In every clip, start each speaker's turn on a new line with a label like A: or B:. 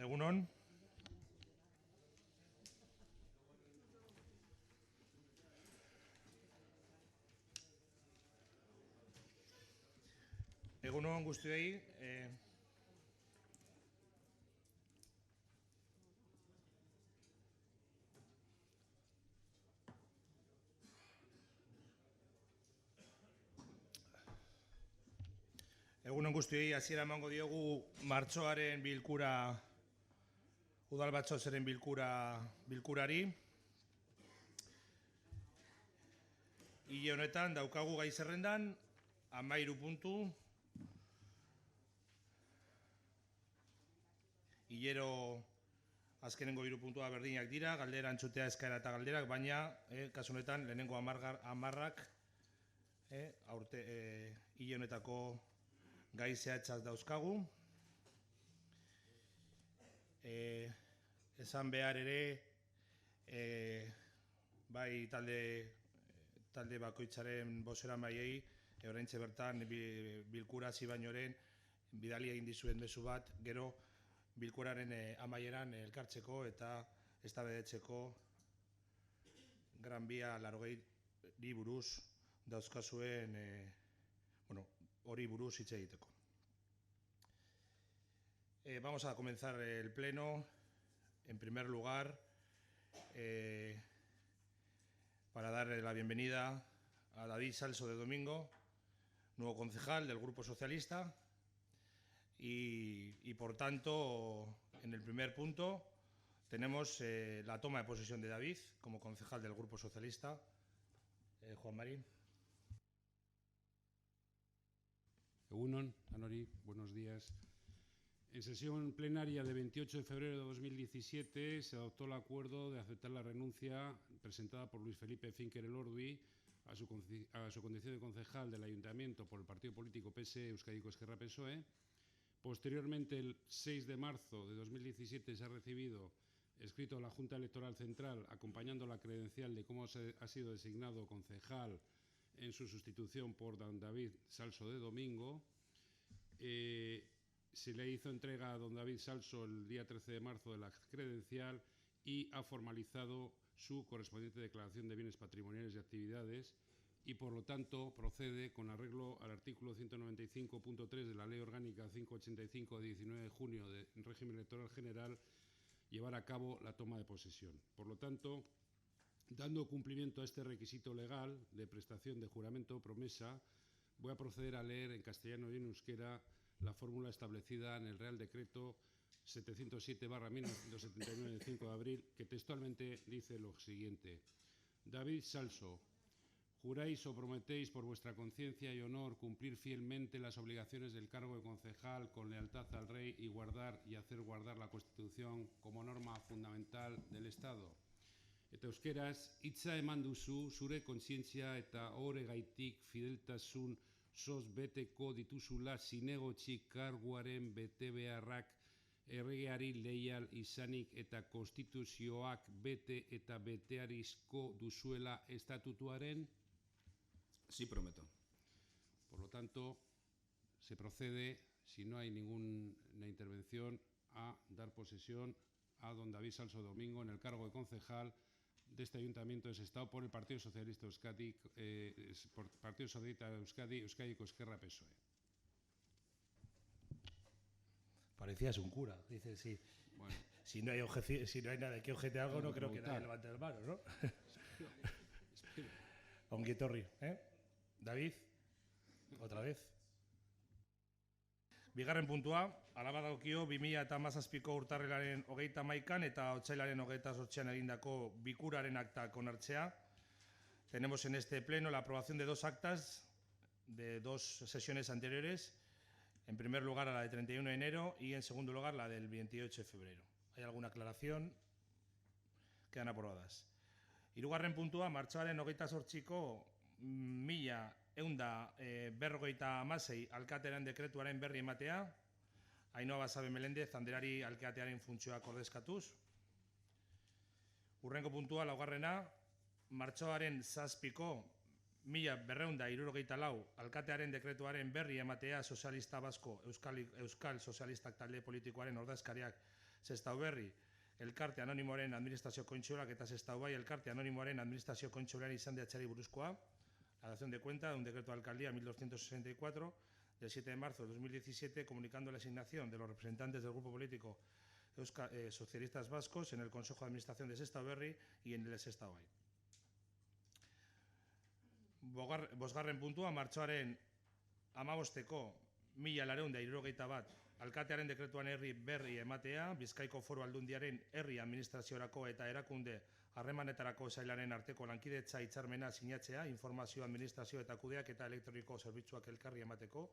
A: Egunon. Egunon guztioi. Egunon guztioi, hasiera emango diogu martxoaren bilkura, udal batzozaren bilkurari. Hile honetan daukagu gai zerrendan 13 puntu. Hilero azkenengo 3 puntua berdinak dira, galdera, entzutea, eskaera eta galderak, baina kasu honetan lehenengo 10ak hile honetako gai zehatzak dauzkagu. Esan behar ere, bai talde bakoitzaren bozeramaileei, oraintxe bertan bilkura hasi bainoren bidali egin dizuen mezu bat, gero bilkuraren amaieran elkartzeko eta eztabaidatzeko Gran Bia 80 buruz dauzkazuen, hori buruz hitz egiteko. Vamos a comenzar el pleno. En primer lugar, para darle la bienvenida a David Salso de Domingo, nuevo concejal del Grupo Socialista. Y por tanto, en el primer punto, tenemos la toma de posesión de David como concejal del Grupo Socialista. Juan Marín.
B: Egunon, Anori, buenos días. En sesión plenaria de 28 de febrero de 2017 se adoptó el acuerdo de aceptar la renuncia presentada por Luis Felipe Finker Elordi a su condición de concejal del Ayuntamiento por el partido político PSE Euskadiko Ezkerra PSOE. Posteriormente, el 6 de marzo de 2017 se ha recibido escrito a la Junta Electoral Central acompañando la credencial de cómo ha sido designado concejal en su sustitución por don David Salso de Domingo. Se le hizo entrega a don David Salso el día 13 de marzo de la credencial y ha formalizado su correspondiente declaración de bienes patrimoniales y actividades y, por lo tanto, procede, con arreglo al artículo 195.3 de la Ley Orgánica 585 de 19 de junio del régimen electoral general, llevar a cabo la toma de posesión. Por lo tanto, dando cumplimiento a este requisito legal de prestación de juramento o promesa, voy a proceder a leer en castellano y en euskera la fórmula establecida en el Real Decreto 707/1979 del 5 de abril, que textualmente dice lo siguiente. David Salso, juráis o prometéis por vuestra conciencia y honor cumplir fielmente las obligaciones del cargo de concejal con lealtad al rey y guardar y hacer guardar la Constitución como norma fundamental del Estado. Eta euskeraz, hitza eman duzu zure kontzientzia eta horregaitik fideltasun soz beteko dituzula zinegotzi karguaren betebeharrak erregeari leial izanik eta konstituzioak bete eta betearizko duzuela estatutuaren?
C: Sí, prometo.
B: Por lo tanto, se procede, si no hay ninguna intervención, a dar posesión a don David Salso Domingo en el cargo de concejal de este Ayuntamiento de Sestao por el Partido Socialista Euskadi, Partido Socialista Euskadi, Euskadiko Ezkerra PSOE.
A: Parecías un cura, dice, sí.
B: Bueno.
A: Si no hay nada que objete algo, no creo que nadie levante las manos, ¿no?
B: Espero.
A: Onguietorri, David, otra vez. Bigarren puntua, alaba daukio 2017ko urtarrilaren 31 eta otsailaren 28an egindako bikuraren aktak onartzea. Tenemos en este pleno la aprobación de 2 actas de 2 sesiones anteriores. En primer lugar, a la de 31 de enero y en segundo lugar, la del 28 de febrero. ¿Hay alguna aclaración? Quedan aprobadas. Hirugarren puntua, martxoaren 28ko 1156 alkatearen dekretuaren berri ematea. Ainhoa Basabe Melendez, Anderari alkatearen funtzioak ordezkatuz. Hurrengo puntua, laugarrena, martxoaren 7ko 1274 alkatearen dekretuaren berri ematea Sozialista Basko Euskal Sozialistak talde politikoaren ordezkariak Sestao Berri, elkarte anonimoaren administrazio kontseilak eta Sestao Bai elkarte anonimoaren administrazio kontseilari izan deatxari buruzkoa. La dación de cuenta de un decreto de alcaldía 1264 del 7 de marzo de 2017 comunicando la asignación de los representantes del grupo político socialistas vascos en el Consejo de Administración de Sestao Berri y en el Sestao Bai. Bosgarren puntua, martxoaren 15ko 1461 alkatearen dekretuan herri berri ematea, Bizkaiko Foru Aldundiaren herri administraziorako eta erakunde harremanetarako sailaren arteko lankidetza hitzarmena sinatzea, informazio administrazio eta kudeaketa elektroniko zerbitzuak elkarri emateko.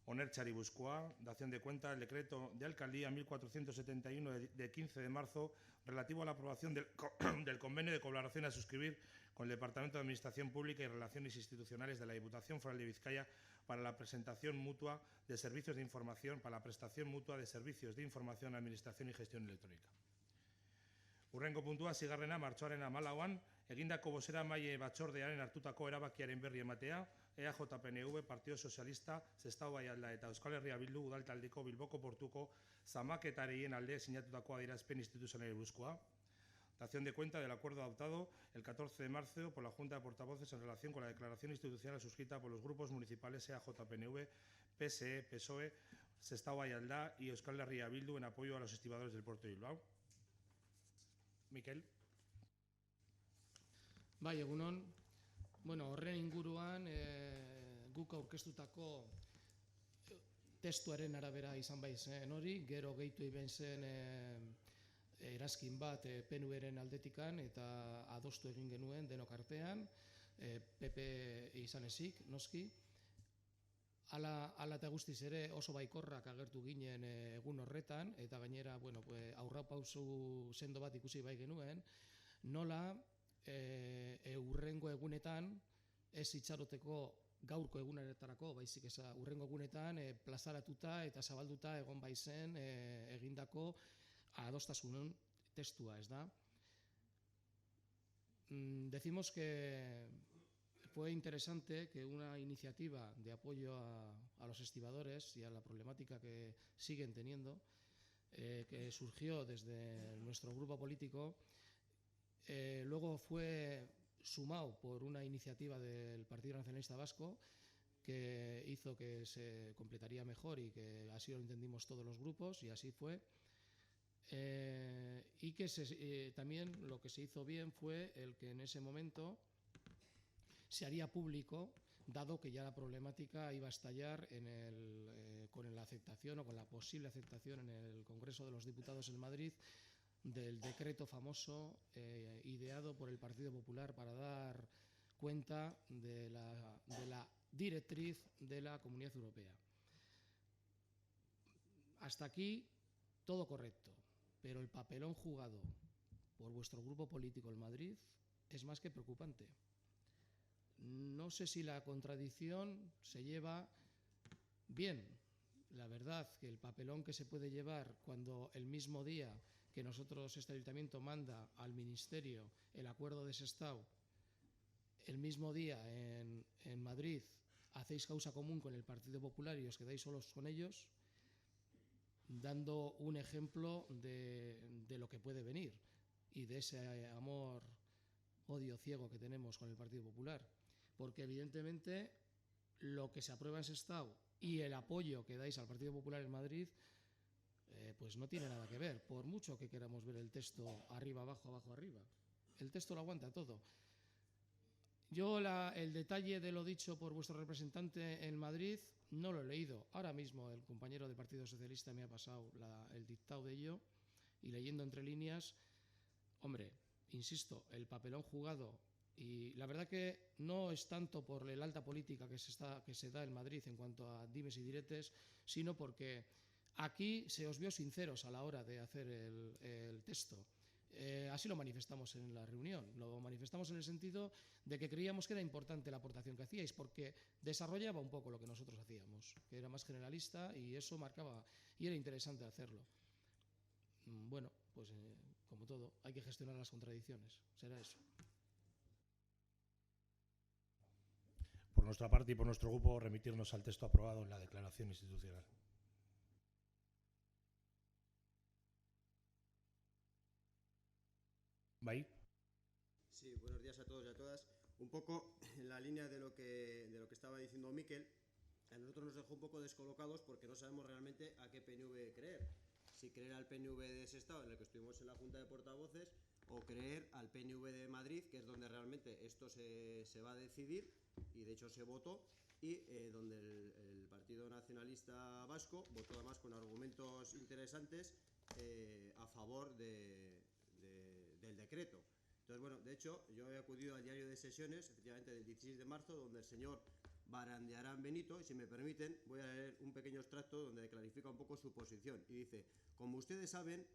A: Onertxari buzkoa, dación de cuenta del decreto de alcaldía 1471 de 15 de marzo relativo a la aprobación del convenio de colaboración a suscribir con el Departamento de Administración Pública y Relaciones Institucionales de la Diputación Foral de Vizcaya para la presentación mutua de servicios de información, para la prestación mutua de servicios de información, administración y gestión electrónica. Hurrengo puntua, zigarrena, martxoaren 14an, egindako bozeramaile batzordearen hartutako erabakiaren berri ematea, EAJ-PNV, Partido Socialista, Sestao Bai Alda eta Euskal Herria Bildu udaltaldeko Bilboko portuko zamaketareien alde sinatutako adierazpen instituzionalei buruzkoa. Dación de cuenta del acuerdo adoptado el 14 de marzo por la Junta de Portavoces en relación con la declaración institucional suscrita por los grupos municipales EAJ-PNV, PSE, PSOE, Sestao Bai Alda y Euskal Herria Bildu en apoyo a los estibadores del puerto de Bilbao. Mikel.
D: Bai, egunon. Bueno, horren inguruan guk aurkeztutako testuaren arabera izan baizen hori, gero gehitu iben zen erazkin bat PNV-ren aldetikan eta adostu egin genuen denok artean, PP izan ezik, noski. Ala eta guztiz ere oso baikorrak agertu ginen egun horretan, eta gainera aurrerapauso sendo bat ikusi bai genuen, nola hurrengo egunetan, ez itxaroteko gaurko egunetarako, baizik hurrengo egunetan plazaratuta eta zabalduta egon baizen egindako adostasunen testua, ez da? Decimos que fue interesante que una iniciativa de apoyo a los estibadores y a la problemática que siguen teniendo, que surgió desde nuestro grupo político, luego fue sumado por una iniciativa del Partido Nacionalista Vasco que hizo que se completaría mejor y que así lo entendimos todos los grupos y así fue. Y que también lo que se hizo bien fue el que en ese momento se haría público, dado que ya la problemática iba a estallar con la aceptación o con la posible aceptación en el Congreso de los Diputados en Madrid del decreto famoso ideado por el Partido Popular para dar cuenta de la directriz de la Comunidad Europea. Hasta aquí todo correcto, pero el papelón jugado por vuestro grupo político en Madrid es más que preocupante. No sé si la contradicción se lleva bien. La verdad que el papelón que se puede llevar cuando el mismo día que nosotros, este ayuntamiento, manda al Ministerio el acuerdo de Sestao, el mismo día en Madrid hacéis causa común con el Partido Popular y os quedáis solos con ellos, dando un ejemplo de lo que puede venir y de ese amor-odio ciego que tenemos con el Partido Popular. Porque evidentemente lo que se aprueba en Sestao y el apoyo que dais al Partido Popular en Madrid pues no tiene nada que ver, por mucho que queramos ver el texto arriba, abajo, abajo, arriba. El texto lo aguanta todo. Yo el detalle de lo dicho por vuestro representante en Madrid no lo he leído. Ahora mismo el compañero del Partido Socialista me ha pasado el dictado de ello y leyendo entre líneas, hombre, insisto, el papelón jugado. Y la verdad que no es tanto por el alta política que se da en Madrid en cuanto a dimes y diretes, sino porque aquí se os vio sinceros a la hora de hacer el texto. Así lo manifestamos en la reunión. Lo manifestamos en el sentido de que creíamos que era importante la aportación que hacíais, porque desarrollaba un poco lo que nosotros hacíamos, que era más generalista y eso marcaba, y era interesante hacerlo. Bueno, pues como todo, hay que gestionar las contradicciones. Será eso.
A: Por nuestra parte y por nuestro grupo, remitirnos al texto aprobado en la declaración institucional. Bai?
E: Sí, buenos días a todos y a todas. Un poco en la línea de lo que estaba diciendo Miquel, a nosotros nos dejó un poco descolocados porque no sabemos realmente a qué PNV creer. Si creer al PNV de Sestao, en el que estuvimos en la Junta de Portavoces, o creer al PNV de Madrid, que es donde realmente esto se va a decidir, y de hecho se votó, y donde el Partido Nacionalista Vasco votó además con argumentos interesantes a favor del decreto. Entonces, bueno, de hecho, yo he acudido al diario de sesiones, efectivamente, del 16 de marzo, donde el señor Barandiarán Benito, y si me permiten, voy a leer un pequeño extracto donde clarifica un poco su posición. Y dice: como ustedes saben,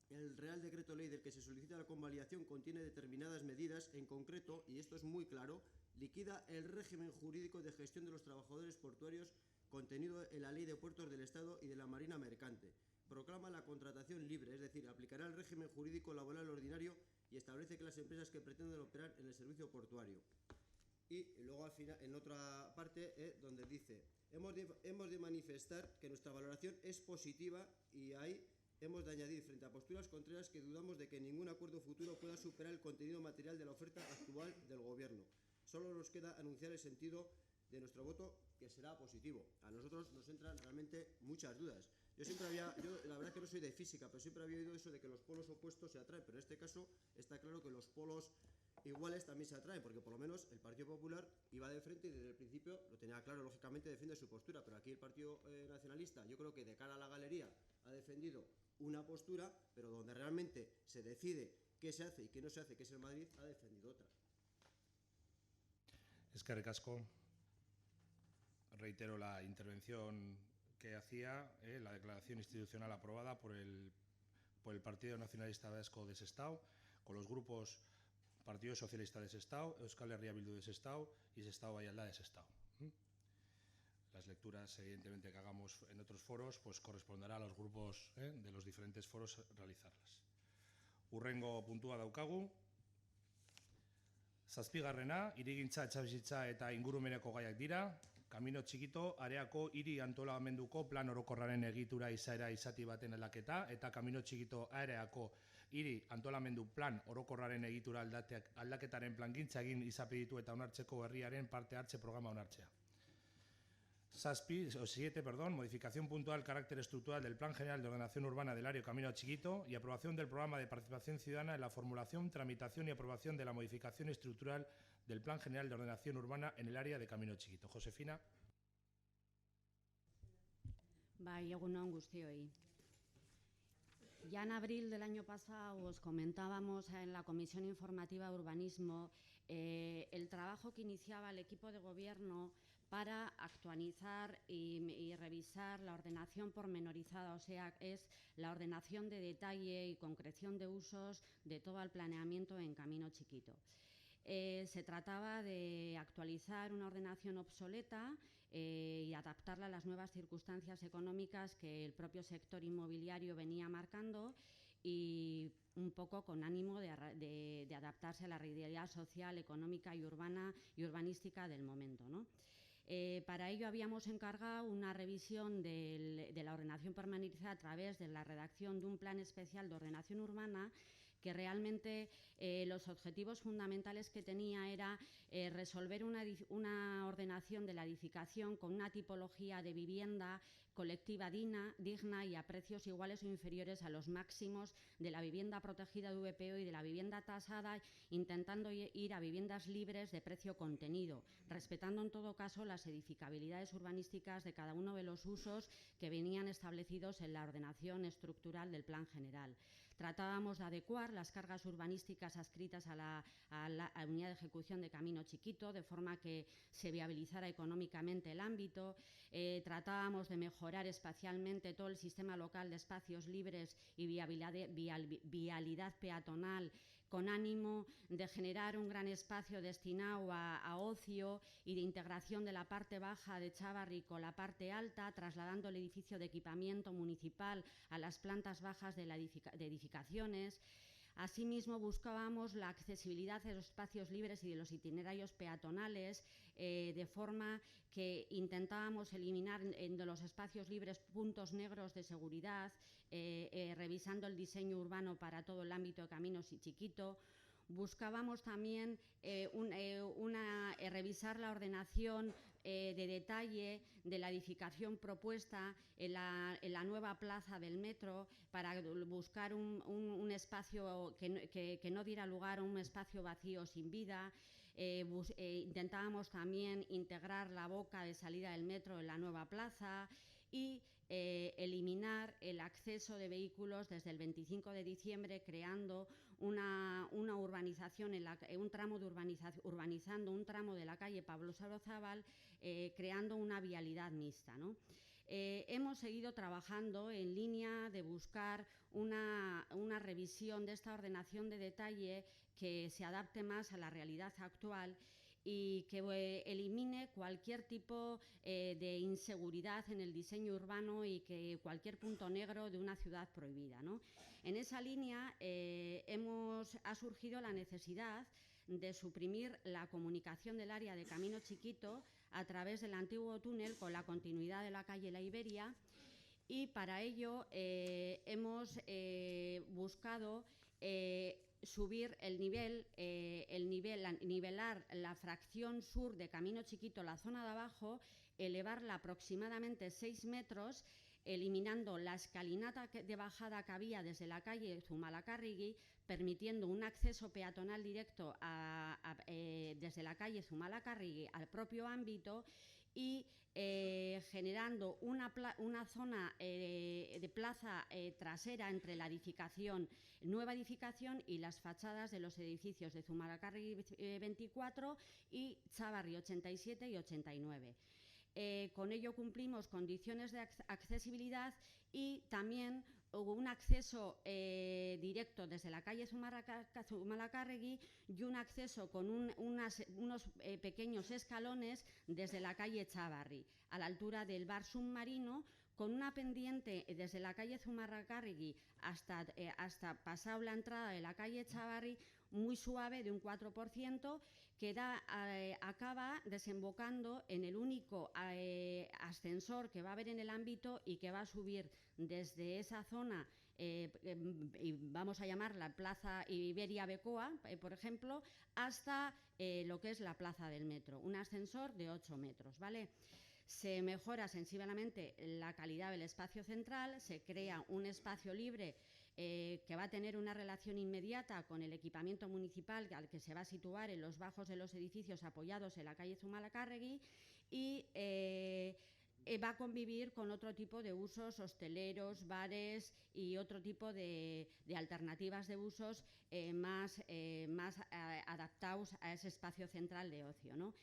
E: el Real Decreto Ley del que se solicita la convalidación contiene determinadas medidas, en concreto, y esto es muy claro, liquida el régimen jurídico de gestión de los trabajadores portuarios contenido en la Ley de Puertos del Estado y de la Marina Mercante. Proclama la contratación libre, es decir, aplicará el régimen jurídico laboral ordinario y establece que las empresas que pretenden operar en el servicio portuario. Y luego al final, en otra parte, donde dice: hemos de manifestar que nuestra valoración es positiva, y ahí hemos de añadir, frente a posturas contrarias, que dudamos de que ningún acuerdo futuro pueda superar el contenido material de la oferta actual del Gobierno. Solo nos queda anunciar el sentido de nuestro voto, que será positivo. A nosotros nos entran realmente muchas dudas. Yo la verdad que no soy de física, pero siempre había oído eso de que los polos opuestos se atraen, pero en este caso está claro que los polos iguales también se atraen, porque por lo menos el Partido Popular iba de frente y desde el principio lo tenía claro, lógicamente defiende su postura, pero aquí el Partido Nacionalista, yo creo que de cara a la galería ha defendido una postura, pero donde realmente se decide qué se hace y qué no se hace, que es en Madrid, ha defendido otra.
A: Eskerrik asko. Reitero la intervención que hacía, la declaración institucional aprobada por el Partido Nacionalista Vasco de Sestao, con los grupos Partido Socialista de Sestao, Euskal Herria Bildu de Sestao y Sestao Baialda de Sestao. Las lecturas, evidentemente, que hagamos en otros foros, pues corresponderá a los grupos de los diferentes foros realizarlas. Hurrengo puntua daukagu. Zazpigarrena, hirigintza, etxabizitza eta ingurumeneko gaiak dira. Camino Txikito areako hiri antolamenduko plan orokorraren egitura izaera izati baten aldaketa, eta Camino Txikito areako hiri antolamendu plan orokorraren egitura aldaketaren plangintza egin izapeditu eta onartzeko herriaren parte hartze programa onartzea. 7, modificación puntual carácter estructural del Plan General de Ordenación Urbana del Área Camino Chiquito y aprobación del programa de participación ciudadana en la formulación, tramitación y aprobación de la modificación estructural del Plan General de Ordenación Urbana en el área de Camino Chiquito. Josefina.
F: Bai, egun on guztioi. Ya en abril del año pasado os comentábamos en la Comisión Informativa de Urbanismo el trabajo que iniciaba el equipo de gobierno para actualizar y revisar la ordenación pormenorizada, o sea, es la ordenación de detalle y concreción de usos de todo el planeamiento en Camino Chiquito. Se trataba de actualizar una ordenación obsoleta y adaptarla a las nuevas circunstancias económicas que el propio sector inmobiliario venía marcando y un poco con ánimo de adaptarse a la realidad social, económica y urbana y urbanística del momento, ¿no? Para ello habíamos encargado una revisión de la ordenación pormenorizada a través de la redacción de un plan especial de ordenación urbana que realmente los objetivos fundamentales que tenía era resolver una ordenación de la edificación con una tipología de vivienda colectiva digna y a precios iguales o inferiores a los máximos de la vivienda protegida de VPO y de la vivienda tasada, intentando ir a viviendas libres de precio contenido, respetando en todo caso las edificabilidades urbanísticas de cada uno de los usos que venían establecidos en la ordenación estructural del Plan General. Tratábamos de adecuar las cargas urbanísticas adscritas a la unidad de ejecución de Camino Chiquito, de forma que se viabilizara económicamente el ámbito. Tratábamos de mejorar espacialmente todo el sistema local de espacios libres y vialidad peatonal, con ánimo de generar un gran espacio destinado a ocio y de integración de la parte baja de Chávarri con la parte alta, trasladando el edificio de equipamiento municipal a las plantas bajas de edificaciones. Asimismo, buscábamos la accesibilidad de los espacios libres y de los itinerarios peatonales, de forma que intentábamos eliminar de los espacios libres puntos negros de seguridad, revisando el diseño urbano para todo el ámbito de Caminos y Chiquito. Buscábamos también revisar la ordenación de detalle de la edificación propuesta en la nueva plaza del metro, para buscar un espacio que no diera lugar a un espacio vacío sin vida. Intentábamos también integrar la boca de salida del metro en la nueva plaza y eliminar el acceso de vehículos desde el 25 de diciembre, creando una urbanización, urbanizando un tramo de la calle Pablo Sorozábal, creando una vialidad mixta, ¿no? Hemos seguido trabajando en línea de buscar una revisión de esta ordenación de detalle que se adapte más a la realidad actual y que elimine cualquier tipo de inseguridad en el diseño urbano y que cualquier punto negro de una ciudad prohibida, ¿no? En esa línea ha surgido la necesidad de suprimir la comunicación del área de Camino Chiquito a través del antiguo túnel con la continuidad de la calle La Iberia, y para ello hemos buscado subir nivelar la fracción sur de Camino Chiquito, la zona de abajo, elevarla aproximadamente 6 metros, eliminando la escalinata de bajada que había desde la calle Zumalacárregui, permitiendo un acceso peatonal directo desde la calle Zumalacárregui al propio ámbito, y generando una zona de plaza trasera entre la nueva edificación y las fachadas de los edificios de Zumalacárregui 24 y Chávarri 87 y 89. Con ello cumplimos condiciones de accesibilidad, y también hubo un acceso directo desde la calle Zumalacárregui y un acceso con unos pequeños escalones desde la calle Chávarri, a la altura del bar submarino, con una pendiente desde la calle Zumalacárregui hasta pasado la entrada de la calle Chávarri muy suave, de un 4%, que acaba desembocando en el único ascensor que va a haber en el ámbito y que va a subir desde esa zona, vamos a llamarla Plaza Iberia Becoa, por ejemplo, hasta lo que es la plaza del metro, un ascensor de 8 metros, ¿vale? Se mejora sensiblemente la calidad del espacio central, se crea un espacio libre que va a tener una relación inmediata con el equipamiento municipal al que se va a situar en los bajos de los edificios apoyados en la calle Zumalacárregui, y va a convivir con otro tipo de usos hosteleros, bares y otro tipo de alternativas de usos más adaptados a ese espacio central de ocio, ¿no?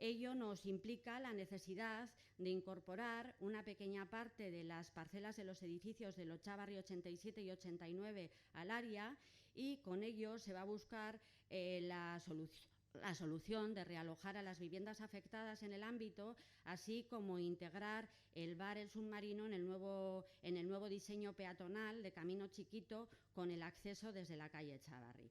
F: Ello nos implica la necesidad de incorporar una pequeña parte de las parcelas de los edificios de los Chávarri 87 y 89 al área, y con ello se va a buscar la solución de realojar a las viviendas afectadas en el ámbito, así como integrar el bar El Submarino en el nuevo diseño peatonal de Camino Chiquito, con el acceso desde la calle Chávarri.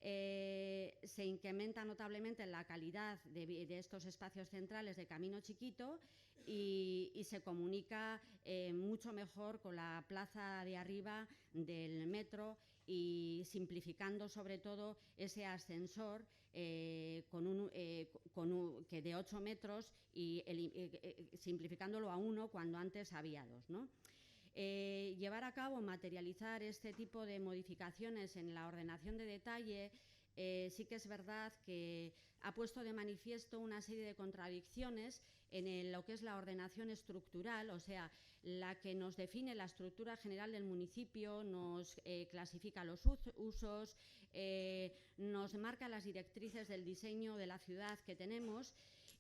F: Se incrementa notablemente la calidad de estos espacios centrales de Camino Chiquito y se comunica mucho mejor con la plaza de arriba del metro, y simplificando sobre todo ese ascensor que de 8 metros y simplificándolo a 1 cuando antes había 2, ¿no? Llevar a cabo, materializar este tipo de modificaciones en la ordenación de detalle, sí que es verdad que ha puesto de manifiesto una serie de contradicciones en lo que es la ordenación estructural, o sea, la que nos define la estructura general del municipio, nos clasifica los usos, nos marca las directrices del diseño de la ciudad que tenemos.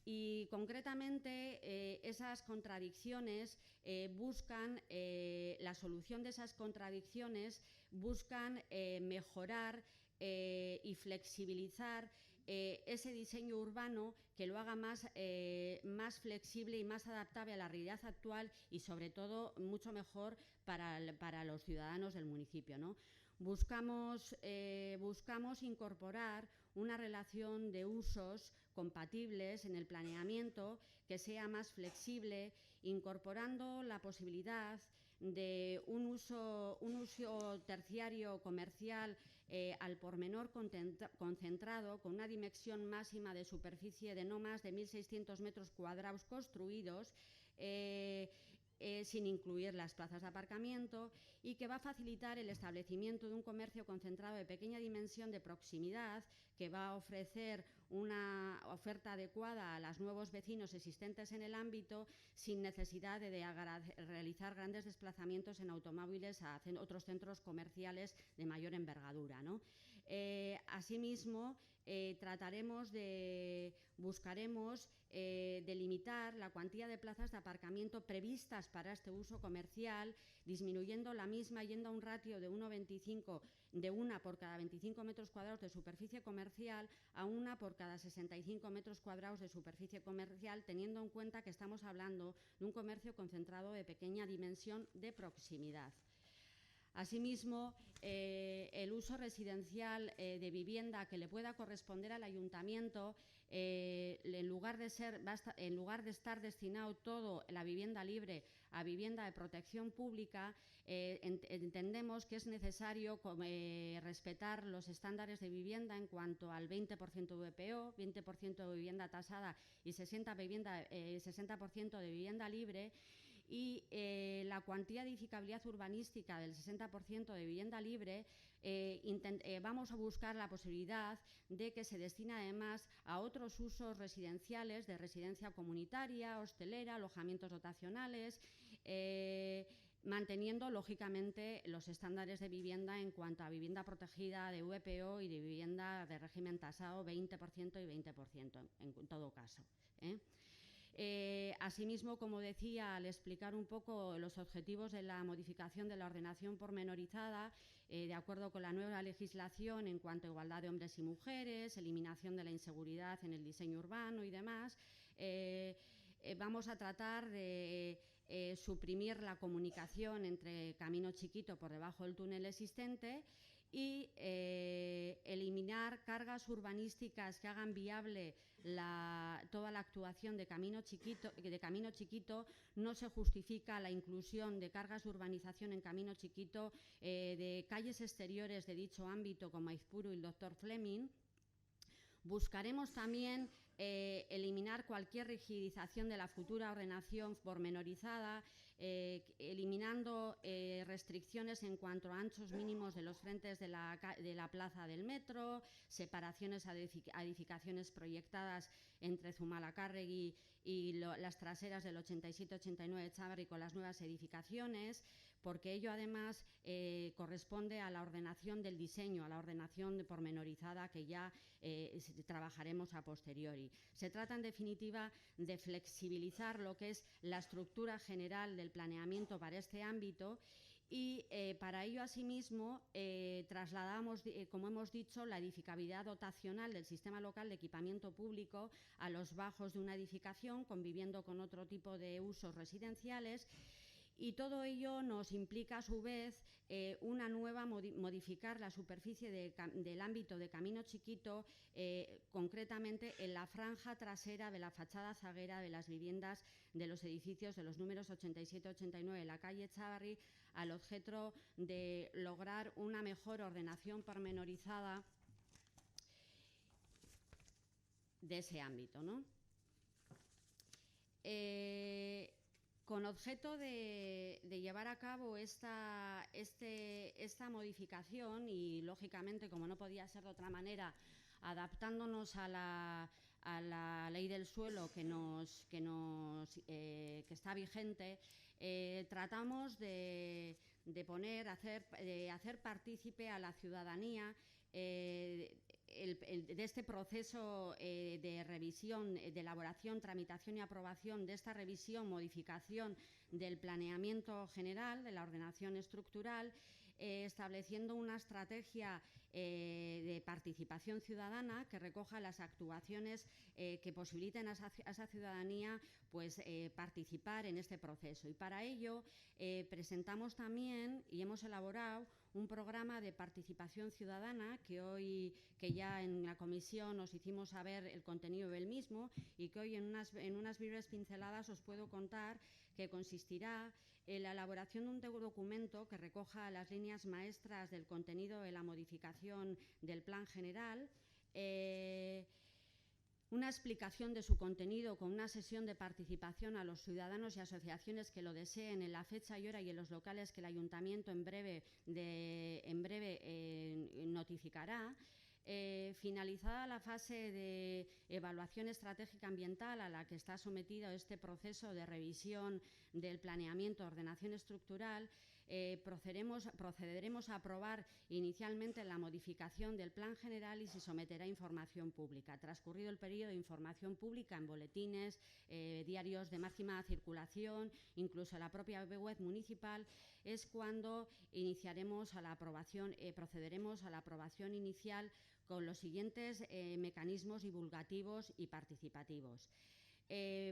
F: Y concretamente esas contradicciones buscan, la solución de esas contradicciones buscan mejorar y flexibilizar ese diseño urbano, que lo haga más flexible y más adaptable a la realidad actual, y sobre todo mucho mejor para los ciudadanos del municipio, ¿no? buscamos incorporar una relación de usos compatibles en el planeamiento que sea más flexible, incorporando la posibilidad de un uso terciario comercial al por menor concentrado, con una dimensión máxima de superficie de no más de 1.600 metros cuadrados construidos, sin incluir las plazas de aparcamiento, y que va a facilitar el establecimiento de un comercio concentrado de pequeña dimensión de proximidad, que va a ofrecer una oferta adecuada a los nuevos vecinos existentes en el ámbito, sin necesidad de realizar grandes desplazamientos en automóviles a otros centros comerciales de mayor envergadura, ¿no? Asimismo, buscaremos delimitar la cuantía de plazas de aparcamiento previstas para este uso comercial, disminuyendo la misma, yendo a un ratio de 1,25, de una por cada 25 metros cuadrados de superficie comercial a una por cada 65 metros cuadrados de superficie comercial, teniendo en cuenta que estamos hablando de un comercio concentrado de pequeña dimensión de proximidad. Asimismo, el uso residencial de vivienda que le pueda corresponder al ayuntamiento, en lugar de estar destinado todo la vivienda libre a vivienda de protección pública, entendemos que es necesario respetar los estándares de vivienda en cuanto al 20% de VPO, 20% de vivienda tasada y 60% de vivienda libre. Y la cuantía de edificabilidad urbanística del 60% de vivienda libre, vamos a buscar la posibilidad de que se destine además a otros usos residenciales, de residencia comunitaria, hostelera, alojamientos dotacionales, manteniendo lógicamente los estándares de vivienda en cuanto a vivienda protegida de VPO y de vivienda de régimen tasado, 20% y 20% en todo caso, ¿eh? Asimismo, como decía, al explicar un poco los objetivos de la modificación de la ordenación pormenorizada, de acuerdo con la nueva legislación en cuanto a igualdad de hombres y mujeres, eliminación de la inseguridad en el diseño urbano y demás, vamos a tratar de suprimir la comunicación entre Camino Chiquito por debajo del túnel existente y eliminar cargas urbanísticas que hagan viable toda la actuación de Camino Chiquito. No se justifica la inclusión de cargas de urbanización en Camino Chiquito de calles exteriores de dicho ámbito como Aizpuru y el Dr. Fleming. Buscaremos también eliminar cualquier rigidización de la futura ordenación pormenorizada, eliminando restricciones en cuanto a anchos mínimos de los frentes de la plaza del metro, separaciones a edificaciones proyectadas entre Zumalacárregui y las traseras del 87-89 Chávarri con las nuevas edificaciones, porque ello además corresponde a la ordenación del diseño, a la ordenación pormenorizada que ya trabajaremos a posteriori. Se trata, en definitiva, de flexibilizar lo que es la estructura general del planeamiento para este ámbito y para ello, asimismo, trasladamos, como hemos dicho, la edificabilidad dotacional del sistema local de equipamiento público a los bajos de una edificación, conviviendo con otro tipo de usos residenciales. Y todo ello nos implica, a su vez, una nueva modificar la superficie del ámbito de Camino Chiquito, concretamente en la franja trasera de la fachada zaguera de las viviendas de los edificios de los números 87-89 de la calle Chávarri, al objeto de lograr una mejor ordenación pormenorizada de ese ámbito, ¿no? Con objeto de llevar a cabo esta modificación y, lógicamente, como no podía ser de otra manera, adaptándonos a la ley del suelo que está vigente, tratamos de hacer partícipe a la ciudadanía de este proceso de revisión, de elaboración, tramitación y aprobación de esta revisión, modificación del planeamiento general, de la ordenación estructural, estableciendo una estrategia de participación ciudadana que recoja las actuaciones que posibiliten a esa ciudadanía pues, participar en este proceso. Y para ello presentamos también y hemos elaborado un programa de participación ciudadana que ya en la comisión os hicimos saber el contenido del mismo y que hoy en unas breves pinceladas os puedo contar que consistirá en la elaboración de un documento que recoja las líneas maestras del contenido de la modificación del Plan General, una explicación de su contenido con una sesión de participación a los ciudadanos y asociaciones que lo deseen en la fecha y hora y en los locales que el Ayuntamiento en breve notificará. Finalizada la fase de evaluación estratégica ambiental a la que está sometido este proceso de revisión del planeamiento de ordenación estructural, procederemos a aprobar inicialmente la modificación del Plan General y se someterá a información pública. Transcurrido el periodo de información pública en boletines, diarios de máxima circulación, incluso la propia web municipal, es cuando procederemos a la aprobación inicial con los siguientes mecanismos divulgativos y participativos.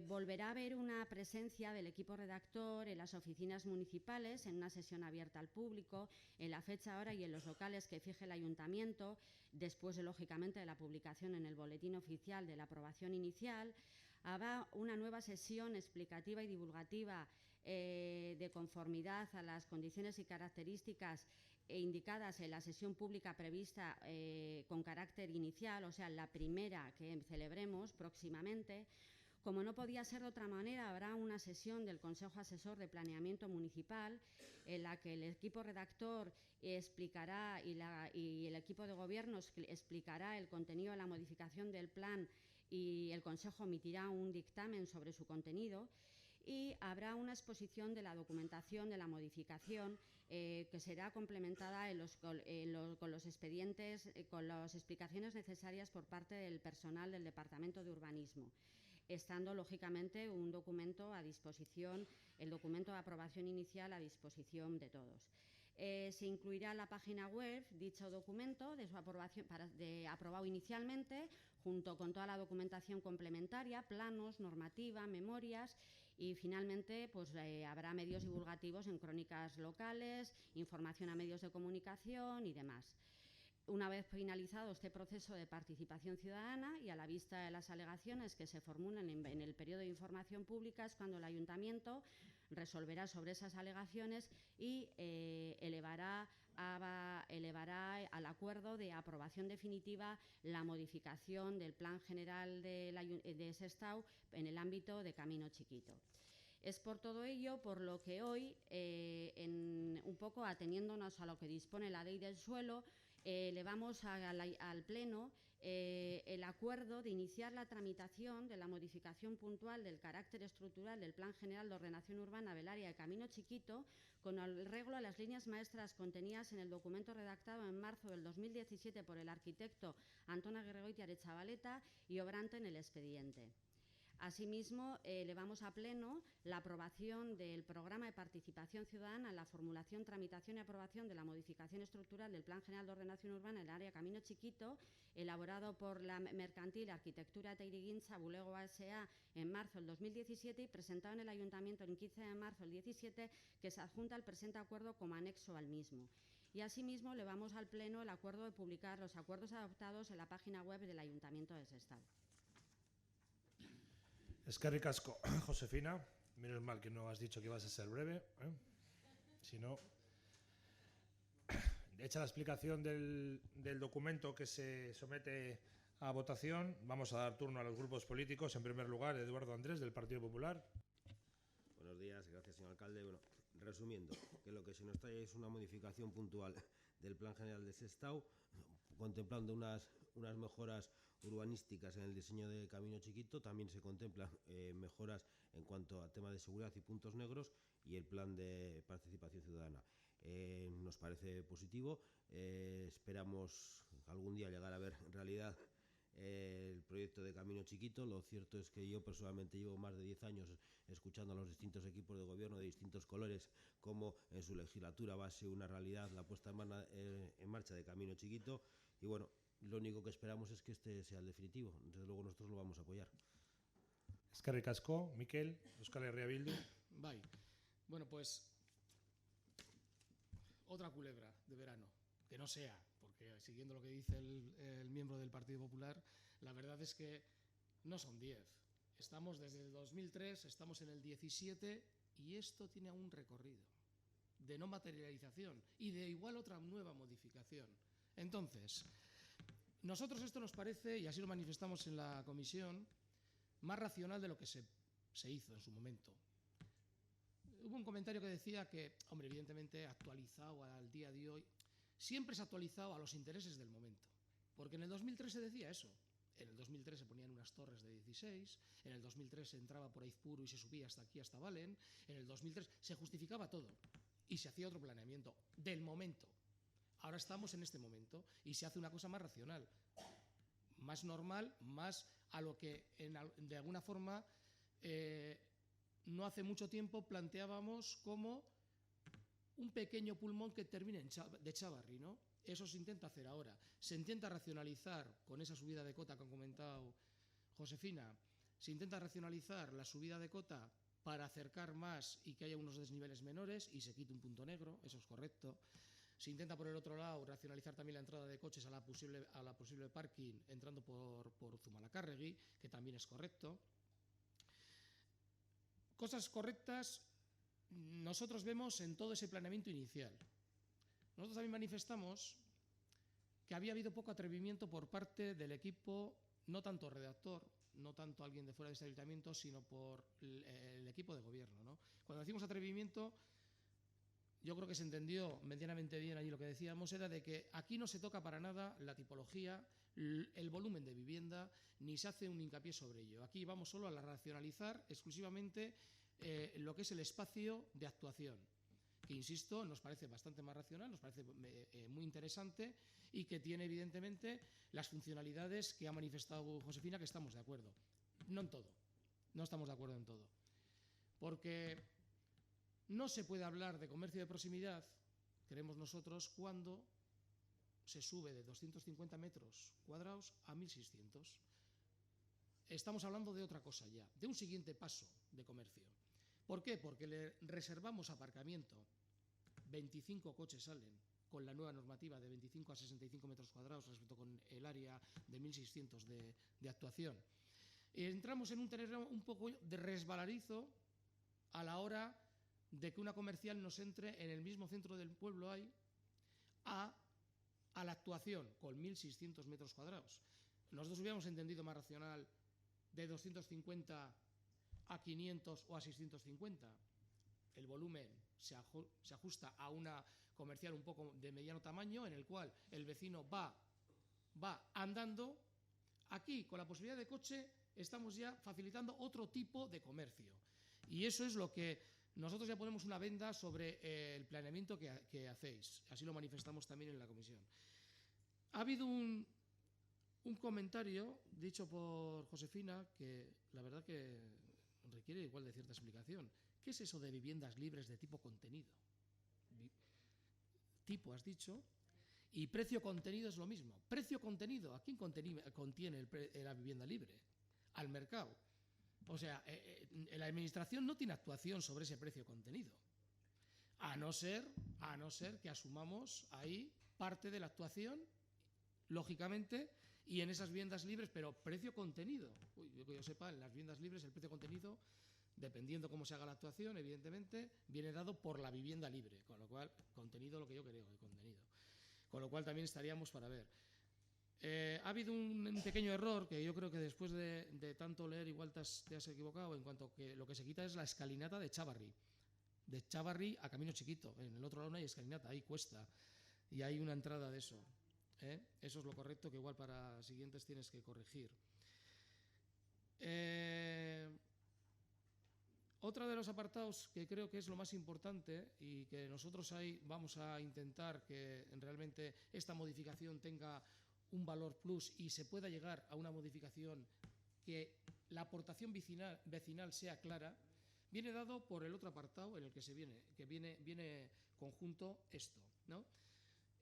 F: Volverá a haber una presencia del equipo redactor en las oficinas municipales, en una sesión abierta al público, en la fecha, hora y en los locales que fije el Ayuntamiento, después, lógicamente, de la publicación en el Boletín Oficial de la aprobación inicial. Habrá una nueva sesión explicativa y divulgativa de conformidad a las condiciones y características indicadas en la sesión pública prevista con carácter inicial, o sea, la primera que celebremos próximamente. Como no podía ser de otra manera, habrá una sesión del Consejo Asesor de Planeamiento Municipal en la que el equipo redactor explicará y el equipo de gobierno explicará el contenido de la modificación del plan y el Consejo emitirá un dictamen sobre su contenido. Y habrá una exposición de la documentación de la modificación que será complementada con los expedientes, con las explicaciones necesarias por parte del personal del Departamento de Urbanismo, estando lógicamente un documento a disposición, el documento de aprobación inicial a disposición de todos. Se incluirá en la página web dicho documento de su aprobación, aprobado inicialmente, junto con toda la documentación complementaria, planos, normativa, memorias y finalmente pues, habrá medios divulgativos en crónicas locales, información a medios de comunicación y demás. Una vez finalizado este proceso de participación ciudadana y a la vista de las alegaciones que se formulen en el periodo de información pública es cuando el Ayuntamiento resolverá sobre esas alegaciones y elevará al acuerdo de aprobación definitiva la modificación del Plan General de Sestao en el ámbito de Camino Chiquito. Es por todo ello por lo que hoy, un poco ateniéndonos a lo que dispone la Ley del Suelo, elevamos al Pleno el acuerdo de iniciar la tramitación de la modificación puntual del carácter estructural del Plan General de Ordenación Urbana del área de Camino Chiquito con arreglo a las líneas maestras contenidas en el documento redactado en marzo del 2017 por el arquitecto Antón Aguirregoitia Aretxabaleta y obrante en el expediente. Asimismo, elevamos a Pleno la aprobación del Programa de Participación Ciudadana en la formulación, tramitación y aprobación de la modificación estructural del Plan General de Ordenación Urbana en el área Camino Chiquito, elaborado por la Mercantil Arquitectura eta Hirigintza Bulego S.A. en marzo del 2017 y presentado en el Ayuntamiento el 15 de marzo del 2017, que se adjunta al presente acuerdo como anexo al mismo. Y asimismo, elevamos al Pleno el acuerdo de publicar los acuerdos adoptados en la página web del Ayuntamiento de Sestao.
A: Eskerrik asko, Josefina. Menos mal que no has dicho que ibas a ser breve, ¿eh? Si no... Hecha la explicación del documento que se somete a votación, vamos a dar turno a los grupos políticos. En primer lugar, Eduardo Andrés, del Partido Popular.
E: Buenos días, gracias, señor alcalde. Bueno, resumiendo, que lo que se nos trae es una modificación puntual del Plan General de Sestao, contemplando unas mejoras urbanísticas en el diseño de Camino Chiquito. También se contemplan mejoras en cuanto a tema de seguridad y puntos negros y el plan de participación ciudadana. Nos parece positivo. Esperamos algún día llegar a ver en realidad
G: el proyecto de Camino Chiquito. Lo cierto es que yo personalmente llevo más de 10 años escuchando a los distintos equipos de gobierno de distintos colores cómo en su legislatura va a ser una realidad la puesta en marcha de Camino Chiquito, y bueno, lo único que esperamos es que este sea el definitivo. Desde luego nosotros lo vamos a apoyar.
A: Eskerrik asko, Mikel, Euskal Herria Bildu.
D: Bye. Bueno, pues otra culebra de verano, que no sea, porque siguiendo lo que dice el miembro del Partido Popular, la verdad es que no son 10. Estamos desde el 2003, estamos en el 17 y esto tiene aún recorrido de no materialización y de igual otra nueva modificación. Entonces, nosotros esto nos parece, y así lo manifestamos en la comisión, más racional de lo que se hizo en su momento. Hubo un comentario que decía que, hombre, evidentemente actualizado al día de hoy, siempre se ha actualizado a los intereses del momento, porque en el 2003 se decía eso. En el 2003 se ponían unas torres de 16, en el 2003 se entraba por Aizpuru y se subía hasta aquí, hasta Valen, en el 2003 se justificaba todo y se hacía otro planeamiento del momento. Ahora estamos en este momento y se hace una cosa más racional, más normal, más a lo que de alguna forma no hace mucho tiempo planteábamos como un pequeño pulmón que termine de Chavarri, ¿no? Eso se intenta hacer ahora. Se intenta racionalizar con esa subida de cota que ha comentado Josefina, se intenta racionalizar la subida de cota para acercar más y que haya unos desniveles menores y se quite un punto negro, eso es correcto. Se intenta por el otro lado racionalizar también la entrada de coches a la posible parking entrando por Zumalacárregui, que también es correcto. Cosas correctas nosotros vemos en todo ese planeamiento inicial. Nosotros también manifestamos que había habido poco atrevimiento por parte del equipo, no tanto redactor, no tanto alguien de fuera de este ayuntamiento, sino por el equipo de gobierno, ¿no? Cuando decimos atrevimiento, yo creo que se entendió medianamente bien allí lo que decíamos, era de que aquí no se toca para nada la tipología, el volumen de vivienda, ni se hace un hincapié sobre ello. Aquí vamos solo a racionalizar exclusivamente lo que es el espacio de actuación, que insisto, nos parece bastante más racional, nos parece muy interesante y que tiene evidentemente las funcionalidades que ha manifestado Josefina, que estamos de acuerdo. No en todo, no estamos de acuerdo en todo. Porque no se puede hablar de comercio de proximidad, creemos nosotros, cuando se sube de 250 metros cuadrados a 1.600. Estamos hablando de otra cosa ya, de un siguiente paso de comercio. ¿Por qué? Porque le reservamos aparcamiento, 25 coches salen con la nueva normativa de 25 a 65 metros cuadrados respecto con el área de 1.600 de actuación. Entramos en un terreno un poco de resbaladizo a la hora de que una comercial nos entre en el mismo centro del pueblo a la actuación con 1.600 metros cuadrados. Nosotros hubiéramos entendido más racional de 250 a 500 o a 650. El volumen se ajusta a una comercial un poco de mediano tamaño en el cual el vecino va andando. Aquí, con la posibilidad de coche, estamos ya facilitando otro tipo de comercio. Y eso es lo que nosotros ya ponemos una venda sobre el planeamiento que hacéis. Así lo manifestamos también en la comisión. Ha habido un comentario dicho por Josefina que la verdad que requiere igual de cierta explicación. ¿Qué es eso de viviendas libres de tipo contenido? Tipo, has dicho, y precio contenido es lo mismo. Precio contenido, ¿a quién contiene la vivienda libre? Al mercado. O sea, la administración no tiene actuación sobre ese precio contenido, a no ser que asumamos ahí parte de la actuación, lógicamente, y en esas viviendas libres, pero precio contenido. Yo que yo sepa, en las viviendas libres el precio contenido, dependiendo cómo se haga la actuación, evidentemente, viene dado por la vivienda libre, con lo cual, contenido lo que yo creo, el contenido. Con lo cual también estaríamos para ver. Ha habido un pequeño error que yo creo que después de tanto leer igual te has equivocado, en cuanto que lo que se quita es la escalinata de Chavarri. De Chavarri a Camino Chiquito. En el otro lado no hay escalinata, hay cuesta. Y hay una entrada de eso. Eso es lo correcto, que igual para siguientes tienes que corregir. Otro de los apartados que creo que es lo más importante y que nosotros ahí vamos a intentar que realmente esta modificación tenga un valor plus y se pueda llegar a una modificación que la aportación vecinal sea clara, viene dado por el otro apartado en el que viene conjunto esto, ¿no?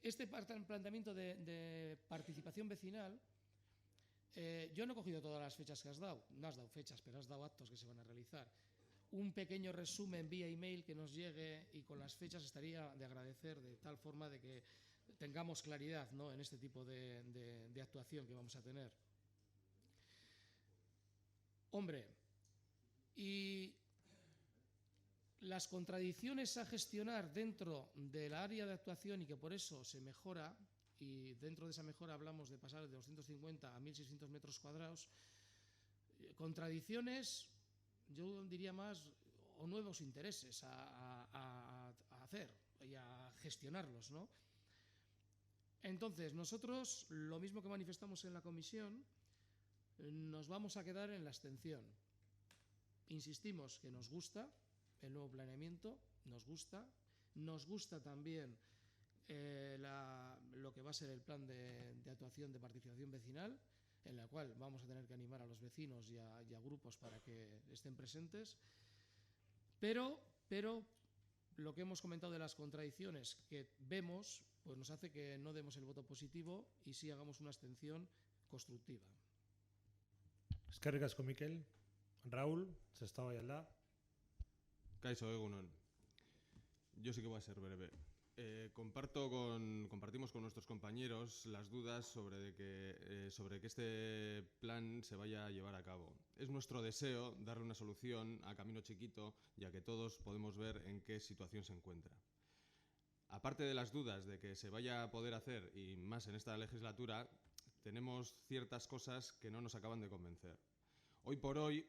D: Este planteamiento de participación vecinal, yo no he cogido todas las fechas que has dado, no has dado fechas, pero has dado actos que se van a realizar. Un pequeño resumen vía email que nos llegue y con las fechas estaría de agradecer, de tal forma de que tengamos claridad, ¿no?, en este tipo de actuación que vamos a tener. Hombre, y las contradicciones a gestionar dentro del área de actuación y que por eso se mejora, y dentro de esa mejora hablamos de pasar de 250 a 1.600 metros cuadrados, contradicciones, yo diría más, o nuevos intereses a hacer y a gestionarlos, ¿no? Entonces, nosotros, lo mismo que manifestamos en la comisión, nos vamos a quedar en la abstención. Insistimos que nos gusta el nuevo planeamiento, nos gusta también lo que va a ser el plan de actuación de participación vecinal, en la cual vamos a tener que animar a los vecinos y a grupos para que estén presentes, pero lo que hemos comentado de las contradicciones que vemos, pues nos hace que no demos el voto positivo y sí hagamos una abstención constructiva.
A: Eskerrik asko, Mikel. Raúl, Sestao Ayala.
H: Kaixo, egunon. Yo sí que voy a ser breve. Compartimos con nuestros compañeros las dudas sobre que este plan se vaya a llevar a cabo. Es nuestro deseo darle una solución a Camino Chiquito, ya que todos podemos ver en qué situación se encuentra. Aparte de las dudas de que se vaya a poder hacer, y más en esta legislatura, tenemos ciertas cosas que no nos acaban de convencer. Hoy por hoy,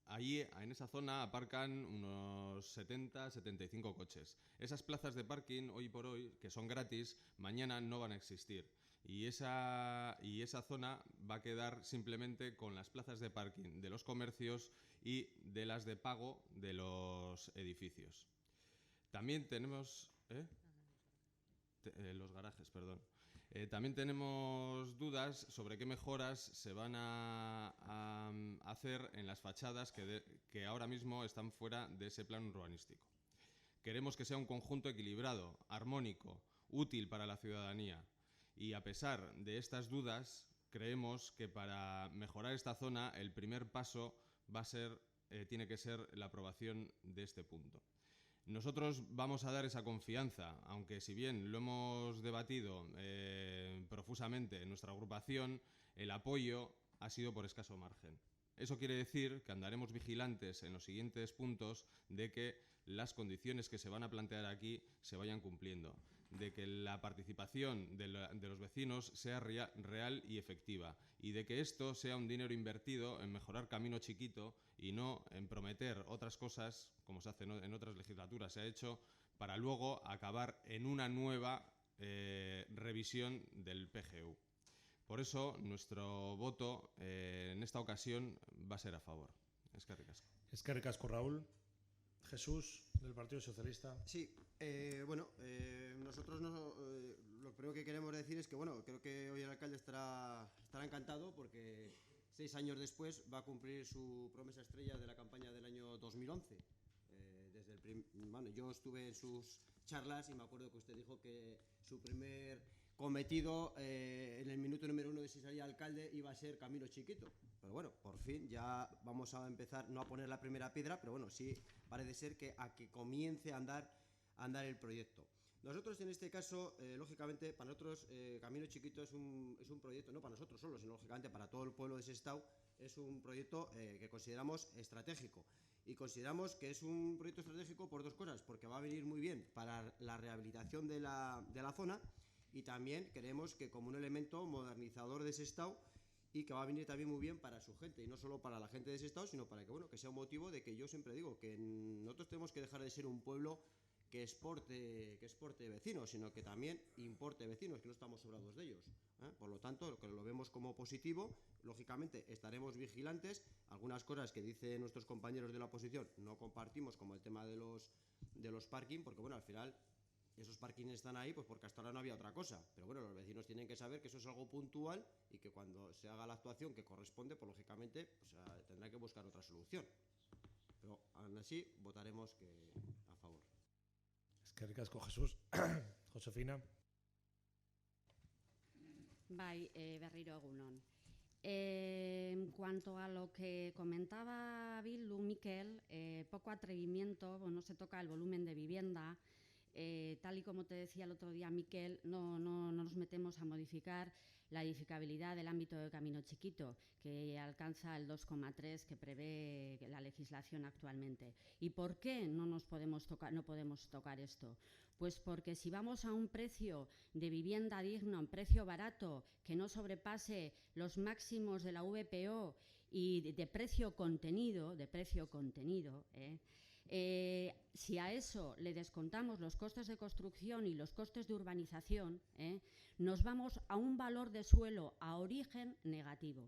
H: ahí en esa zona aparcan unos 70-75 coches. Esas plazas de parking, hoy por hoy, que son gratis, mañana no van a existir. Y esa zona va a quedar simplemente con las plazas de parking de los comercios y de las de pago de los edificios. También tenemos... los garajes, perdón. También tenemos dudas sobre qué mejoras se van a hacer en las fachadas que ahora mismo están fuera de ese plan urbanístico. Queremos que sea un conjunto equilibrado, armónico, útil para la ciudadanía. Y a pesar de estas dudas, creemos que para mejorar esta zona el primer paso tiene que ser la aprobación de este punto. Nosotros vamos a dar esa confianza, aunque si bien lo hemos debatido profusamente en nuestra agrupación, el apoyo ha sido por escaso margen. Eso quiere decir que andaremos vigilantes en los siguientes puntos de que las condiciones que se van a plantear aquí se vayan cumpliendo, de que la participación de los vecinos sea real y efectiva, y de que esto sea un dinero invertido en mejorar Camino Chiquito y no en prometer otras cosas, como se hace en otras legislaturas, se ha hecho, para luego acabar en una nueva revisión del PGU. Por eso, nuestro voto en esta ocasión va a ser a favor. Eskerrik asko.
A: Eskerrik asko, Raúl. Jesús, del Partido Socialista.
E: Sí, nosotros lo primero que queremos decir es que, bueno, creo que hoy el alcalde estará encantado porque 6 años después va a cumplir su promesa estrella de la campaña del año 2011. Yo estuve en sus charlas y me acuerdo que usted dijo que su primer cometido en el minuto número 1 de si salía alcalde iba a ser Camino Chiquito. Pero bueno, por fin ya vamos a empezar, no a poner la primera piedra, pero bueno, sí parece ser que comience a andar el proyecto. Nosotros en este caso, lógicamente, para nosotros Camino Chiquito es un proyecto, no para nosotros solos, sino lógicamente para todo el pueblo de Sestao, es un proyecto que consideramos estratégico. Y consideramos que es un proyecto estratégico por dos cosas, porque va a venir muy bien para la rehabilitación de la zona, y también creemos que como un elemento modernizador de Sestao y que va a venir también muy bien para su gente, y no solo para la gente de Sestao, sino para que sea un motivo de que yo siempre digo que nosotros tenemos que dejar de ser un pueblo que exporte vecinos, sino que también importe vecinos, que no estamos sobrados de ellos. Por lo tanto, que lo vemos como positivo, lógicamente estaremos vigilantes. Algunas cosas que dicen nuestros compañeros de la oposición no compartimos, como el tema de los parking, porque bueno, al final esos parkings están ahí pues porque hasta ahora no había otra cosa. Pero bueno, los vecinos tienen que saber que eso es algo puntual y que cuando se haga la actuación que corresponde, pues lógicamente pues, tendrá que buscar otra solución. Pero aún así votaremos a favor.
A: Eskerrik asko, Jesús. Josefina.
F: Bai, berriro egunon. En cuanto a lo que comentaba Bildu, Mikel, poco atrevimiento, bueno, se toca el volumen de vivienda. Tal y como te decía el otro día, Mikel, no nos metemos a modificar la edificabilidad del ámbito de Camino Chiquito, que alcanza el 2,3 que prevé la legislación actualmente. ¿Y por qué no podemos tocar esto? Pues porque si vamos a un precio de vivienda digno, un precio barato, que no sobrepase los máximos de la VPO y de precio contenido, si a eso le descontamos los costes de construcción y los costes de urbanización, nos vamos a un valor de suelo a origen negativo.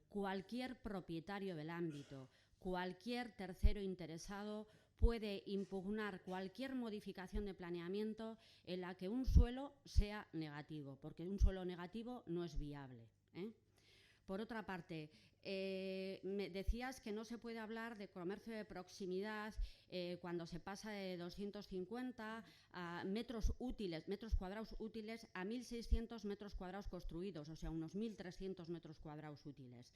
F: Cualquier propietario del ámbito, cualquier tercero interesado puede impugnar cualquier modificación de planeamiento en la que un suelo sea negativo, porque un suelo negativo no es viable. Por otra parte, me decías que no se puede hablar de comercio de proximidad cuando se pasa de 250 a metros cuadrados útiles a 1.600 metros cuadrados construidos, o sea, unos 1.300 metros cuadrados útiles.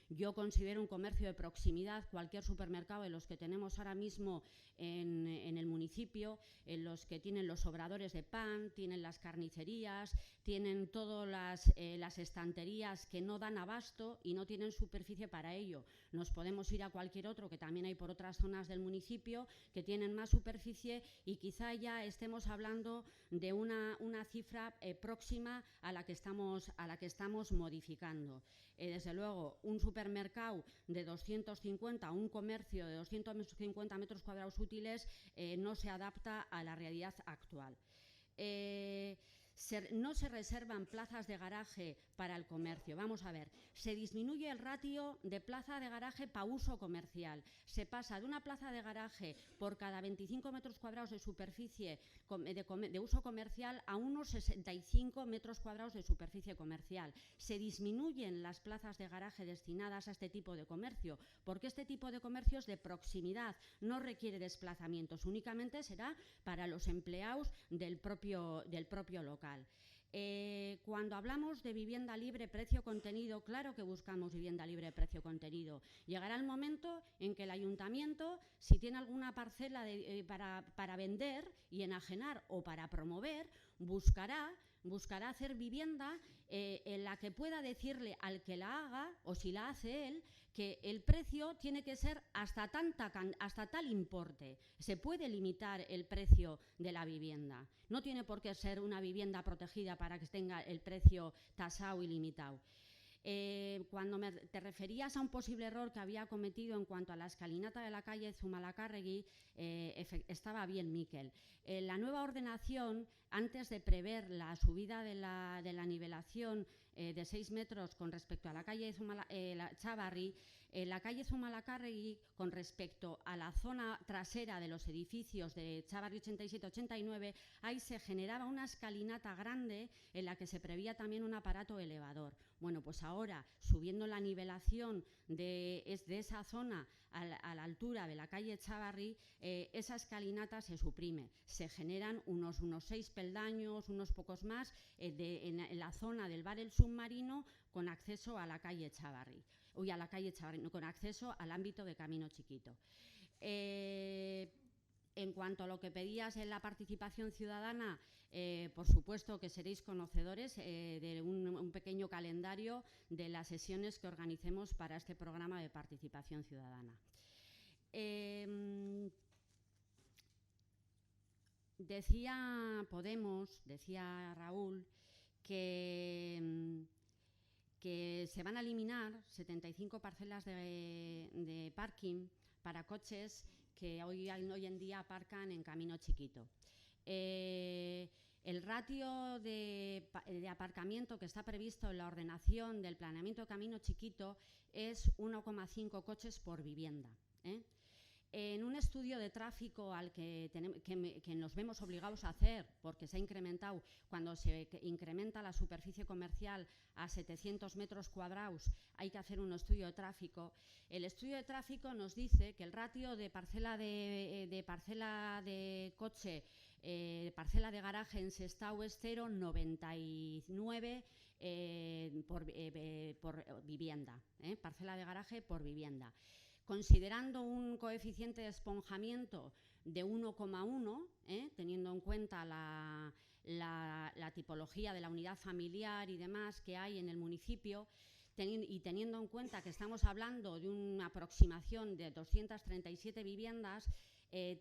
F: Yo considero un comercio de proximidad cualquier supermercado de los que tenemos ahora mismo en el municipio, en los que tienen los obradores de pan, tienen las carnicerías, tienen todas las estanterías que no dan abasto y no tienen superficie para ello. Nos podemos ir a cualquier otro, que también hay por otras zonas del municipio, que tienen más superficie y quizá ya estemos hablando de una cifra próxima a la que estamos modificando. Desde luego, un supermercado de 250, un comercio de 250 metros cuadrados útiles no se adapta a la realidad actual. No se reservan plazas de garaje para el comercio. Vamos a ver, se disminuye el ratio de plaza de garaje para uso comercial. Se pasa de una plaza de garaje por cada 25 metros cuadrados de superficie de uso comercial a unos 65 metros cuadrados de superficie comercial. Se disminuyen las plazas de garaje destinadas a este tipo de comercio, porque este tipo de comercio es de proximidad, no requiere desplazamientos, únicamente será para los empleados del propio local. Cuando hablamos de vivienda libre, precio contenido, claro que buscamos vivienda libre, precio contenido. Llegará el momento en que el ayuntamiento, si tiene alguna parcela para vender y enajenar o para promover, buscará hacer vivienda en la que pueda decirle al que la haga, o si la hace él, que el precio tiene que ser hasta tal importe. Se puede limitar el precio de la vivienda. No tiene por qué ser una vivienda protegida para que tenga el precio tasado y limitado. Cuando te referías a un posible error que había cometido en cuanto a la escalinata de la calle Zumalacárregui, estaba bien, Mikel. La nueva ordenación, antes de prever la subida de la nivelación de 6 metros con respecto a la calle Chavarri, la calle Zumalacárregui, con respecto a la zona trasera de los edificios de Chavarri 87-89, ahí se generaba una escalinata grande en la que se prevía también un aparato elevador. Bueno, pues ahora, subiendo la nivelación de esa zona a la altura de la calle Chavarri, esa escalinata se suprime. Se generan unos 6 peldaños, unos pocos más, en la zona del bar El Submarino, con acceso a la calle Chavarri. Con acceso al ámbito de Camino Chiquito. En cuanto a lo que pedías en la participación ciudadana, por supuesto que seréis conocedores de un pequeño calendario de las sesiones que organicemos para este programa de participación ciudadana. Decía Podemos, decía Raúl, que se van a eliminar 75 parcelas de parking para coches que hoy en día aparcan en Camino Chiquito. El ratio de aparcamiento que está previsto en la ordenación del planeamiento de Camino Chiquito es 1,5 coches por vivienda. En un estudio estudio de tráfico al que nos vemos obligados a hacer, porque se ha incrementado, cuando se incrementa la superficie comercial a 700 metros cuadrados, hay que hacer un estudio de tráfico. El estudio de tráfico nos dice que el ratio de parcela de coche, parcela de garaje en Sestao es 0,99 por vivienda, parcela de garaje por vivienda. Considerando un coeficiente de esponjamiento de 1,1, teniendo en cuenta la tipología de la unidad familiar y demás que hay en el municipio, y teniendo en cuenta que estamos hablando de una aproximación de 237 viviendas,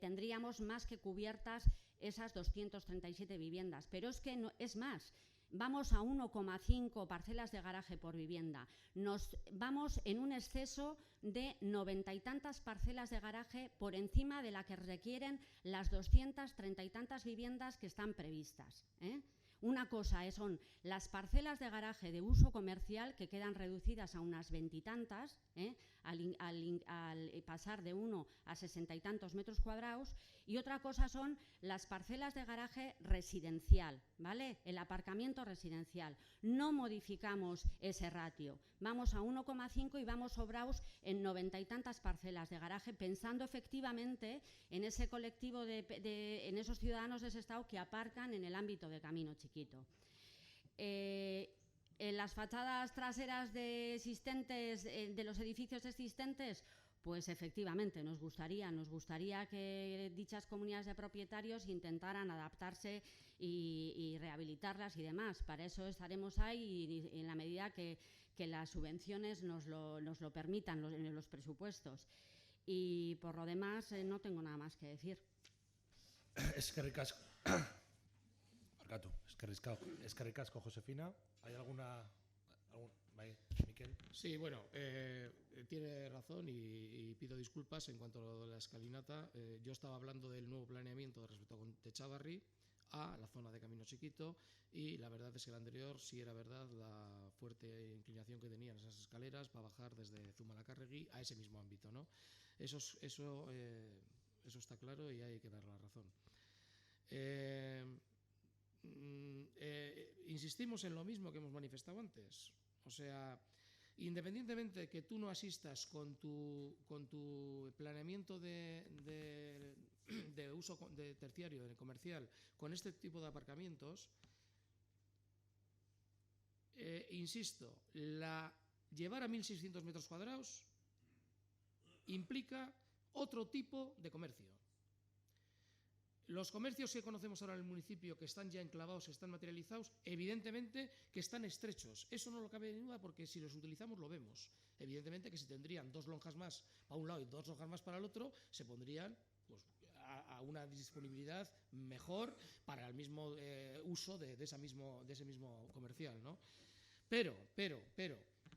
F: tendríamos más que cubiertas esas 237 viviendas. Pero es que no, es más. Vamos a 1,5 parcelas de garaje por vivienda. Nos vamos en un exceso de 90 y tantas parcelas de garaje por encima de la que requieren las 230 y tantas viviendas que están previstas. Una cosa son las parcelas de garaje de uso comercial, que quedan reducidas a unas 20 y tantas, al pasar de 1 a 60 y tantos metros cuadrados, y otra cosa son las parcelas de garaje residencial, ¿vale? El aparcamiento residencial. No modificamos ese ratio. Vamos a 1,5 y vamos sobrados en 90 y tantas parcelas de garaje, pensando efectivamente en ese colectivo, en esos ciudadanos de Sestao que aparcan en el ámbito de Camino Chiquito. En las fachadas traseras de los edificios existentes, pues efectivamente nos gustaría que dichas comunidades de propietarios intentaran adaptarse y rehabilitarlas y demás. Para eso estaremos ahí y en la medida que las subvenciones nos lo permitan en los presupuestos. Y por lo demás no tengo nada más que decir.
A: Eskerrik asko, Josefina. ¿Hay alguna? Miquel.
D: Sí, bueno, tiene razón y pido disculpas en cuanto a lo de la escalinata. Yo estaba hablando del nuevo planeamiento respecto a Techavarri a la zona de Camino Chiquito, y la verdad es que el anterior sí era verdad la fuerte inclinación que tenían esas escaleras para bajar desde Zumalacárregui a ese mismo ámbito, ¿no? Eso está claro y hay que dar la razón. Insistimos en lo mismo que hemos manifestado antes. O sea, independientemente de que tú no asistas con tu planeamiento de uso de terciario, de comercial, con este tipo de aparcamientos, insisto, llevar a 1.600 metros cuadrados implica otro tipo de comercio. Los comercios que conocemos ahora en el municipio, que están ya enclavados, están materializados, evidentemente que están estrechos. Eso no lo cabe en duda, porque si los utilizamos lo vemos. Evidentemente que si tendrían 2 lonjas más para un lado y 2 lonjas más para el otro, se pondrían pues, a una disponibilidad mejor para el mismo uso de ese mismo comercial, ¿no? Pero,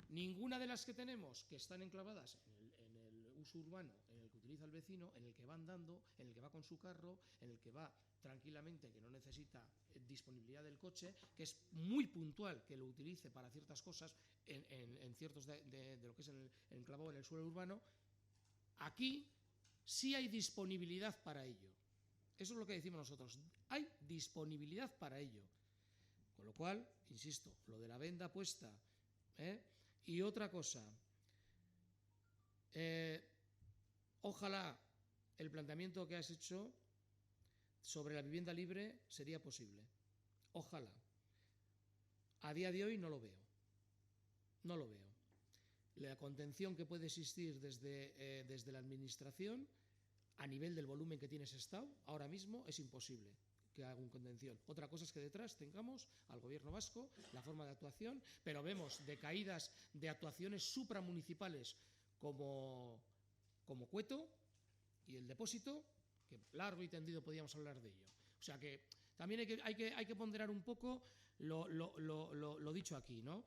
D: ninguna de las que tenemos que están enclavadas en el uso urbano, en el que utiliza el vecino, en el que va andando, en el que va con su carro, en el que va tranquilamente, que no necesita disponibilidad del coche, que es muy puntual que lo utilice para ciertas cosas en ciertos de lo que es el enclavado en el suelo urbano, aquí sí hay disponibilidad para ello. Eso es lo que decimos nosotros, hay disponibilidad para ello. Con lo cual, insisto, lo de la venda puesta, y otra cosa, ojalá el planteamiento que has hecho sobre la vivienda libre sería posible. Ojalá. A día de hoy no lo veo. No lo veo. La contención que puede existir desde la administración a nivel del volumen que tiene Sestao ahora mismo es imposible que haga una contención. Otra cosa es que detrás tengamos al gobierno vasco, la forma de actuación, pero vemos decaídas de actuaciones supramunicipales como Cueto y el depósito, que largo y tendido podíamos hablar de ello. O sea que también hay que ponderar un poco lo dicho aquí, ¿no?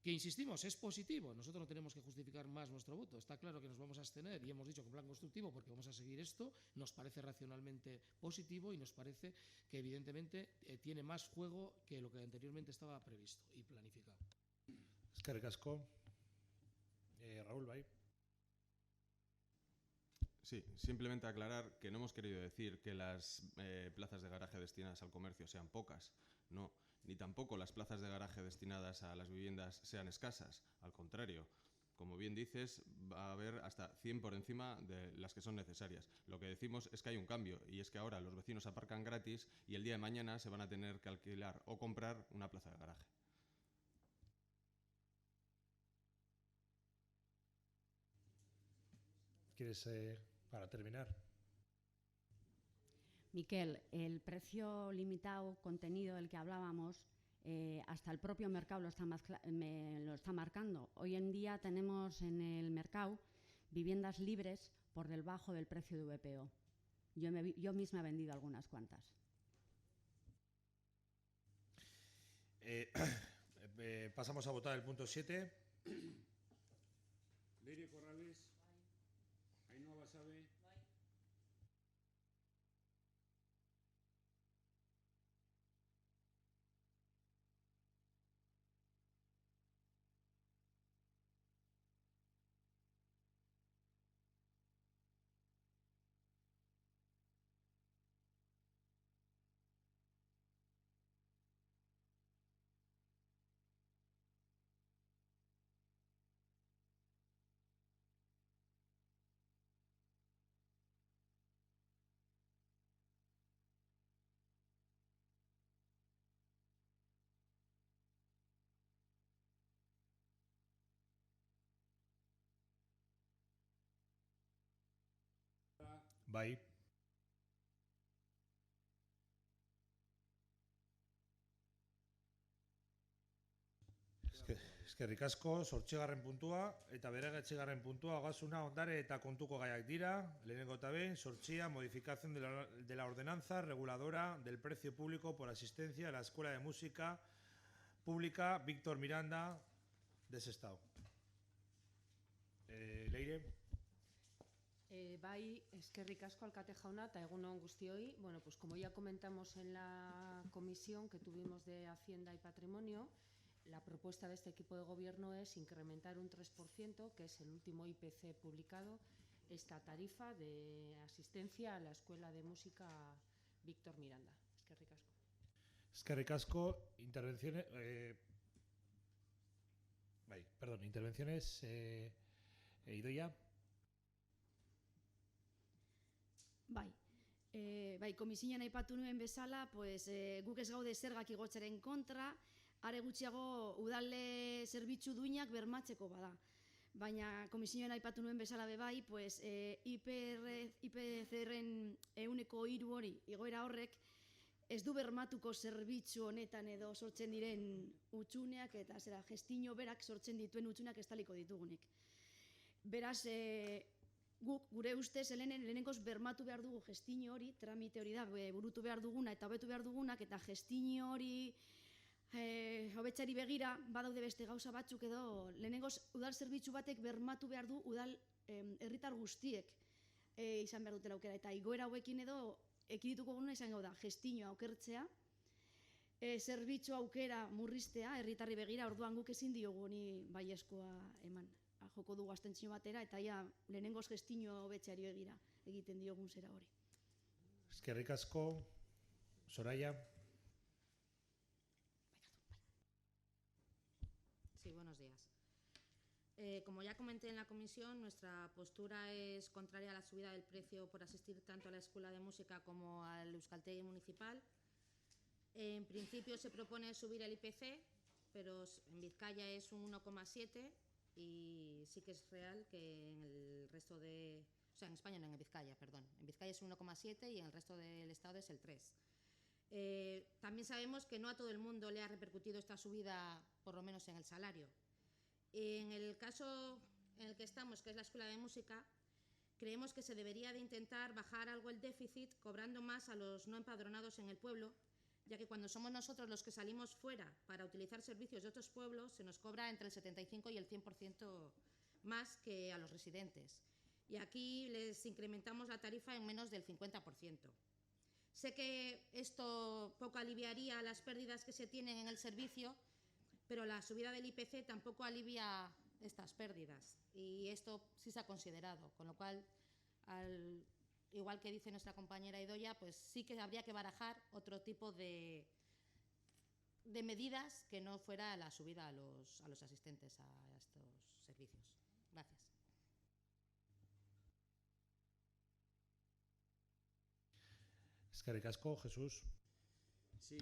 D: Que insistimos, es positivo, nosotros no tenemos que justificar más nuestro voto, está claro que nos vamos a abstener y hemos dicho que en plan constructivo porque vamos a seguir esto, nos parece racionalmente positivo y nos parece que evidentemente tiene más juego que lo que anteriormente estaba previsto y planificado.
A: Eskerrik asko. Raúl, bai.
H: Sí, simplemente aclarar que no hemos querido decir que las plazas de garaje destinadas al comercio sean pocas, no, ni tampoco las plazas de garaje destinadas a las viviendas sean escasas, al contrario. Como bien dices, va a haber hasta 100 por encima de las que son necesarias. Lo que decimos es que hay un cambio, y es que ahora los vecinos aparcan gratis y el día de mañana se van a tener que alquilar o comprar una plaza de garaje.
A: ¿Quieres, para terminar?
F: Miquel, el precio limitado contenido del que hablábamos, hasta el propio mercado lo está marcando. Hoy en día tenemos en el mercado viviendas libres por debajo del precio de VPO. Yo misma he vendido algunas cuantas.
A: Pasamos a votar el punto 7.
B: Leire Corrales. Ainhoa Basabe.
A: Bai. Eskerrik asko, 8. puntua eta 9. puntua ogasuna, ondare eta kontuko gaiak dira. Lehenengo eta behin, 8. Modificación de la ordenanza reguladora del precio público por asistencia a la Escuela de Música Pública Víctor Miranda de Sestao. Leire.
I: Bai, eskerrik asko alkate jauna eta egun on guztioi. Bueno, pues como ya comentamos en la comisión que tuvimos de Hacienda y Patrimonio, la propuesta de este equipo de gobierno es incrementar un 3%, que es el último IPC publicado, esta tarifa de asistencia a la Escuela de Música Víctor Miranda. Eskerrik asko.
A: Eskerrik asko. Intervenciones. Intervenciones. Idoia.
J: Bai, komisioan aipatu nuen bezala, pues, guk ez gaude zergak igotzaren kontra, are gutxiago udale zerbitzu duinak bermatzeko bada. Baina komisioan aipatu nuen bezala bai, pues, IPCR-en 3% hori, igoera horrek, ez du bermatuko zerbitzu honetan edo sortzen diren utxuneak eta gestio berak sortzen dituen utxuneak estaliko ditugunik. Beraz, guk gure ustez lehenengoz bermatu behar dugu gestio hori, tramite hori da, burutu behar duguna eta hobetu behar dugunak, eta gestio hori hobetzari begira badaude beste gauza batzuk edo lehenengoz udal zerbitzu batek bermatu behar du udal herritar guztiek izan behar dutela aukera, eta igoera hauekin edo ekidituko guna izango da gestio aukertzea, zerbitzu aukera murriztea herritarri begira, orduan guk ezin diogu honi baiezkoa eman. Joko dugu abstentzio batera eta lehenengoz gestio hobetzeari begira egiten diogun zera hori.
A: Eskerrik asko. Soraya.
K: Sí, buenos días. Como ya comenté en la comisión, nuestra postura es contraria a la subida del precio por asistir tanto a la Escuela de Música como al Euskaltegi Municipal. En principio se propone subir el IPC, pero en Vizcaya es un 1,7%. Y sí que es real que en el resto de... O sea, en España no, en Vizcaya, perdón. En Vizcaya es un 1,7 y en el resto del estado es el 3. También sabemos que no a todo el mundo le ha repercutido esta subida, por lo menos en el salario. En el caso en el que estamos, que es la Escuela de Música, creemos que se debería de intentar bajar algo el déficit cobrando más a los no empadronados en el pueblo, ya que cuando somos nosotros los que salimos fuera para utilizar servicios de otros pueblos, se nos cobra entre el 75 y el 100% más que a los residentes. Y aquí les incrementamos la tarifa en menos del 50%. Sé que esto poco aliviaría las pérdidas que se tienen en el servicio, pero la subida del IPC tampoco alivia estas pérdidas. Y esto sí se ha considerado, con lo cual igual que dice nuestra compañera Idoia, pues sí que habría que barajar otro tipo de medidas que no fuera la subida a los asistentes a estos servicios. Gracias.
A: Eskerrik asko, Jesús.
E: Sí,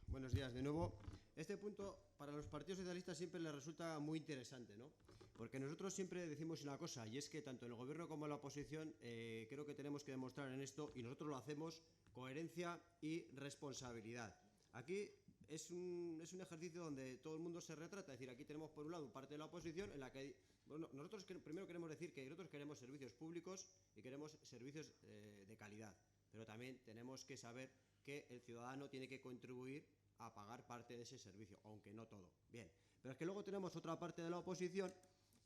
E: buenos días de nuevo. Este punto para los partidos socialistas siempre les resulta muy interesante, ¿no? Porque nosotros siempre decimos una cosa, y es que tanto en el gobierno como en la oposición creo que tenemos que demostrar en esto, y nosotros lo hacemos, coherencia y responsabilidad. Aquí es un ejercicio donde todo el mundo se retrata, es decir, aquí tenemos por un lado parte de la oposición en la que bueno, nosotros primero queremos decir que nosotros queremos servicios públicos y queremos servicios de calidad, pero también tenemos que saber que el ciudadano tiene que contribuir a pagar parte de ese servicio, aunque no todo. Bien, pero es que luego tenemos otra parte de la oposición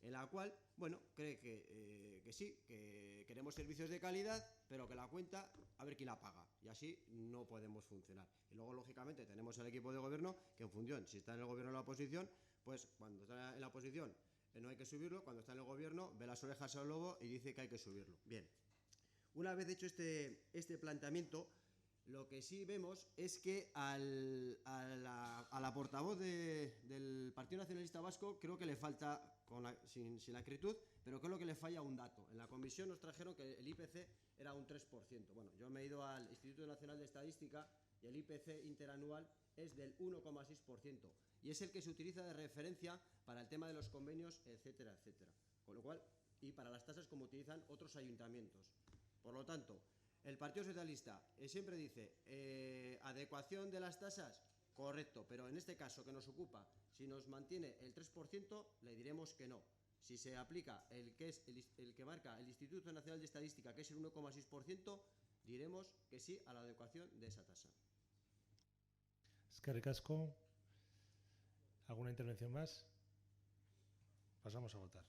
E: en la cual, bueno, cree que sí, que queremos servicios de calidad, pero que la cuenta, a ver quién la paga. Y así no podemos funcionar. Y luego, lógicamente, tenemos el equipo de gobierno que, en función, si está en el gobierno o en la oposición, pues cuando está en la oposición no hay que subirlo, cuando está en el gobierno ve las orejas al lobo y dice que hay que subirlo. Bien, una vez hecho este planteamiento, lo que sí vemos es que a la portavoz del Partido Nacionalista Vasco creo que le falta, sin acritud, pero creo que le falla un dato. En la comisión nos trajeron que el IPC era un 3%. Bueno, yo me he ido al Instituto Nacional de Estadística y el IPC interanual es del 1,6%. Y es el que se utiliza de referencia para el tema de los convenios, etcétera, etcétera. Con lo cual, y para las tasas como utilizan otros ayuntamientos. Por lo tanto, el Partido Socialista siempre dice adecuación de las tasas, correcto, pero en este caso que nos ocupa, si nos mantiene el 3%, le diremos que no. Si se aplica el que marca el Instituto Nacional de Estadística, que es el 1,6%, diremos que sí a la adecuación de esa tasa.
A: Eskerrik asko. ¿Alguna intervención más? Pasamos a votar.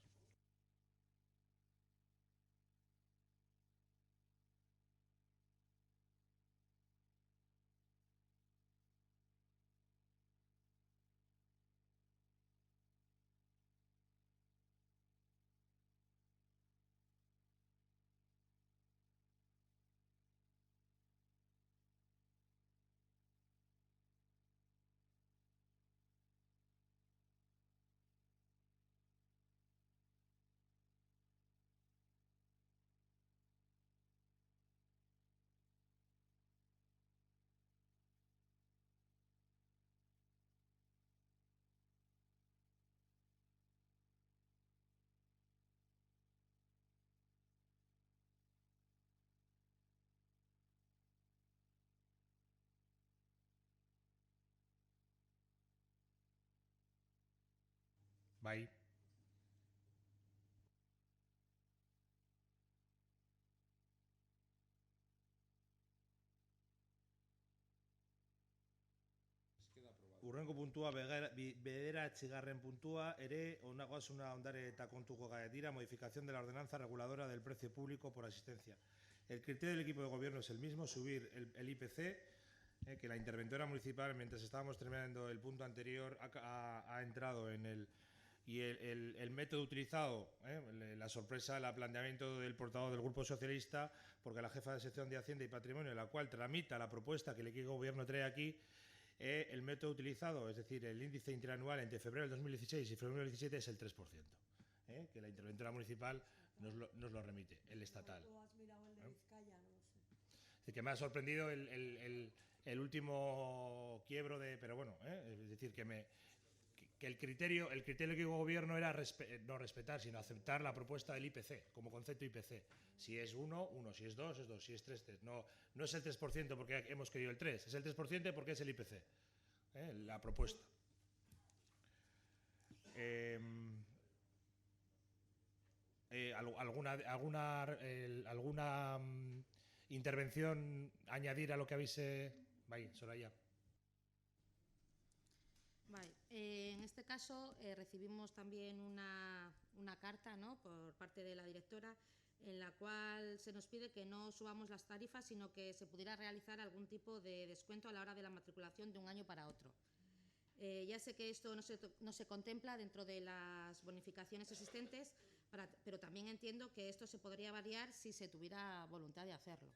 A: Bai. Urrengo puntua, bederatzigarren puntua, ere onagoasuna ondare eta kontuko gai dira, modificación de la ordenanza reguladora del precio público por asistencia. El criterio del equipo de gobierno es el mismo, subir el IPC, que la interventora municipal, mientras estábamos terminando el punto anterior, ha entrado en el... Y el método utilizado, la sorpresa, el planteamiento del portavoz del Grupo Socialista, porque la jefa de sección de Hacienda y Patrimonio, la cual tramita la propuesta que el equipo de gobierno trae aquí, el método utilizado, es decir, el índice interanual entre febrero del 2016 y febrero del 2017 es el 3%, que la interventora municipal nos lo remite, el estatal.
L: ¿Tú has mirado el de Vizcaya? No lo sé.
A: Es decir, que me ha sorprendido el último quiebro de... Pero bueno, es decir, que el criterio del equipo de gobierno era no respetar, sino aceptar la propuesta del IPC, como concepto IPC. Si es 1, 1, si es 2, es 2, si es 3, 3. No es el 3% porque hemos querido el 3, es el 3% porque es el IPC, la propuesta. ¿Alguna intervención añadir a lo que habéis... Vaya, Soraya.
K: Vale. En este caso recibimos también una carta, ¿no?, por parte de la directora, en la cual se nos pide que no subamos las tarifas, sino que se pudiera realizar algún tipo de descuento a la hora de la matriculación de un año para otro. Ya sé que esto no se contempla dentro de las bonificaciones existentes, pero también entiendo que esto se podría variar si se tuviera voluntad de hacerlo.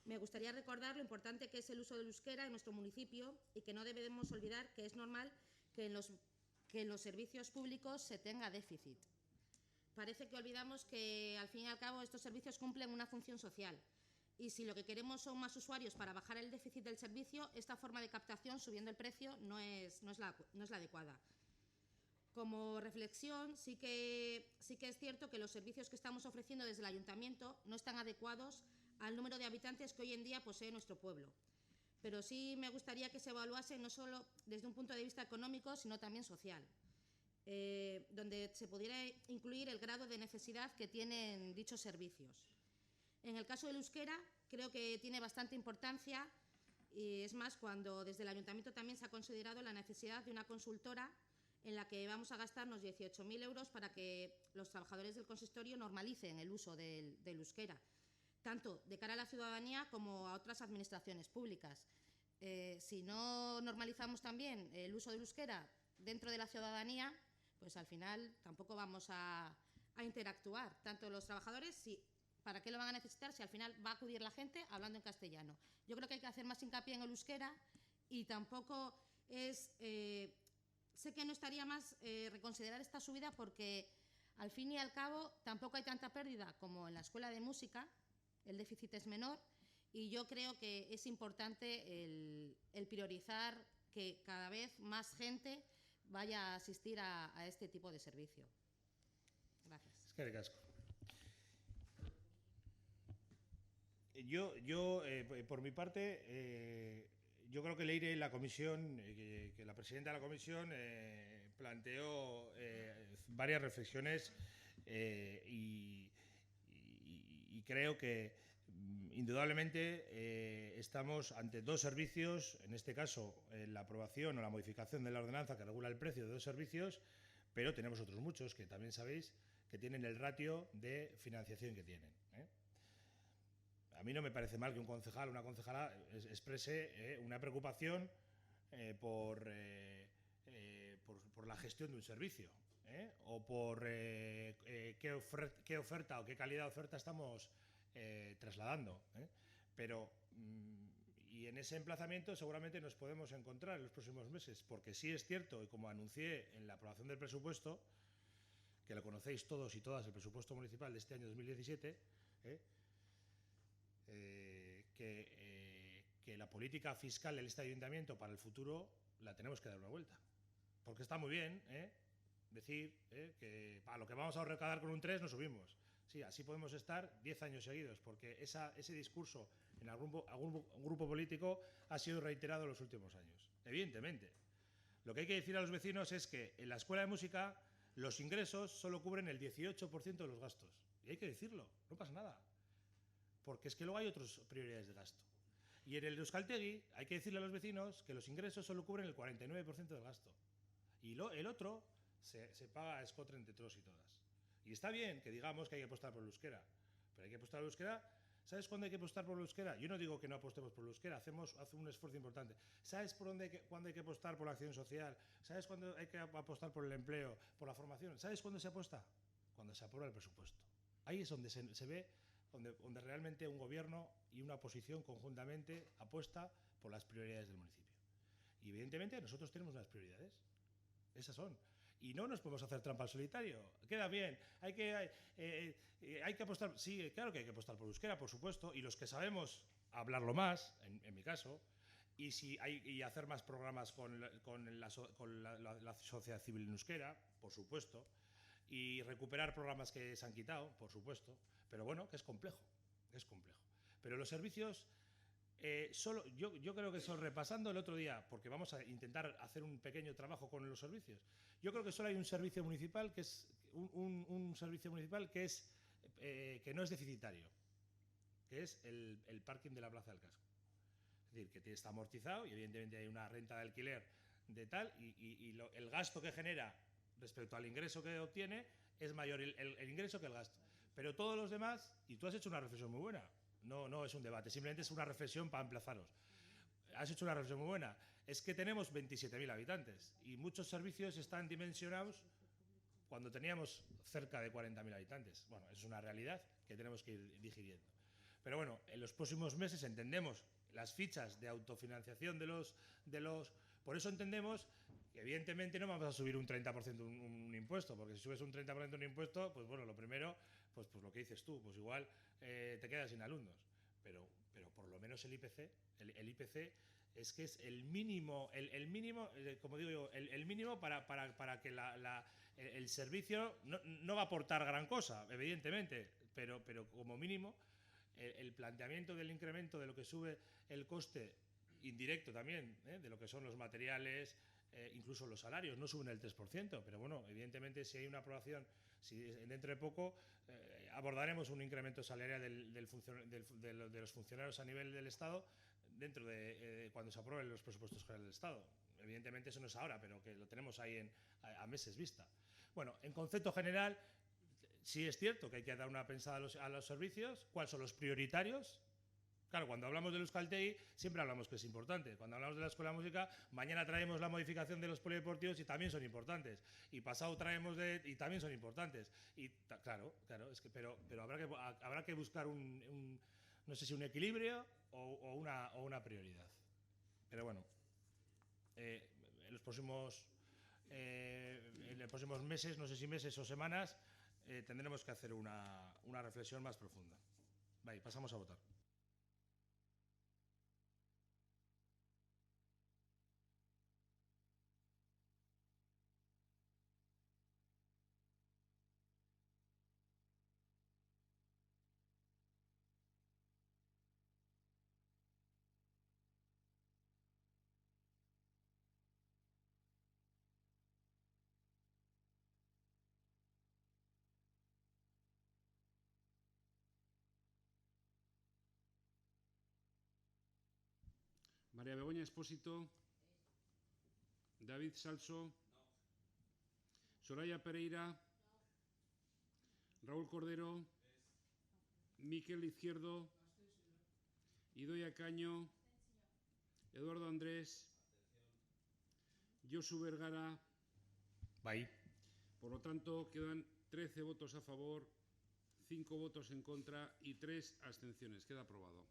K: Me gustaría recordar lo importante que es el uso del euskera en nuestro municipio y que no debemos olvidar que es normal que en los servicios públicos se tenga déficit. Parece que olvidamos que, al fin y al cabo, estos servicios cumplen una función social. Y si lo que queremos son más usuarios para bajar el déficit del servicio, esta forma de captación, subiendo el precio, no es la adecuada. Como reflexión, sí que es cierto que los servicios que estamos ofreciendo desde el Ayuntamiento no están adecuados al número de habitantes que hoy en día posee nuestro pueblo. Pero sí me gustaría que se evaluase no solo desde un punto de vista económico, sino también social, donde se pudiera incluir el grado de necesidad que tienen dichos servicios. En el caso del euskera, creo que tiene bastante importancia, y es más, cuando desde el Ayuntamiento también se ha considerado la necesidad de una consultora en la que vamos a gastarnos 18.000 euros para que los trabajadores del consistorio normalicen el uso del euskera, tanto de cara a la ciudadanía como a otras administraciones públicas. Si no normalizamos también el uso del euskera dentro de la ciudadanía, pues al final tampoco vamos a interactuar, tanto los trabajadores, ¿para qué lo van a necesitar si al final va a acudir la gente hablando en castellano? Yo creo que hay que hacer más hincapié en el euskera y tampoco es... sé que no estaría más reconsiderar esta subida porque, al fin y al cabo, tampoco hay tanta pérdida como en la escuela de música, el déficit es menor y yo creo que es importante el priorizar que cada vez más gente vaya a asistir a este tipo de servicio. Gracias.
A: Eskerrik asko. Yo por mi parte, yo creo que Leire, la comisión, que la presidenta de la comisión planteó varias reflexiones y creo que indudablemente estamos ante dos servicios, en este caso la aprobación o la modificación de la ordenanza que regula el precio de dos servicios, pero tenemos otros muchos que también sabéis que tienen el ratio de financiación que tienen. A mí no me parece mal que un concejal o una concejala exprese una preocupación por la gestión de un servicio o por qué oferta o qué calidad de oferta estamos trasladando. Pero, y en ese emplazamiento seguramente nos podemos encontrar en los próximos meses, porque sí es cierto, y como anuncié en la aprobación del presupuesto, que lo conocéis todos y todas, el presupuesto municipal de este año 2017, que la política fiscal de este ayuntamiento para el futuro la tenemos que dar una vuelta. Porque está muy bien decir que a lo que vamos a recaudar con un 3 nos subimos. Sí, así podemos estar 10 años seguidos, porque ese discurso en algún grupo político ha sido reiterado en los últimos años. Evidentemente. Lo que hay que decir a los vecinos es que en la escuela de música los ingresos solo cubren el 18% de los gastos. Y hay que decirlo, no pasa nada. Porque es que luego hay otras prioridades de gasto. Y en el de Euskaltegui hay que decirle a los vecinos que los ingresos solo cubren el 49% del gasto. Y el otro se paga a escotre entre todos y todas. Y está bien que digamos que hay que apostar por el euskera, pero hay que apostar por el euskera. ¿Sabes cuándo hay que apostar por el euskera? Yo no digo que no apostemos por el euskera, hacemos un esfuerzo importante. ¿Sabes cuándo hay que apostar por la acción social? ¿Sabes cuándo hay que apostar por el empleo, por la formación? ¿Sabes cuándo se apuesta? Cuando se aprueba el presupuesto. Ahí es donde se ve donde realmente un gobierno y una oposición conjuntamente apuesta por las prioridades del municipio. Y evidentemente nosotros tenemos unas prioridades. Esas son. Y no nos podemos hacer trampa al solitario. Queda bien. Hay que apostar. Sí, claro que hay que apostar por euskera, por supuesto. Y los que sabemos hablarlo más, en mi caso, y hacer más programas con la sociedad civil en euskera, por supuesto. Y recuperar programas que se han quitado, por supuesto. Pero bueno, que es complejo. Pero los servicios, yo creo que son, repasando el otro día, porque vamos a intentar hacer un pequeño trabajo con los servicios, yo creo que solo hay un servicio municipal que es un servicio municipal que no es deficitario, que es el parking de la Plaza del Casco. Es decir, que está amortizado y evidentemente hay una renta de alquiler de tal y el gasto que genera respecto al ingreso que obtiene es mayor el ingreso que el gasto. Pero todos los demás, y tú has hecho una reflexión muy buena, no es un debate, simplemente es una reflexión para emplazaros. Has hecho una reflexión muy buena. Es que tenemos 27.000 habitantes y muchos servicios están dimensionados cuando teníamos cerca de 40.000 habitantes. Bueno, eso es una realidad que tenemos que ir digiriendo. Pero bueno, en los próximos meses entendemos las fichas de autofinanciación de los. Por eso entendemos que evidentemente no vamos a subir un 30% un impuesto, porque si subes un 30% un impuesto, pues bueno, lo primero, pues lo que dices tú, pues igual te quedas sin alumnos. Pero por lo menos el IPC es que es el mínimo, como digo yo, el mínimo para que el servicio no va a aportar gran cosa, evidentemente, pero como mínimo el planteamiento del incremento de lo que sube el coste indirecto también, de lo que son los materiales, incluso los salarios, no suben el 3%, pero bueno, evidentemente si hay una aprobación, si dentro de poco abordaremos un incremento salarial de los funcionarios a nivel del Estado dentro de cuando se aprueben los presupuestos generales del Estado. Evidentemente eso no es ahora, pero que lo tenemos ahí a meses vista. Bueno, en concepto general, sí es cierto que hay que dar una pensada a los servicios, cuáles son los prioritarios. Claro, cuando hablamos del Euskaltegi siempre hablamos que es importante. Cuando hablamos de la Escuela de Música, mañana traemos la modificación de los polideportivos y también son importantes. Y pasado traemos y también son importantes. Y claro, es que, pero habrá que buscar no sé si un equilibrio o una prioridad. Pero bueno, en los próximos meses, no sé si meses o semanas, tendremos que hacer una reflexión más profunda. Vale, pasamos a votar.
B: María Begoña Expósito. David Salso. Soraya Pereira. Raúl Cordero. Miquel Izquierdo. Idoia Caño. Eduardo Andrés. Josu Vergara.
A: Bye.
B: Por lo tanto, quedan 13 votos a favor, 5 votos en contra y 3 abstenciones. Queda aprobado.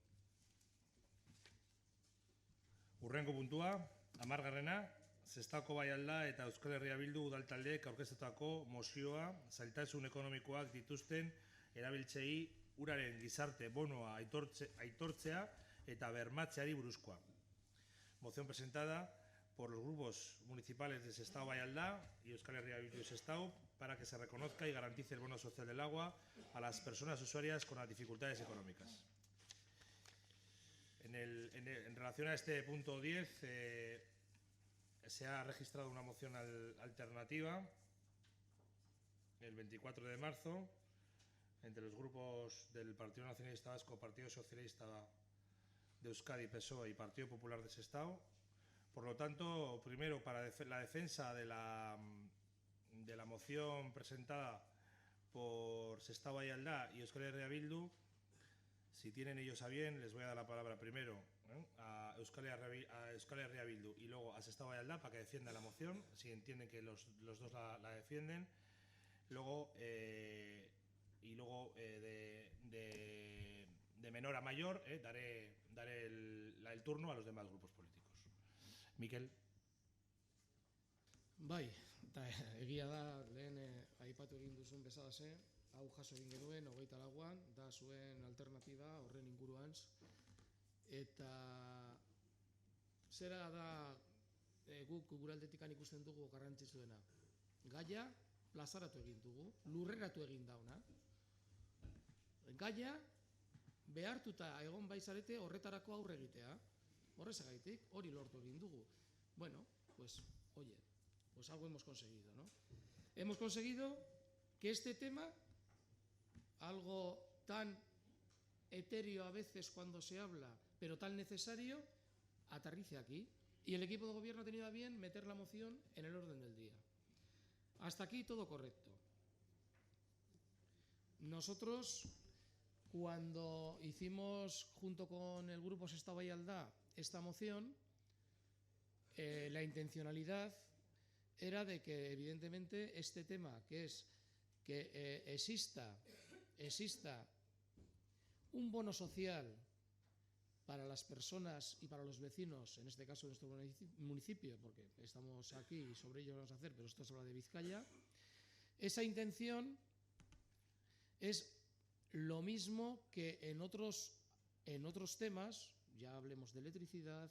A: Hurrengo puntua, 10. Sestaoko bai alda eta Euskal Herria Bildu udaltaldeek aurkeztutako mozioa zailtasun ekonomikoak dituzten erabiltzei uraren gizarte bonoa aitortzea eta bermatzeari buruzkoa. Moción presentada por los grupos municipales de Sestao bai alda y Euskal Herria Bildu Sestao para que se reconozca y garantice el bono social del agua a las personas usuarias con las dificultades económicas. En relación a este punto 10, se ha registrado una moción alternativa el 24 de marzo entre los grupos del Partido Nacionalista Vasco, Partido Socialista de Euskadi, PSOE y Partido Popular de Sestao. Por lo tanto, primero, para la defensa de la moción presentada por Sestao bai alda y Euskal Herria Bildu, si tienen ellos a bien, les voy a dar la palabra primero a Euskal Herria Bildu y luego a Sestao bai alda para que defienda la moción, si entienden que los dos la defienden. Luego, de menor a mayor, daré el turno a los demás grupos políticos. Miquel.
D: Bai, eta egia da, lehen aipatu egin duzun bezalaxe, hau jaso egin genuen 24an, da zuen alternatiba horren inguruan, eta zera da guk guraldetikan ikusten dugu garrantzitsuena. Gaia plazaratu egin dugu, lurreratu egin dauna. Gaia behartuta egon baizarete horretarako aurre egitea. Horrezagaitik, hori lortu egin dugu. Bueno, pues, oye, pues algo hemos conseguido, ¿no? Hemos conseguido que este tema, algo tan etéreo a veces cuando se habla, pero tan necesario, aterrice aquí. Y el equipo de gobierno ha tenido a bien meter la moción en el orden del día. Hasta aquí todo correcto. Nosotros, cuando hicimos junto con el grupo Sestao bai alda esta moción, la intencionalidad era de que evidentemente este tema, que es que exista un bono social para las personas y para los vecinos, en este caso de nuestro municipio, porque estamos aquí y sobre ello vamos a hacer, pero esto se habla de Vizcaya, esa intención es lo mismo que en otros temas, ya hablemos de electricidad,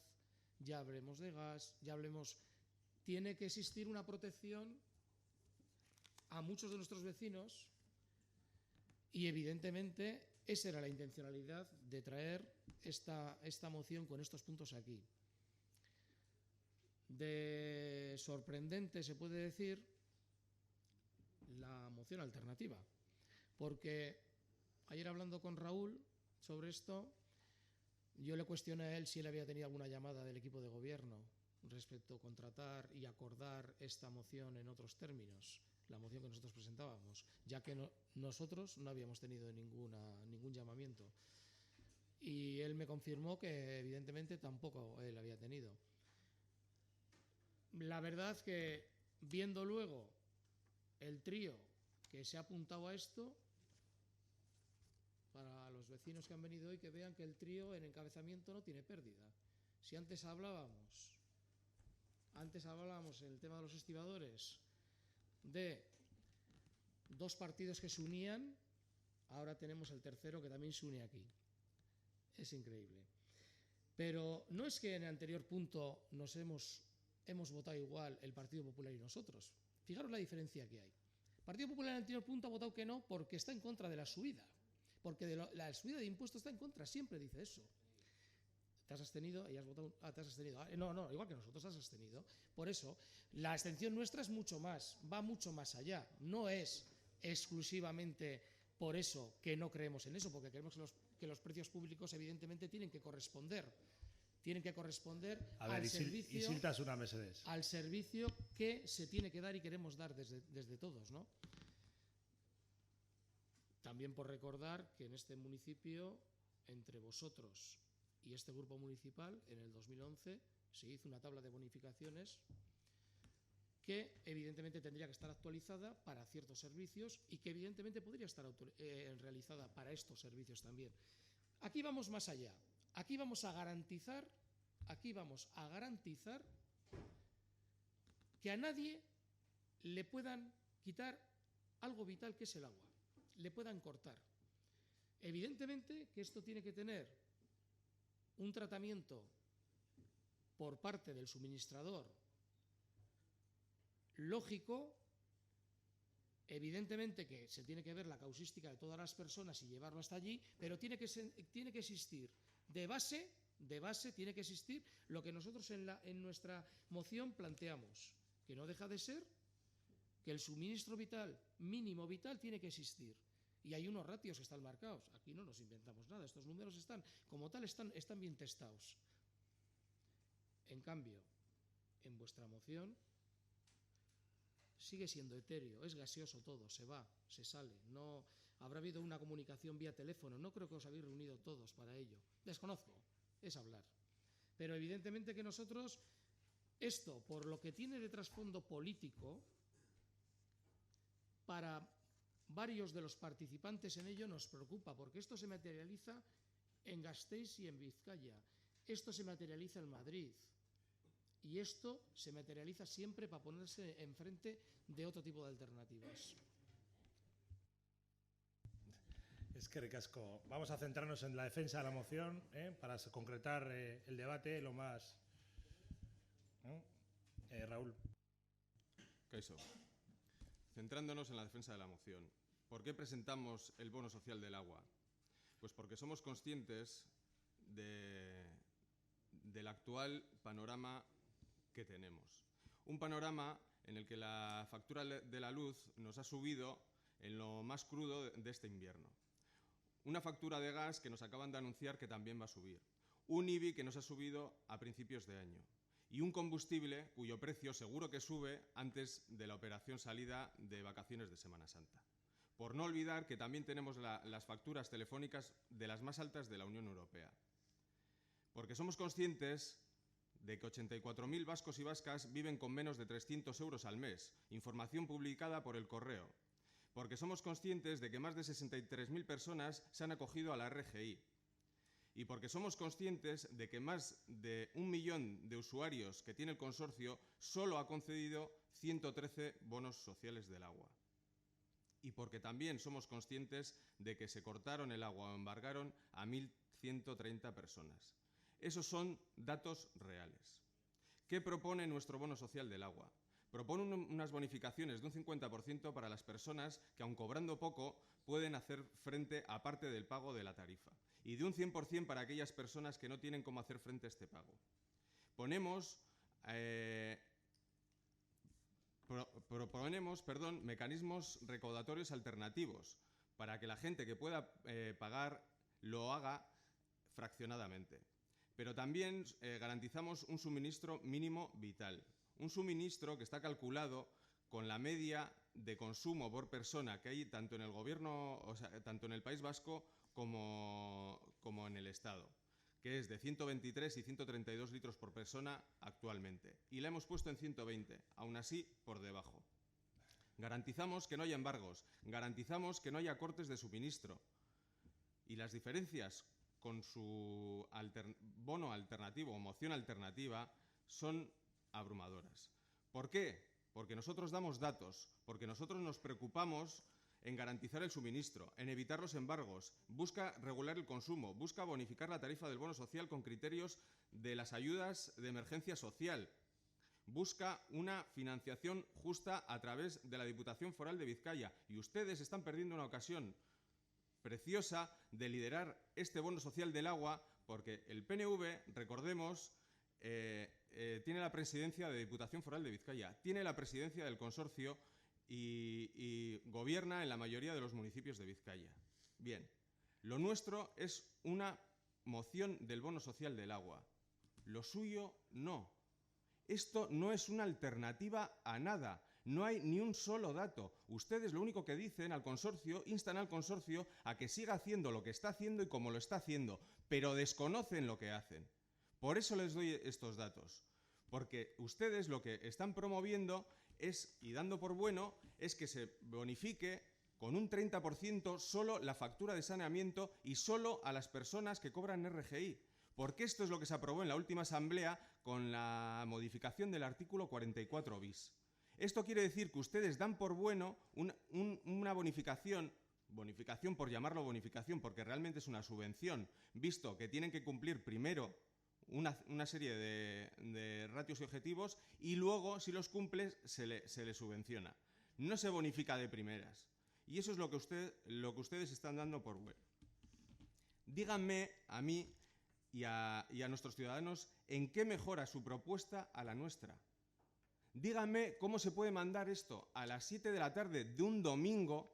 D: ya hablemos de gas, tiene que existir una protección a muchos de nuestros vecinos y evidentemente esa era la intencionalidad de traer esta moción con estos puntos aquí. De sorprendente se puede decir la moción alternativa, porque ayer hablando con Raúl sobre esto, yo le cuestioné a él si él había tenido alguna llamada del equipo de gobierno respecto a contratar y acordar esta moción en otros términos, la moción que nosotros presentábamos, ya que nosotros no habíamos tenido ningún llamamiento. Y él me confirmó que evidentemente tampoco él había tenido. La verdad que viendo luego el trío que se ha apuntado a esto, para los vecinos que han venido hoy, que vean que el trío en encabezamiento no tiene pérdida. Si antes hablábamos en el tema de los estibadores de dos partidos que se unían, ahora tenemos el tercero que también se une aquí. Es increíble. Pero no es que en el anterior punto nos hemos votado igual el Partido Popular y nosotros. Fijaros la diferencia que hay. El Partido Popular en el anterior punto ha votado que no porque está en contra de la subida. Porque de la subida de impuestos está en contra, siempre dice eso. ¿Te has abstenido? Y has votado. Te has abstenido. No, igual que nosotros has abstenido. Por eso, la abstención nuestra es mucho más, va mucho más allá. No es exclusivamente por eso que no creemos en eso, porque creemos que los precios públicos evidentemente tienen que corresponder al servicio que se tiene que dar y queremos dar desde todos, ¿no? También por recordar que en este municipio, entre vosotros y este grupo municipal, en el 2011 se hizo una tabla de bonificaciones que evidentemente tendría que estar actualizada para ciertos servicios y que evidentemente podría estar realizada para estos servicios también. Aquí vamos más allá. Aquí vamos a garantizar que a nadie le puedan quitar algo vital que es el agua. Le puedan cortar. Evidentemente que esto tiene que tener un tratamiento por parte del suministrador lógico, evidentemente que se tiene que ver la causística de todas las personas y llevarlo hasta allí, pero tiene que existir de base tiene que existir lo que nosotros en nuestra moción planteamos, que no deja de ser que el suministro vital, mínimo vital, tiene que existir. Y hay unos ratios que están marcados. Aquí no nos inventamos nada. Estos números están, como tal, están bien testados. En cambio, en vuestra moción sigue siendo etéreo, es gaseoso todo, se va, se sale. No habrá habido una comunicación vía teléfono. No creo que os habéis reunido todos para ello. Desconozco, es hablar. Pero evidentemente que nosotros, esto, por lo que tiene de trasfondo político, para varios de los participantes en ello nos preocupa, porque esto se materializa en Gasteiz y en Vizcaya, esto se materializa en Madrid y esto se materializa siempre para ponerse enfrente de otro tipo de alternativas.
A: Es que ricasco. Vamos a centrarnos en la defensa de la moción, para concretar el debate lo más... Raúl.
H: Caixo. Centrándonos en la defensa de la moción. ¿Por qué presentamos el bono social del agua? Pues porque somos conscientes del actual panorama que tenemos. Un panorama en el que la factura de la luz nos ha subido en lo más crudo de este invierno. Una factura de gas que nos acaban de anunciar que también va a subir. Un IBI que nos ha subido a principios de año. Y un combustible cuyo precio seguro que sube antes de la operación salida de vacaciones de Semana Santa. Por no olvidar que también tenemos las facturas telefónicas de las más altas de la Unión Europea. Porque somos conscientes de que 84.000 vascos y vascas viven con menos de 300 euros al mes, información publicada por El Correo, porque somos conscientes de que más de 63.000 personas se han acogido a la RGI, y porque somos conscientes de que más de 1 millón de usuarios que tiene el consorcio solo ha concedido 113 bonos sociales del agua. Y porque también somos conscientes de que se cortaron el agua o embargaron a 1.130 personas. Esos son datos reales. ¿Qué propone nuestro bono social del agua? Propone unas bonificaciones de un 50% para las personas que, aun cobrando poco, pueden hacer frente a parte del pago de la tarifa, y de un 100% para aquellas personas que no tienen cómo hacer frente a este pago. Proponemos mecanismos recaudatorios alternativos para que la gente que pueda pagar lo haga fraccionadamente. Pero también garantizamos un suministro mínimo vital, un suministro que está calculado con la media de consumo por persona que hay tanto en el gobierno, o sea, tanto en el País Vasco como en el Estado, que es de 123 y 132 litros por persona actualmente. Y la hemos puesto en 120, aún así por debajo. Garantizamos que no haya embargos, garantizamos que no haya cortes de suministro. Y las diferencias con su bono alternativo o moción alternativa son abrumadoras. ¿Por qué? Porque nosotros damos datos, porque nosotros nos preocupamos en garantizar el suministro, en evitar los embargos, busca regular el consumo, busca bonificar la tarifa del bono social con criterios de las ayudas de emergencia social, busca una financiación justa a través de la Diputación Foral de Vizcaya. Y ustedes están perdiendo una ocasión preciosa de liderar este bono social del agua, porque el PNV, recordemos, tiene la presidencia de Diputación Foral de Vizcaya, tiene la presidencia del consorcio y gobierna en la mayoría de los municipios de Vizcaya. Bien, lo nuestro es una moción del bono social del agua. Lo suyo no. Esto no es una alternativa a nada. No hay ni un solo dato. Ustedes lo único que dicen al consorcio, instan al consorcio a que siga haciendo lo que está haciendo y como lo está haciendo, pero desconocen lo que hacen. Por eso les doy estos datos. Porque ustedes lo que están promoviendo es, y dando por bueno, es que se bonifique con un 30% solo la factura de saneamiento y solo a las personas que cobran RGI. Porque esto es lo que se aprobó en la última asamblea con la modificación del artículo 44 bis. Esto quiere decir que ustedes dan por bueno una bonificación por llamarlo bonificación, porque realmente es una subvención, visto que tienen que cumplir primero una serie de ratios y objetivos y luego, si los cumples, se le subvenciona. No se bonifica de primeras. Y eso es lo que ustedes están dando por bueno. Díganme a mí y a nuestros ciudadanos en qué mejora su propuesta a la nuestra. Díganme cómo se puede mandar esto a las 7 de la tarde de un domingo,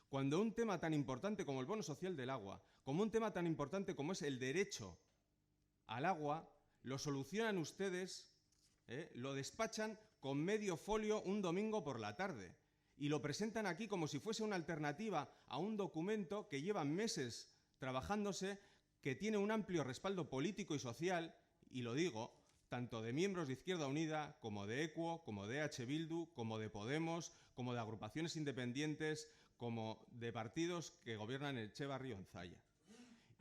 H: cuando un tema tan importante como el bono social del agua, como un tema tan importante como es el derecho al agua, lo solucionan ustedes, lo despachan con medio folio un domingo por la tarde y lo presentan aquí como si fuese una alternativa a un documento que lleva meses trabajándose, que tiene un amplio respaldo político y social, y lo digo, tanto de miembros de Izquierda Unida, como de EQUO, como de EH Bildu, como de Podemos, como de agrupaciones independientes, como de partidos que gobiernan en Etxebarri o en Zalla.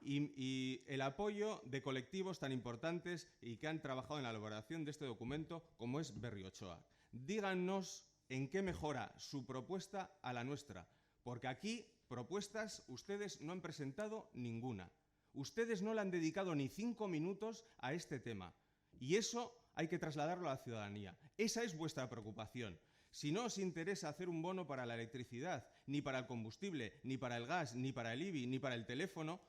H: Y el apoyo de colectivos tan importantes y que han trabajado en la elaboración de este documento, como es Berri Ochoa. Díganos en qué mejora su propuesta a la nuestra, porque aquí propuestas ustedes no han presentado ninguna. Ustedes no le han dedicado ni 5 minutos a este tema. Y eso hay que trasladarlo a la ciudadanía. Esa es vuestra preocupación. Si no os interesa hacer un bono para la electricidad, ni para el combustible, ni para el gas, ni para el IBI, ni para el teléfono,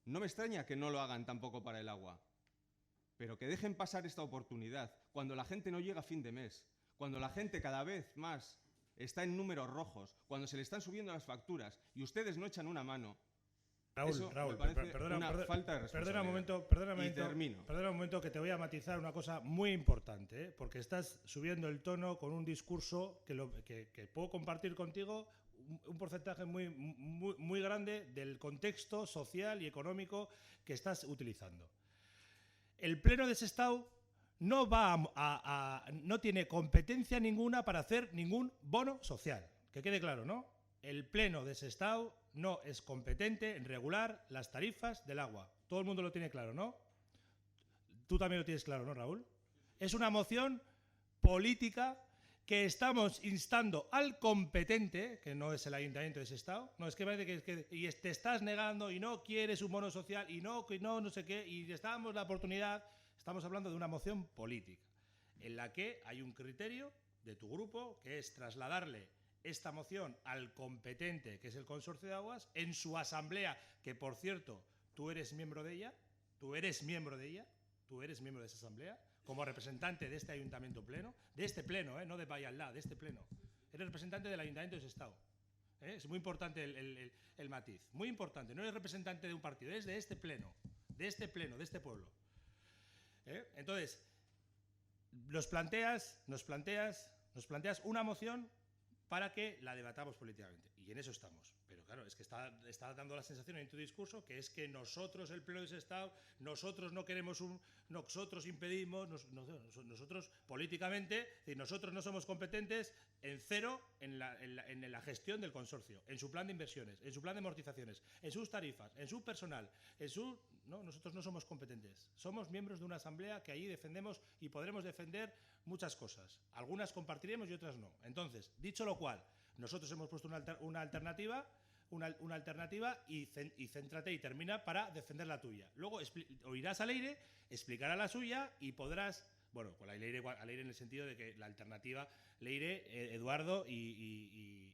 H: no me extraña que no lo hagan tampoco para el agua. Pero que dejen pasar esta oportunidad cuando la gente no llega a fin de mes, cuando la gente cada vez más está en números rojos, cuando se le están subiendo las facturas y ustedes no echan una mano.
A: Raúl,
H: perdona
A: un momento que te voy a matizar una cosa muy importante, porque estás subiendo el tono con un discurso que puedo compartir contigo un porcentaje muy grande del contexto social y económico que estás utilizando. El Pleno de Sestao no no tiene competencia ninguna para hacer ningún bono social. Que quede claro, ¿no? El Pleno de Sestao no es competente en regular las tarifas del agua. Todo el mundo lo tiene claro, ¿no? Tú también lo tienes claro, ¿no, Raúl? Es una moción política que estamos instando al competente, que no es el Ayuntamiento de Sestao, no, es que parece y te estás negando y no quieres un bono social y no sé qué, y estamos la oportunidad. Estamos hablando de una moción política, en la que hay un criterio de tu grupo, que es trasladarle esta moción al competente, que es el Consorcio de Aguas, en su asamblea, que por cierto, tú eres miembro de ella, tú eres miembro de esa asamblea, como representante de este ayuntamiento pleno, de este pleno, no de Vallalda, de este pleno. Eres representante del Ayuntamiento de Sestao. Es muy importante el matiz, muy importante. No eres representante de un partido, eres de este pleno, de este pueblo. Entonces, nos planteas una moción para que la debatamos políticamente. Y en eso estamos. Pero claro, es que está dando la sensación en tu discurso que es que nosotros, el Pleno de Sestao, nosotros no queremos nosotros impedimos, nosotros políticamente, y nosotros no somos competentes en cero en la gestión del consorcio, en su plan de inversiones, en su plan de amortizaciones, en sus tarifas, en su personal, No, nosotros no somos competentes. Somos miembros de una asamblea que allí defendemos y podremos defender muchas cosas. Algunas compartiremos y otras no. Entonces, dicho lo cual, nosotros hemos puesto una alternativa y céntrate y termina para defender la tuya. Luego oirás a Leire, explicará la suya y podrás... Bueno, con a Leire en el sentido de que la alternativa Leire, Eduardo y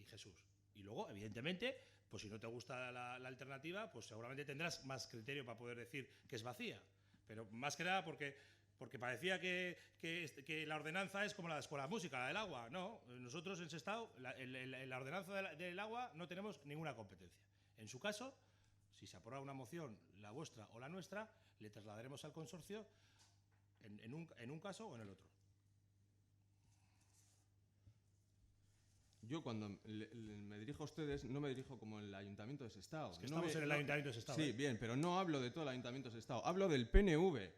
A: Jesús. Y luego, evidentemente... Pues si no te gusta la alternativa, pues seguramente tendrás más criterio para poder decir que es vacía. Pero más que nada porque parecía que la ordenanza es como la escuela de música, la del agua. No, nosotros en Sestao, en la ordenanza del agua no tenemos ninguna competencia. En su caso, si se aprueba una moción, la vuestra o la nuestra, le trasladaremos al consorcio en un caso o en el otro.
H: Yo cuando me dirijo a ustedes no me dirijo como el Ayuntamiento de Sestao.
A: Es que estamos en el Ayuntamiento de Sestao.
H: Sí, bien, pero no hablo de todo el Ayuntamiento de Sestao. Hablo del PNV.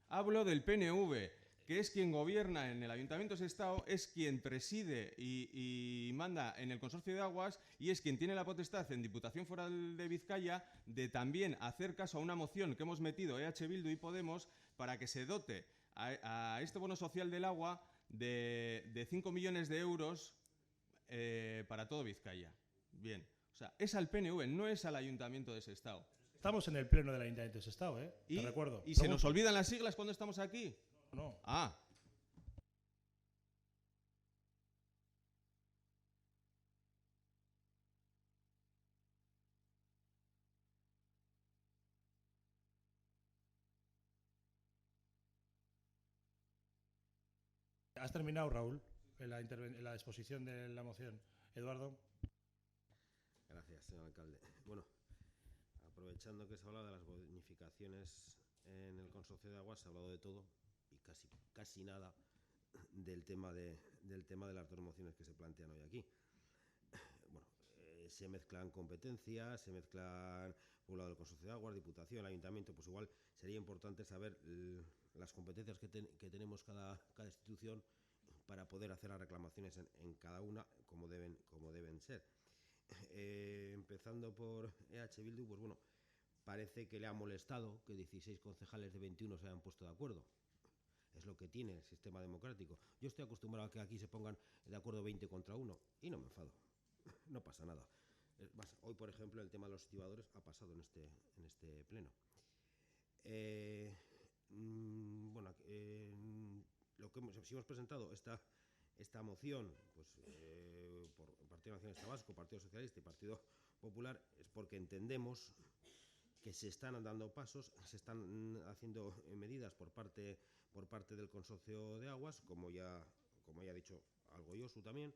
H: Hablo del PNV, que es quien gobierna en el Ayuntamiento de Sestao, es quien preside y manda en el Consorcio de Aguas y es quien tiene la potestad en Diputación Foral de Vizcaya de también hacer caso a una moción que hemos metido EH Bildu y Podemos para que se dote a este bono social del agua de 5 millones de euros para todo Vizcaya. Bien, o sea, es al PNV, no es al Ayuntamiento de Sestao.
A: Estamos en el pleno del Ayuntamiento de Sestao, te recuerdo.
H: ¿Y se nos olvidan las siglas cuando estamos aquí?
A: No.
H: Ah.
A: ¿Has terminado, Raúl, en la exposición de la moción? Eduardo.
G: Gracias, señor alcalde. Bueno, aprovechando que se ha hablado de las bonificaciones en el Consorcio de Aguas, se ha hablado de todo y casi nada del tema de las dos mociones que se plantean hoy aquí. Bueno, se mezclan competencias, se mezclan por un lado el Consorcio de Aguas, Diputación, Ayuntamiento. Pues igual sería importante saber las competencias que tenemos cada institución para poder hacer las reclamaciones en cada una como deben ser. Empezando por EH Bildu, pues bueno, parece que le ha molestado que 16 concejales de 21 se hayan puesto de acuerdo. Es lo que tiene el sistema democrático. Yo estoy acostumbrado a que aquí se pongan de acuerdo 20 contra 1 y no me enfado. No pasa nada. Hoy, por ejemplo, el tema de los estibadores ha pasado en este pleno. Bueno, si hemos presentado esta moción pues, por el Partido Nacionalista Vasco, Partido Socialista y Partido Popular, es porque entendemos que se están dando pasos, se están haciendo medidas por parte del Consorcio de Aguas, como ya ha dicho algo Josu también.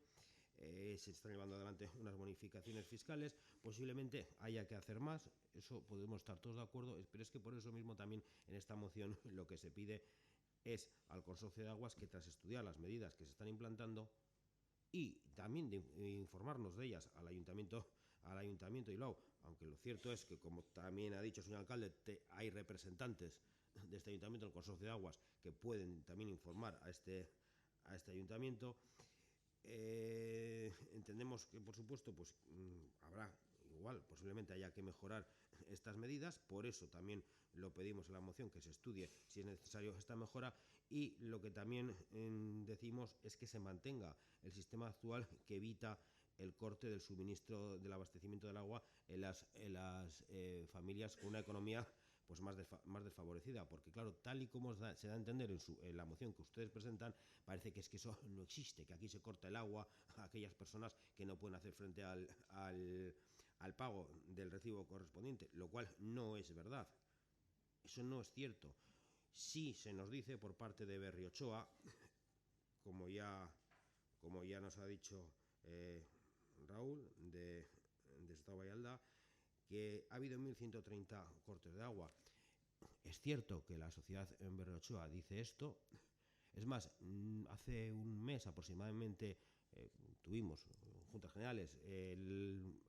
G: Se están llevando adelante unas bonificaciones fiscales, posiblemente haya que hacer más, eso podemos estar todos de acuerdo, pero es que por eso mismo también en esta moción lo que se pide es al Consorcio de Aguas que tras estudiar las medidas que se están implantando y también de informarnos de ellas al Ayuntamiento de Bilbao, aunque lo cierto es que, como también ha dicho el señor alcalde, hay representantes de este ayuntamiento, el consorcio de aguas, que pueden también informar a este ayuntamiento. Entendemos que, por supuesto, pues habrá igual, posiblemente haya que mejorar estas medidas, por eso también lo pedimos en la moción, que se estudie si es necesario esta mejora, y lo que también decimos es que se mantenga el sistema actual que evita el corte del suministro del abastecimiento del agua en las familias con una economía pues más desfavorecida, porque claro, tal y como se da a entender en la moción que ustedes presentan, parece que es que eso no existe, que aquí se corta el agua a aquellas personas que no pueden hacer frente al pago del recibo correspondiente, lo cual no es verdad. Eso no es cierto. Sí se nos dice por parte de Berriochoa, como ya nos ha dicho Raúl de Estado Vallalda, que ha habido 1.130 cortes de agua. Es cierto que la sociedad en Berriochoa dice esto. Es más, hace un mes aproximadamente tuvimos Juntas Generales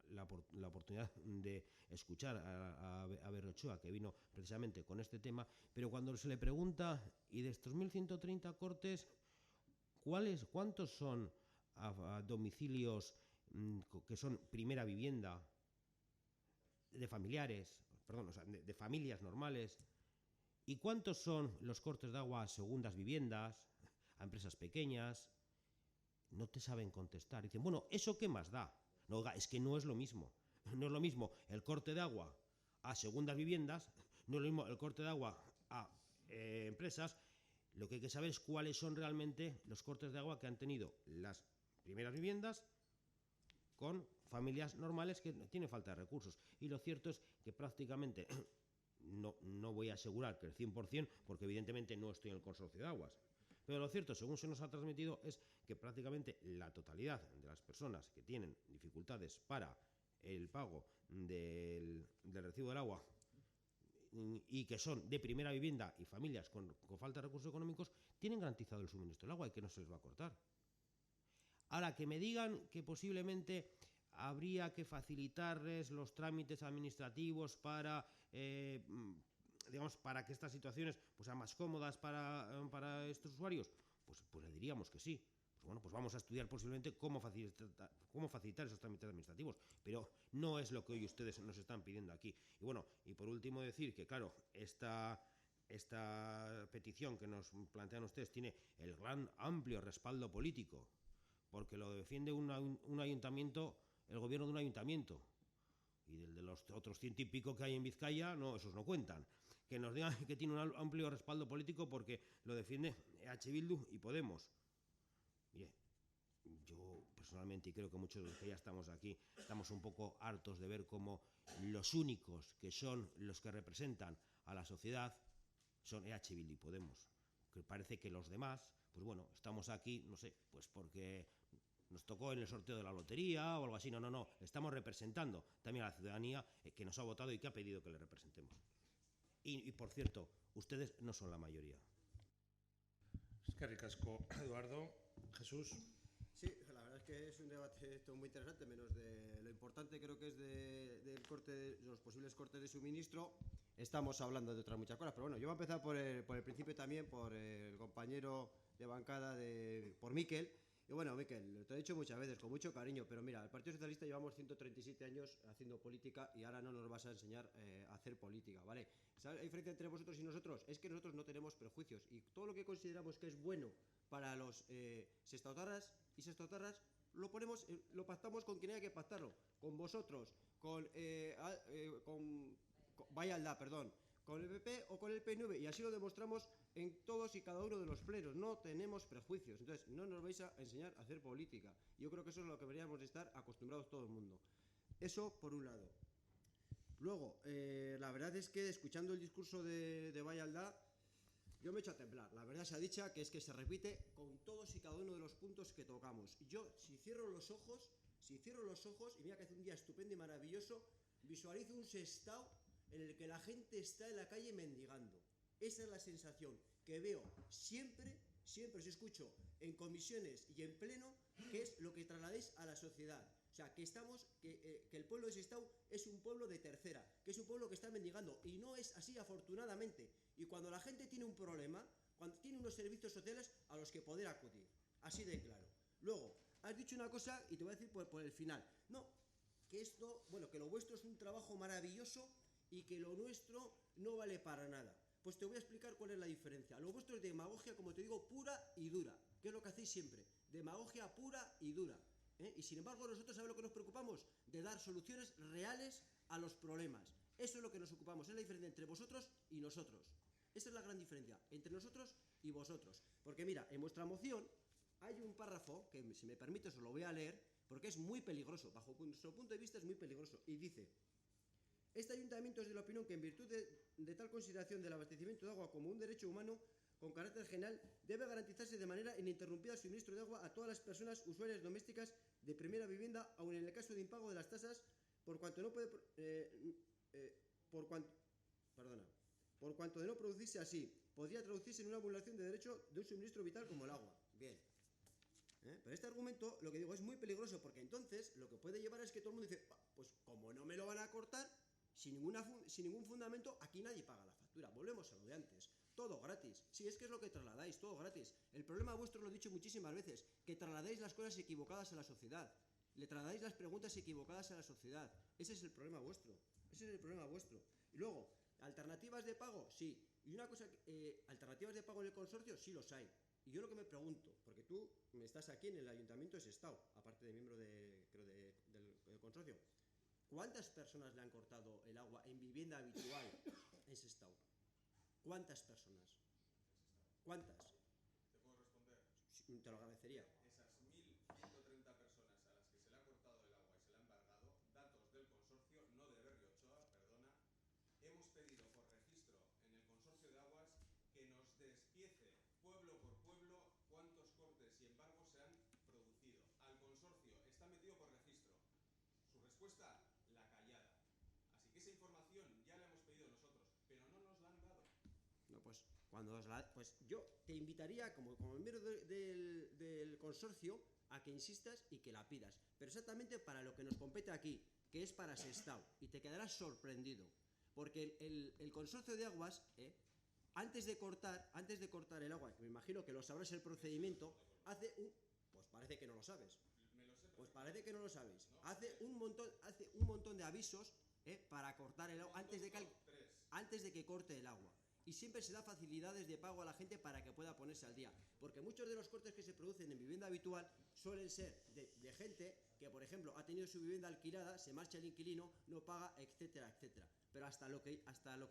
G: la oportunidad de escuchar a Berriochoa, que vino precisamente con este tema, pero cuando se le pregunta, y de estos 1.130 cortes, ¿cuántos son a domicilios que son primera vivienda, de familiares, perdón, o sea, de familias normales? ¿Y cuántos son los cortes de agua a segundas viviendas, a empresas pequeñas? No te saben contestar. Dicen, bueno, ¿eso qué más da? No, oiga, es que no es lo mismo. No es lo mismo el corte de agua a segundas viviendas, no es lo mismo el corte de agua a empresas. Lo que hay que saber es cuáles son realmente los cortes de agua que han tenido las primeras viviendas con familias normales que tienen falta de recursos. Y lo cierto es que prácticamente, no voy a asegurar que el 100%, porque evidentemente no estoy en el consorcio de aguas, pero lo cierto, según se nos ha transmitido, es que prácticamente la totalidad de las personas que tienen dificultades para el pago del recibo del agua y que son de primera vivienda y familias con falta de recursos económicos, tienen garantizado el suministro del agua y que no se les va a cortar. Ahora, que me digan que posiblemente habría que facilitarles los trámites administrativos para, digamos, para que estas situaciones pues, sean más cómodas para estos usuarios, pues le diríamos que sí. Pues bueno, pues vamos a estudiar posiblemente cómo facilitar esos trámites administrativos, pero no es lo que hoy ustedes nos están pidiendo aquí. Y bueno, y por último decir que, claro, esta petición que nos plantean ustedes tiene el gran amplio respaldo político, porque lo defiende un ayuntamiento, el gobierno de un ayuntamiento, y de los otros 100 y pico que hay en Vizcaya, no, esos no cuentan. Que nos digan que tiene un amplio respaldo político porque lo defiende EH Bildu y Podemos. Mire, yo personalmente, y creo que muchos de los que ya estamos aquí, estamos un poco hartos de ver cómo los únicos que son los que representan a la sociedad son EH Bildu y Podemos. Que parece que los demás, pues bueno, estamos aquí, no sé, pues porque nos tocó en el sorteo de la lotería o algo así. No, estamos representando también a la ciudadanía que nos ha votado y que ha pedido que le representemos. Y por cierto, ustedes no son la mayoría.
A: Eskerrik asko, Eduardo. Jesús.
E: Sí, la verdad es que es un debate muy interesante, menos de lo importante creo que es del corte, de los posibles cortes de suministro. Estamos hablando de otras muchas cosas, pero bueno, yo voy a empezar por el principio también, por el compañero de bancada, por Miquel. Y bueno, Miquel, te he dicho muchas veces, con mucho cariño, pero mira, el Partido Socialista llevamos 137 años haciendo política y ahora no nos vas a enseñar a hacer política, ¿vale? ¿Sabes la diferencia entre vosotros y nosotros? Es que nosotros no tenemos prejuicios y todo lo que consideramos que es bueno para los sestautarras y sestautarras lo pactamos con quien haya que pactarlo, con vosotros, con Vallalda, perdón, con el PP o con el PNV, y así lo demostramos en todos y cada uno de los plenos. No tenemos prejuicios, entonces no nos vais a enseñar a hacer política. Yo creo que eso es lo que deberíamos de estar acostumbrados todo el mundo. Eso por un lado. Luego, la verdad es que escuchando el discurso de Vallalda, yo me echo a temblar. La verdad sea dicha, que es que se repite con todos y cada uno de los puntos que tocamos. Yo, si cierro los ojos, y mira que hace un día estupendo y maravilloso, visualizo un Sestao en el que la gente está en la calle mendigando. Esa es la sensación que veo siempre os escucho en comisiones y en pleno, que es lo que trasladéis a la sociedad. O sea, que el pueblo de Sestao es un pueblo de tercera, que es un pueblo que está mendigando, y no es así, afortunadamente. y cuando la gente tiene un problema, cuando tiene unos servicios sociales a los que poder acudir. Así de claro. Luego, has dicho una cosa y te voy a decir por el final. No, que esto, bueno, que lo vuestro es un trabajo maravilloso y que lo nuestro no vale para nada. Pues te voy a explicar cuál es la diferencia. Lo vuestro es demagogia, como te digo, pura y dura, que es lo que hacéis siempre. Demagogia pura y dura. Y sin embargo, nosotros, ¿sabes lo que nos preocupamos? De dar soluciones reales a los problemas. Eso es lo que nos ocupamos. Es la diferencia entre vosotros y nosotros. Esa es la gran diferencia entre nosotros y vosotros. Porque mira, en vuestra moción hay un párrafo que, si me permite, os lo voy a leer, porque es muy peligroso. Bajo nuestro punto de vista es muy peligroso. Y dice: este ayuntamiento es de la opinión que, en virtud de tal consideración del abastecimiento de agua como un derecho humano con carácter general, debe garantizarse de manera ininterrumpida el suministro de agua a todas las personas usuarias domésticas de primera vivienda, aun en el caso de impago de las tasas, por cuanto de no producirse así, podría traducirse en una vulneración de derecho de un suministro vital como el agua. Bien. Pero este argumento, lo que digo, es muy peligroso, porque entonces lo que puede llevar es que todo el mundo dice: pues como no me lo van a cortar, sin ningún fundamento, aquí nadie paga la factura. Volvemos a lo de antes. Todo gratis. Sí, es que es lo que trasladáis, todo gratis. El problema vuestro, lo he dicho muchísimas veces, que trasladáis las cosas equivocadas a la sociedad. Le trasladáis las preguntas equivocadas a la sociedad. Ese es el problema vuestro. Ese es el problema vuestro. Y luego, ¿alternativas de pago? Sí. Y una cosa, ¿alternativas de pago en el consorcio? Sí los hay. Y yo lo que me pregunto, porque tú estás aquí en el Ayuntamiento de Sestao, aparte de miembro del consorcio, ¿cuántas personas le han cortado el agua en vivienda habitual en Sestao? ¿Cuántas personas? ¿Cuántas?
H: ¿Te puedo responder?
E: Sí, te lo agradecería.
H: Esas 1.130 personas a las que se le ha cortado el agua y se le ha embargado, datos del consorcio, no de Berrio Ochoa, perdona, hemos pedido por registro en el consorcio de aguas que nos despiece pueblo por pueblo cuántos cortes y embargos se han producido. Al consorcio está metido por registro. Su respuesta, la callada. Así que esa información ya la hemos pedido nosotros, pero no nos la han dado.
E: No, pues yo te invitaría, como miembro del consorcio, a que insistas y que la pidas. Pero exactamente para lo que nos compete aquí, que es para Sestao. Y te quedarás sorprendido. Porque el consorcio de aguas, antes de cortar el agua, que me imagino que lo sabrás el procedimiento, pues parece que no lo sabes. Pues parece que no lo sabéis. Hace un montón de avisos para cortar el agua antes de que corte el agua. Y siempre se da facilidades de pago a la gente para que pueda ponerse al día. Porque muchos de los cortes que se producen en vivienda habitual suelen ser de gente que, por ejemplo, ha tenido su vivienda alquilada, se marcha el inquilino, no paga, etcétera, etcétera. Pero hasta lo que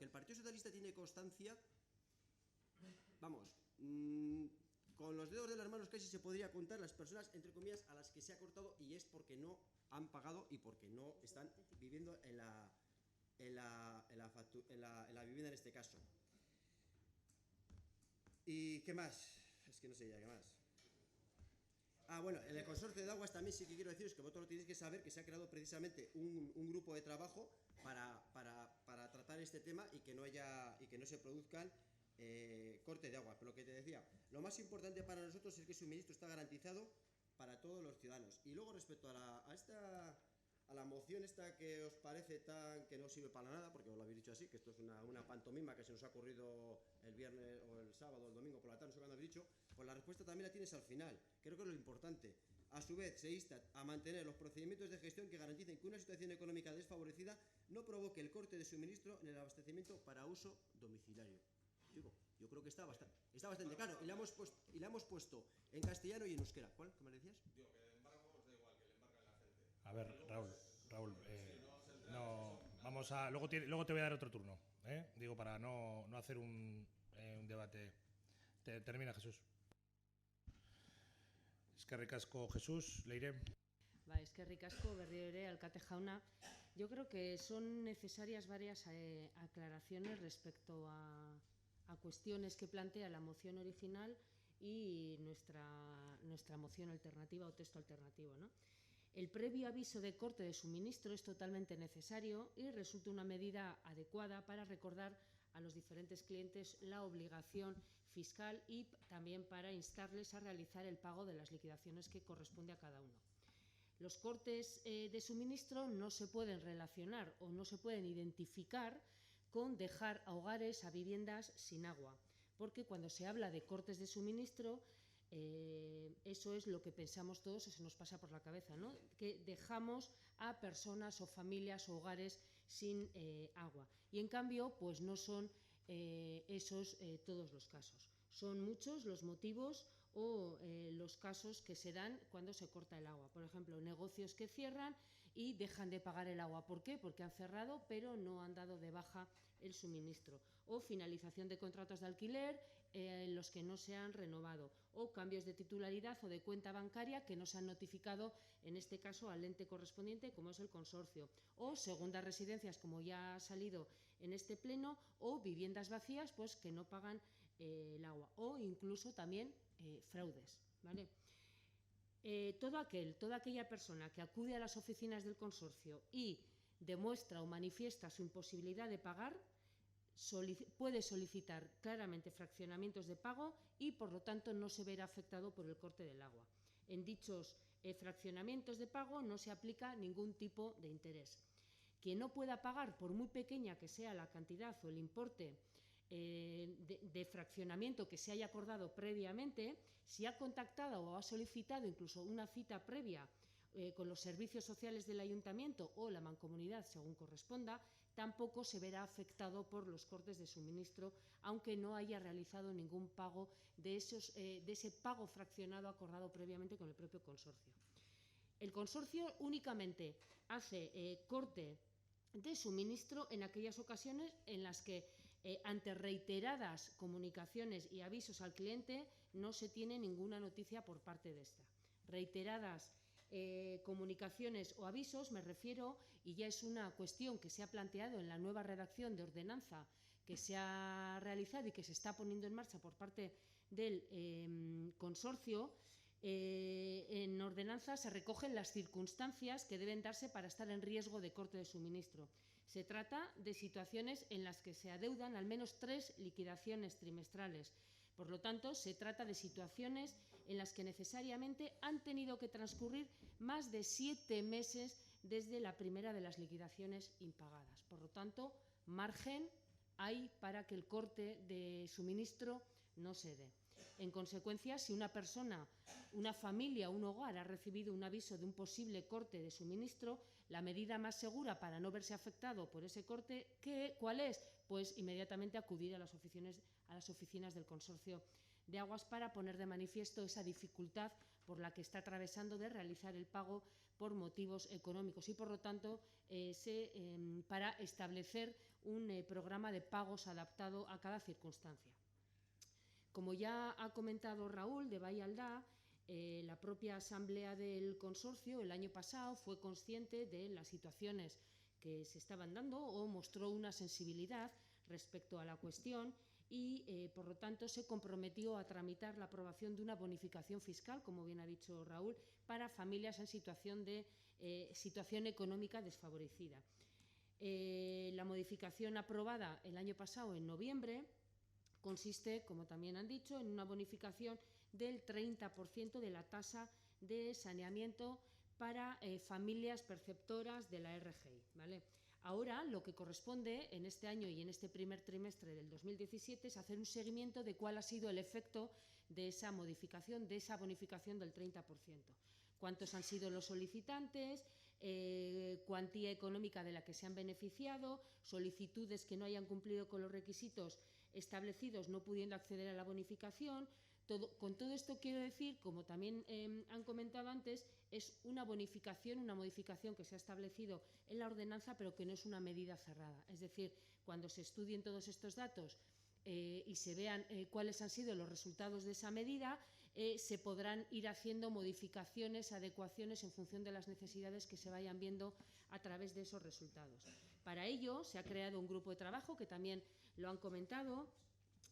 E: el Partido Socialista tiene constancia, vamos, con los dedos de las manos casi se podría contar las personas, entre comillas, a las que se ha cortado, y es porque no han pagado y porque no están viviendo en la vivienda en este caso. ¿Y qué más? Es que no sé ya qué más. Bueno, en el consorcio de aguas también sí que quiero deciros que vosotros lo tenéis que saber, que se ha creado precisamente un grupo de trabajo para tratar este tema y que no se produzcan corte de agua. Pero lo que te decía, lo más importante para nosotros es que el suministro está garantizado para todos los ciudadanos. Y luego, respecto a la moción esta que os parece que no sirve para nada, porque os lo habéis dicho así, que esto es una pantomima que se nos ha ocurrido el viernes o el sábado o el domingo por la tarde, no sé cuándo habéis dicho, pues la respuesta también la tienes al final. Creo que es lo importante. A su vez, se insta a mantener los procedimientos de gestión que garanticen que una situación económica desfavorecida no provoque el corte de suministro en el abastecimiento para uso domiciliario. Yo creo que está bastante claro, y la hemos puesto en castellano y en euskera. ¿Cuál? ¿Qué me decías?
H: Digo, que el embargo os da igual, que le embarga la gente.
A: A ver, Raúl, no, vamos a... Luego te voy a dar otro turno, digo, para no hacer un debate. Termina, Jesús. Eskerrik asko, Jesús. Leire.
I: Eskerrik asko, berriro ere, alkate jauna. Yo creo que son necesarias varias aclaraciones respecto a cuestiones que plantea la moción original y nuestra moción alternativa o texto alternativo, ¿no? El previo aviso de corte de suministro es totalmente necesario y resulta una medida adecuada para recordar a los diferentes clientes la obligación fiscal y también para instarles a realizar el pago de las liquidaciones que corresponde a cada uno. Los cortes de suministro no se pueden relacionar o no se pueden identificar con dejar a hogares, a viviendas sin agua, porque cuando se habla de cortes de suministro, eso es lo que pensamos todos, eso nos pasa por la cabeza, ¿no? Que dejamos a personas o familias o hogares sin agua. Y en cambio, pues no son esos todos los casos. Son muchos los motivos o los casos que se dan cuando se corta el agua. Por ejemplo, negocios que cierran y dejan de pagar el agua. ¿Por qué? Porque han cerrado, pero no han dado de baja el suministro. O finalización de contratos de alquiler en los que no se han renovado. O cambios de titularidad o de cuenta bancaria que no se han notificado, en este caso, al ente correspondiente, como es el consorcio. O segundas residencias, como ya ha salido en este pleno, o viviendas vacías, pues que no pagan el agua. O incluso también fraudes, ¿vale? Toda aquella persona que acude a las oficinas del consorcio y demuestra o manifiesta su imposibilidad de pagar, puede solicitar claramente fraccionamientos de pago y, por lo tanto, no se verá afectado por el corte del agua. En dichos fraccionamientos de pago no se aplica ningún tipo de interés. Quien no pueda pagar, por muy pequeña que sea la cantidad o el importe de fraccionamiento que se haya acordado previamente, si ha contactado o ha solicitado incluso una cita previa con los servicios sociales del ayuntamiento o la mancomunidad, según corresponda, tampoco se verá afectado por los cortes de suministro, aunque no haya realizado ningún pago de ese pago fraccionado acordado previamente con el propio consorcio. El consorcio únicamente hace corte de suministro en aquellas ocasiones en las que ante reiteradas comunicaciones y avisos al cliente no se tiene ninguna noticia por parte de esta. Reiteradas comunicaciones o avisos, me refiero, y ya es una cuestión que se ha planteado en la nueva redacción de ordenanza que se ha realizado y que se está poniendo en marcha por parte del consorcio. En ordenanza se recogen las circunstancias que deben darse para estar en riesgo de corte de suministro. Se trata de situaciones en las que se adeudan al menos 3 liquidaciones trimestrales. Por lo tanto, se trata de situaciones en las que necesariamente han tenido que transcurrir más de 7 meses desde la primera de las liquidaciones impagadas. Por lo tanto, margen hay para que el corte de suministro no se dé. En consecuencia, si una persona, una familia, un hogar ha recibido un aviso de un posible corte de suministro, la medida más segura para no verse afectado por ese corte, ¿cuál es? Pues inmediatamente acudir a las oficinas del consorcio de aguas para poner de manifiesto esa dificultad por la que está atravesando de realizar el pago por motivos económicos y, por lo tanto, para establecer un programa de pagos adaptado a cada circunstancia. Como ya ha comentado Raúl de Vallalda, la propia asamblea del consorcio el año pasado fue consciente de las situaciones que se estaban dando o mostró una sensibilidad respecto a la cuestión y, por lo tanto, se comprometió a tramitar la aprobación de una bonificación fiscal, como bien ha dicho Raúl, para familias en situación económica desfavorecida. La modificación aprobada el año pasado, en noviembre, consiste, como también han dicho, en una bonificación del 30% de la tasa de saneamiento para familias perceptoras de la RGI, ¿vale? Ahora, lo que corresponde en este año y en este primer trimestre del 2017 es hacer un seguimiento de cuál ha sido el efecto de esa modificación, de esa bonificación del 30%. Cuántos han sido los solicitantes, cuantía económica de la que se han beneficiado, solicitudes que no hayan cumplido con los requisitos establecidos no pudiendo acceder a la bonificación. Con todo esto quiero decir, como también han comentado antes, es una modificación que se ha establecido en la ordenanza, pero que no es una medida cerrada. Es decir, cuando se estudien todos estos datos y se vean cuáles han sido los resultados de esa medida, se podrán ir haciendo modificaciones, adecuaciones en función de las necesidades que se vayan viendo a través de esos resultados. Para ello se ha creado un grupo de trabajo que también lo han comentado,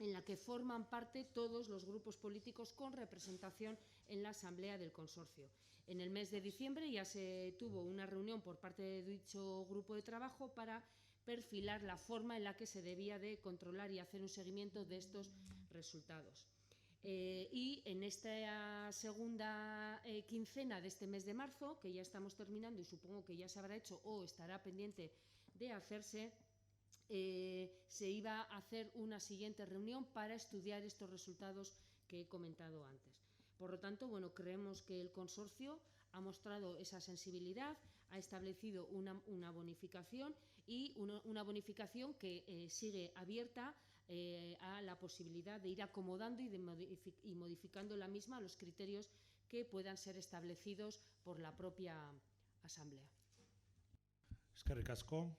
I: en la que forman parte todos los grupos políticos con representación en la asamblea del consorcio. En el mes de diciembre ya se tuvo una reunión por parte de dicho grupo de trabajo para perfilar la forma en la que se debía de controlar y hacer un seguimiento de estos resultados. Y en esta segunda quincena de este mes de marzo, que ya estamos terminando y supongo que ya se habrá hecho o estará pendiente de hacerse, se iba a hacer una siguiente reunión para estudiar estos resultados que he comentado antes. Por lo tanto, bueno, creemos que el consorcio ha mostrado esa sensibilidad, ha establecido una bonificación y una bonificación que sigue abierta a la posibilidad de ir acomodando y modificando la misma a los criterios que puedan ser establecidos por la propia Asamblea.
A: Eskerrik asko.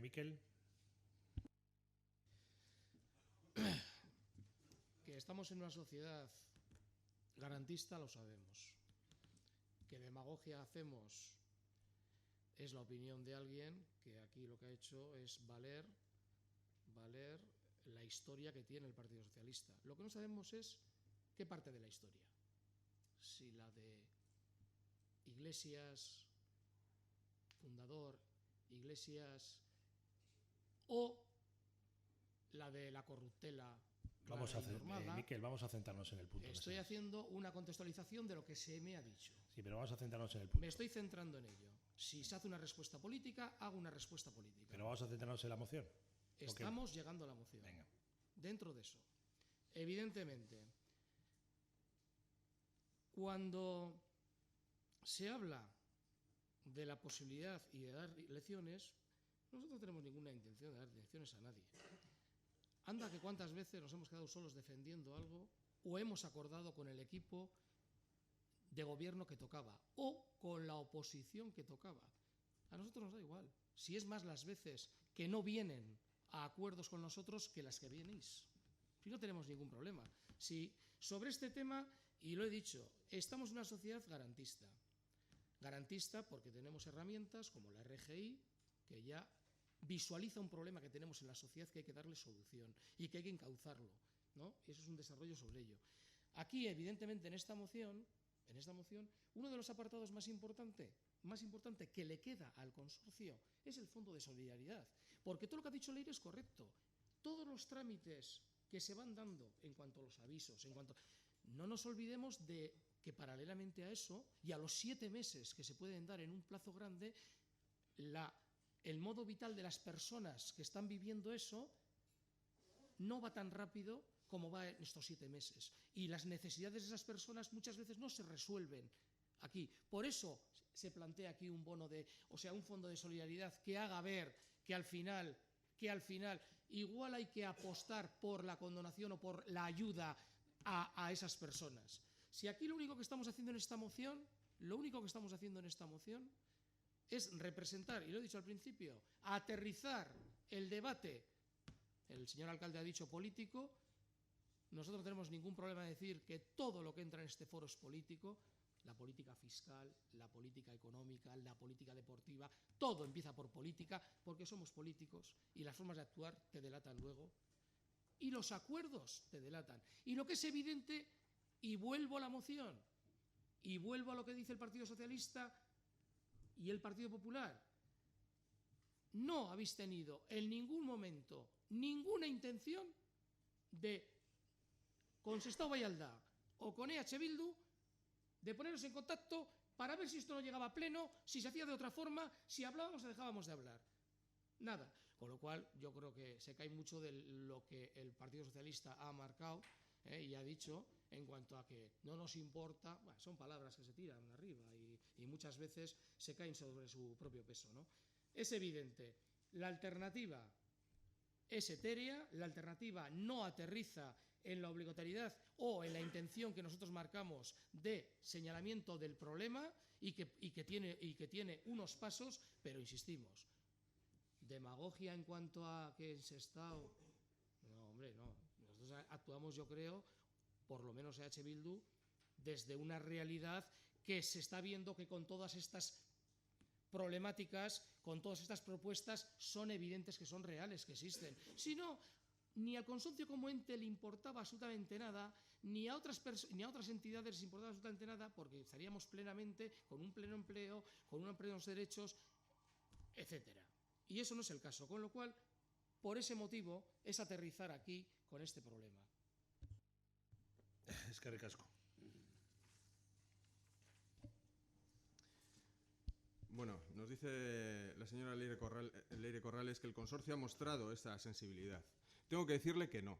A: Mikel.
D: Que estamos en una sociedad garantista lo sabemos. Que demagogia hacemos es la opinión de alguien que aquí lo que ha hecho es valer la historia que tiene el Partido Socialista. Lo que no sabemos es qué parte de la historia. Si la de Iglesias, fundador, Iglesias, o la de la corruptela.
A: Miquel, vamos a centrarnos en el punto.
D: Estoy haciendo una contextualización de lo que se me ha dicho.
A: Sí, pero vamos a centrarnos en el punto.
D: Me estoy centrando en ello. Si se hace una respuesta política, hago una respuesta política.
A: Pero vamos a centrarnos en la moción.
D: Estamos llegando a la moción.
A: Venga.
D: Dentro de eso, evidentemente, cuando se habla de la posibilidad y de dar lecciones, nosotros no tenemos ninguna intención de dar lecciones a nadie. Anda que cuántas veces nos hemos quedado solos defendiendo algo o hemos acordado con el equipo de gobierno que tocaba o con la oposición que tocaba. A nosotros nos da igual. Si es más las veces que no vienen a acuerdos con nosotros que las que vienes. Si no tenemos ningún problema. Si sobre este tema, y lo he dicho, estamos en una sociedad garantista. Garantista porque tenemos herramientas como la RGI, que ya visualiza un problema que tenemos en la sociedad que hay que darle solución y que hay que encauzarlo, ¿no? Y eso es un desarrollo sobre ello. Aquí, evidentemente, en esta moción, uno de los apartados más importante que le queda al consorcio es el Fondo de Solidaridad. Porque todo lo que ha dicho Leire es correcto. Todos los trámites que se van dando en cuanto a los avisos, no nos olvidemos de que paralelamente a eso y a los 7 meses que se pueden dar en un plazo grande, el modo vital de las personas que están viviendo eso no va tan rápido como va en estos 7 meses. Y las necesidades de esas personas muchas veces no se resuelven aquí. Por eso se plantea aquí un bono un fondo de solidaridad que haga ver que al final igual hay que apostar por la condonación o por la ayuda a esas personas. Si aquí lo único que estamos haciendo en esta moción es representar, y lo he dicho al principio, aterrizar el debate, el señor alcalde ha dicho político, nosotros no tenemos ningún problema en decir que todo lo que entra en este foro es político, la política fiscal, la política económica, la política deportiva, todo empieza por política, porque somos políticos y las formas de actuar te delatan luego. Y los acuerdos te delatan. Y lo que es evidente, y vuelvo a la moción, y vuelvo a lo que dice el Partido Socialista y el Partido Popular, no habéis tenido en ningún momento ninguna intención de, con Sestao Vallalda o con EH Bildu, de ponernos en contacto para ver si esto no llegaba a pleno, si se hacía de otra forma, si hablábamos o dejábamos de hablar. Nada. Con lo cual, yo creo que se cae mucho de lo que el Partido Socialista ha marcado y ha dicho en cuanto a que no nos importa. Bueno, son palabras que se tiran arriba y muchas veces se caen sobre su propio peso, ¿no? Es evidente, la alternativa es etérea, la alternativa no aterriza en la obligatoriedad o en la intención que nosotros marcamos de señalamiento del problema y que tiene unos pasos, pero insistimos, demagogia en cuanto a que en Sestao, no, hombre, no. Nosotros actuamos, yo creo, por lo menos EH Bildu, desde una realidad que se está viendo que con todas estas problemáticas, con todas estas propuestas, son evidentes que son reales, que existen. Si no, ni al consorcio como ente le importaba absolutamente nada, ni a otras entidades les importaba absolutamente nada, porque estaríamos plenamente con un pleno empleo, con un plenos derechos, etcétera. Y eso no es el caso, con lo cual, por ese motivo, es aterrizar aquí con este problema.
A: Eskerrik asko.
H: Bueno, nos dice la señora Leire Corrales que el consorcio ha mostrado esa sensibilidad. Tengo que decirle que no.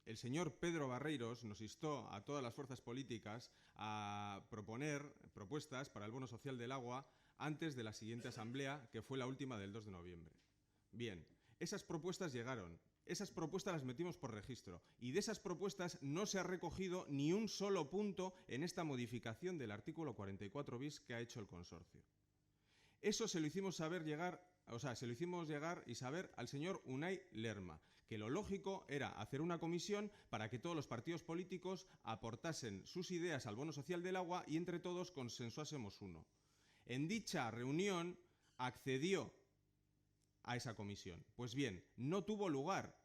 H: El señor Pedro Barreiros nos instó a todas las fuerzas políticas a proponer propuestas para el bono social del agua antes de la siguiente asamblea, que fue la última del 2 de noviembre. Bien, esas propuestas llegaron. Esas propuestas las metimos por registro y de esas propuestas no se ha recogido ni un solo punto en esta modificación del artículo 44 bis que ha hecho el consorcio. Eso se lo hicimos llegar y saber al señor Unai Lerma, que lo lógico era hacer una comisión para que todos los partidos políticos aportasen sus ideas al bono social del agua y entre todos consensuásemos uno. En dicha reunión accedió a esa comisión. Pues bien, no tuvo lugar.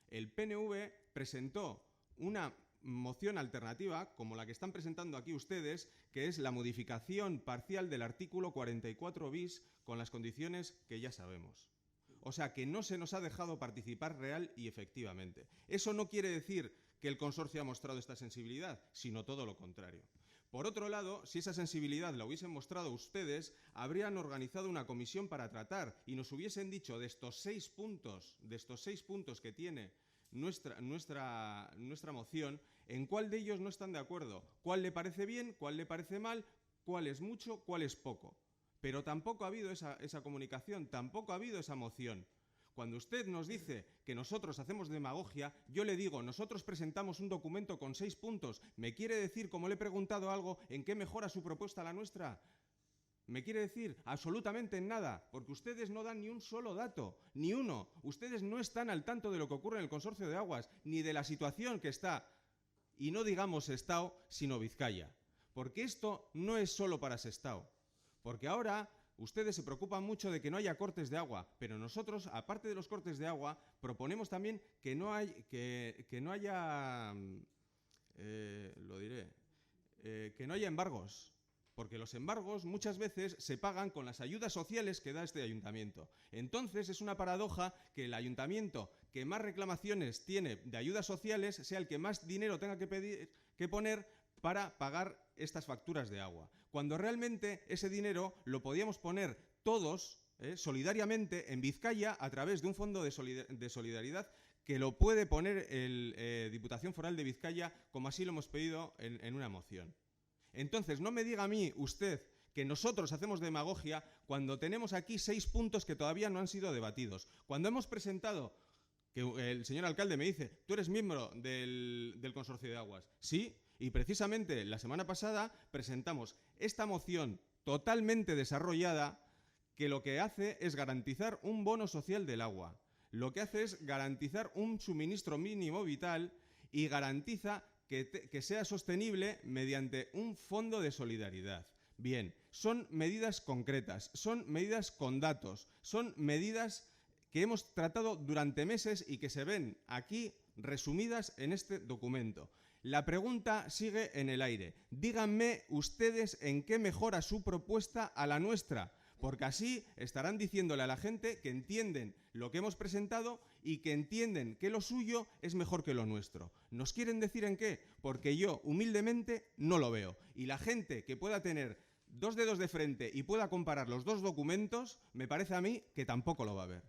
H: El PNV presentó una moción alternativa, como la que están presentando aquí ustedes, que es la modificación parcial del artículo 44 bis con las condiciones que ya sabemos. O sea, que no se nos ha dejado participar real y efectivamente. Eso no quiere decir que el consorcio ha mostrado esta sensibilidad, sino todo lo contrario. Por otro lado, si esa sensibilidad la hubiesen mostrado ustedes, habrían organizado una comisión para tratar y nos hubiesen dicho de estos 6 puntos que tiene nuestra moción, en cuál de ellos no están de acuerdo, cuál le parece bien, cuál le parece mal, cuál es mucho, cuál es poco. Pero tampoco ha habido esa comunicación, tampoco ha habido esa moción. Cuando usted nos dice que nosotros hacemos demagogia, yo le digo, nosotros presentamos un documento con 6 puntos. ¿Me quiere decir, como le he preguntado algo, en qué mejora su propuesta a la nuestra? ¿Me quiere decir? Absolutamente en nada, porque ustedes no dan ni un solo dato, ni uno. Ustedes no están al tanto de lo que ocurre en el Consorcio de Aguas, ni de la situación que está, y no digamos Sestao, sino Vizcaya. Porque esto no es solo para Sestao. Porque ahora ustedes se preocupan mucho de que no haya cortes de agua, pero nosotros, aparte de los cortes de agua, proponemos también que no haya embargos. Porque los embargos muchas veces se pagan con las ayudas sociales que da este ayuntamiento. Entonces es una paradoja que el ayuntamiento que más reclamaciones tiene de ayudas sociales sea el que más dinero tenga que poner para pagar estas facturas de agua. Cuando realmente ese dinero lo podíamos poner todos solidariamente en Vizcaya a través de un fondo de solidaridad que lo puede poner la Diputación Foral de Vizcaya, como así lo hemos pedido en una moción. Entonces, no me diga a mí usted que nosotros hacemos demagogia cuando tenemos aquí 6 puntos que todavía no han sido debatidos. Cuando hemos presentado, que el señor alcalde me dice, tú eres miembro del Consorcio de Aguas. Sí, y precisamente la semana pasada presentamos esta moción totalmente desarrollada que lo que hace es garantizar un bono social del agua. Lo que hace es garantizar un suministro mínimo vital y garantiza que sea sostenible mediante un fondo de solidaridad. Bien, son medidas concretas, son medidas con datos, son medidas que hemos tratado durante meses y que se ven aquí resumidas en este documento. La pregunta sigue en el aire. Díganme ustedes en qué mejora su propuesta a la nuestra, porque así estarán diciéndole a la gente que entienden lo que hemos presentado y que entienden que lo suyo es mejor que lo nuestro. ¿Nos quieren decir en qué? Porque yo, humildemente, no lo veo. Y la gente que pueda tener 2 dedos de frente y pueda comparar los 2 documentos, me parece a mí que tampoco lo va a ver.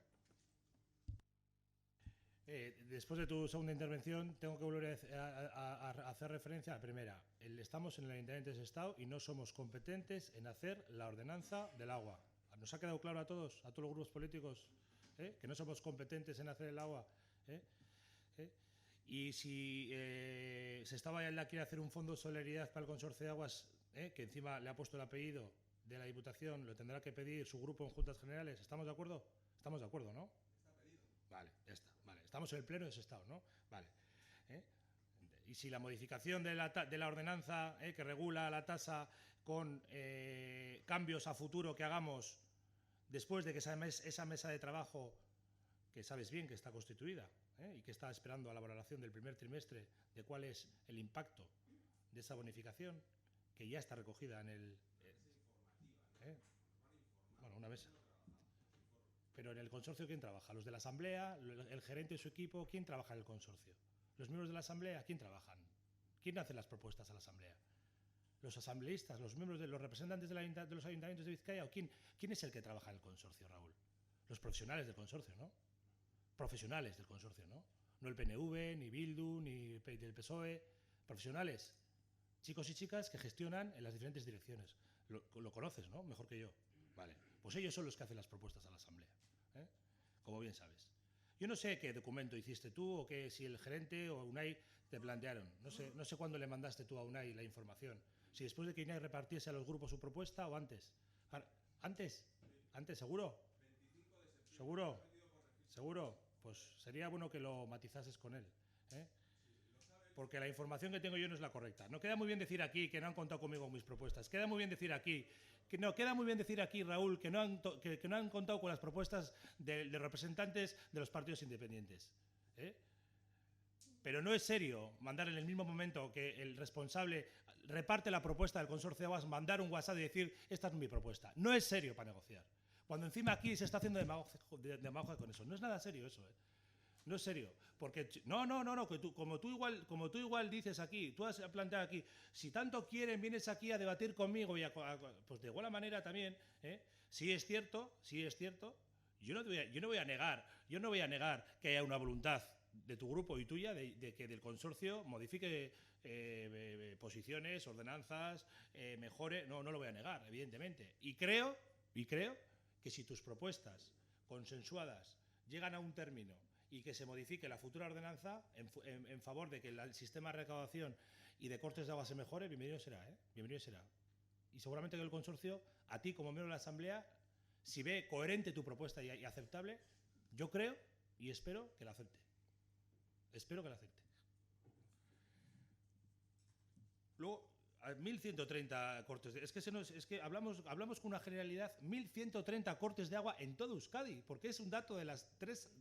A: Después de tu segunda intervención, tengo que volver a hacer referencia a la primera. Estamos en el Ayuntamiento de Sestao y no somos competentes en hacer la ordenanza del agua. ¿Nos ha quedado claro a todos los grupos políticos, que no somos competentes en hacer el agua? Y si Sestao ya quiere hacer un fondo de solidaridad para el Consorcio de Aguas, que encima le ha puesto el apellido de la Diputación, lo tendrá que pedir su grupo en Juntas Generales. ¿Estamos de acuerdo? Estamos de acuerdo, ¿no? Vale, ya está. Vale. Estamos en el pleno de Sestao, ¿no? Vale. Y si la modificación de la ordenanza que regula la tasa con cambios a futuro que hagamos después de que esa mesa de trabajo, que sabes bien que está constituida y que está esperando a la valoración del primer trimestre de cuál es el impacto de esa bonificación, que ya está recogida en el... Bueno, una mesa. Pero en el consorcio, ¿quién trabaja? ¿Los de la asamblea? ¿El gerente y su equipo? ¿Quién trabaja en el consorcio? ¿Los miembros de la asamblea? ¿Quién trabajan? ¿Quién hace las propuestas a la asamblea? los asambleístas, los miembros de los representantes de los ayuntamientos de Vizcaya, o quién es el que trabaja en el consorcio, Raúl? Los profesionales del consorcio, ¿no? Profesionales del consorcio, ¿no? No el PNV, ni Bildu, ni del PSOE, profesionales, chicos y chicas que gestionan en las diferentes direcciones. Lo conoces, ¿no? Mejor que yo. Vale, pues ellos son los que hacen las propuestas a la Asamblea, ¿eh? Como bien sabes. Yo no sé qué documento hiciste tú o que si el gerente o UNAI te plantearon. No sé cuándo le mandaste tú a UNAI la información. Si después de que UNAI repartiese a los grupos su propuesta o antes. ¿Antes? ¿Antes, seguro?
H: 25 de septiembre.
A: ¿Seguro? ¿Seguro? Pues sería bueno que lo matizases con él, ¿eh? Porque la información que tengo yo no es la correcta. No queda muy bien decir aquí que no han contado conmigo mis propuestas. Queda muy bien decir aquí, Raúl, que no han contado con las propuestas de representantes de los partidos independientes, ¿eh? Pero no es serio mandar en el mismo momento que el responsable reparte la propuesta del consorcio de aguas, mandar un WhatsApp y decir, esta es mi propuesta. No es serio para negociar. Cuando encima aquí se está haciendo demagogia con eso. No es nada serio eso, ¿eh? No es serio, porque no, que como tú igual dices aquí, tú has planteado aquí, si tanto quieren, vienes aquí a debatir conmigo y pues de igual manera también, ¿eh? Sí es cierto, yo no voy a negar que haya una voluntad de tu grupo y tuya de que del consorcio modifique posiciones, ordenanzas, mejore, no lo voy a negar, evidentemente. Y creo que si tus propuestas consensuadas llegan a un término y que se modifique la futura ordenanza en favor de que el sistema de recaudación y de cortes de agua se mejore, bienvenido será, ¿eh? Bienvenido será. Y seguramente que el consorcio, a ti como miembro de la Asamblea, si ve coherente tu propuesta y aceptable, yo creo y espero que la acepte. Espero que la acepte. Luego, 1.130 cortes de... Es que hablamos con una generalidad, 1.130 cortes de agua en todo Euskadi, porque es un dato de las tres...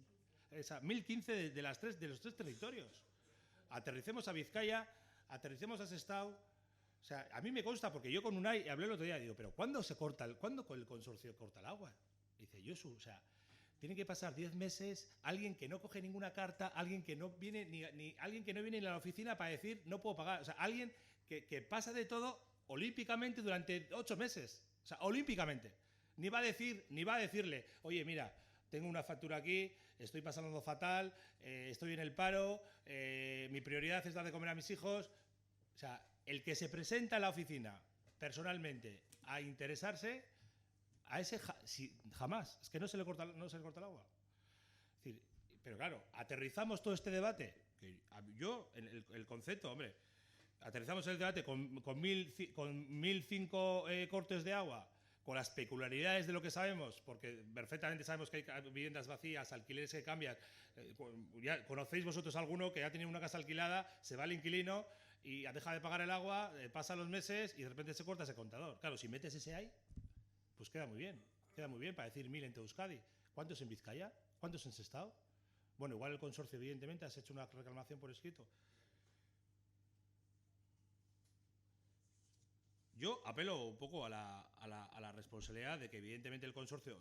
A: 1.015 de los tres territorios. Aterricemos a Vizcaya, aterricemos a Sestao. O sea, a mí me consta, porque yo con UNAI hablé el otro día, digo, pero ¿cuándo con el consorcio corta el agua? Dice, Josu, o sea, tiene que pasar 10 meses, alguien que no coge ninguna carta, alguien que no viene ni a la oficina para decir, no puedo pagar. O sea, alguien que pasa de todo olímpicamente durante 8 meses. O sea, olímpicamente. Ni va a decirle, oye, mira, tengo una factura aquí, estoy pasando fatal, estoy en el paro, mi prioridad es dar de comer a mis hijos. O sea, el que se presenta a la oficina personalmente a interesarse, a ese jamás. Es que no se le corta el agua. Es decir, pero claro, aterrizamos todo este debate. Que yo, el concepto, hombre, aterrizamos el debate con 1.005 cortes de agua, con las peculiaridades de lo que sabemos, porque perfectamente sabemos que hay viviendas vacías, alquileres que cambian. Ya conocéis vosotros alguno que ya tiene una casa alquilada, se va el inquilino y deja de pagar el agua, pasan los meses y de repente se corta ese contador. Claro, si metes ese ahí, pues queda muy bien para decir 1.000 en todo Euskadi. ¿Cuántos en Vizcaya? ¿Cuántos en Sestao? Bueno, igual el consorcio, evidentemente, has hecho una reclamación por escrito. Yo apelo un poco a la responsabilidad de que evidentemente el consorcio,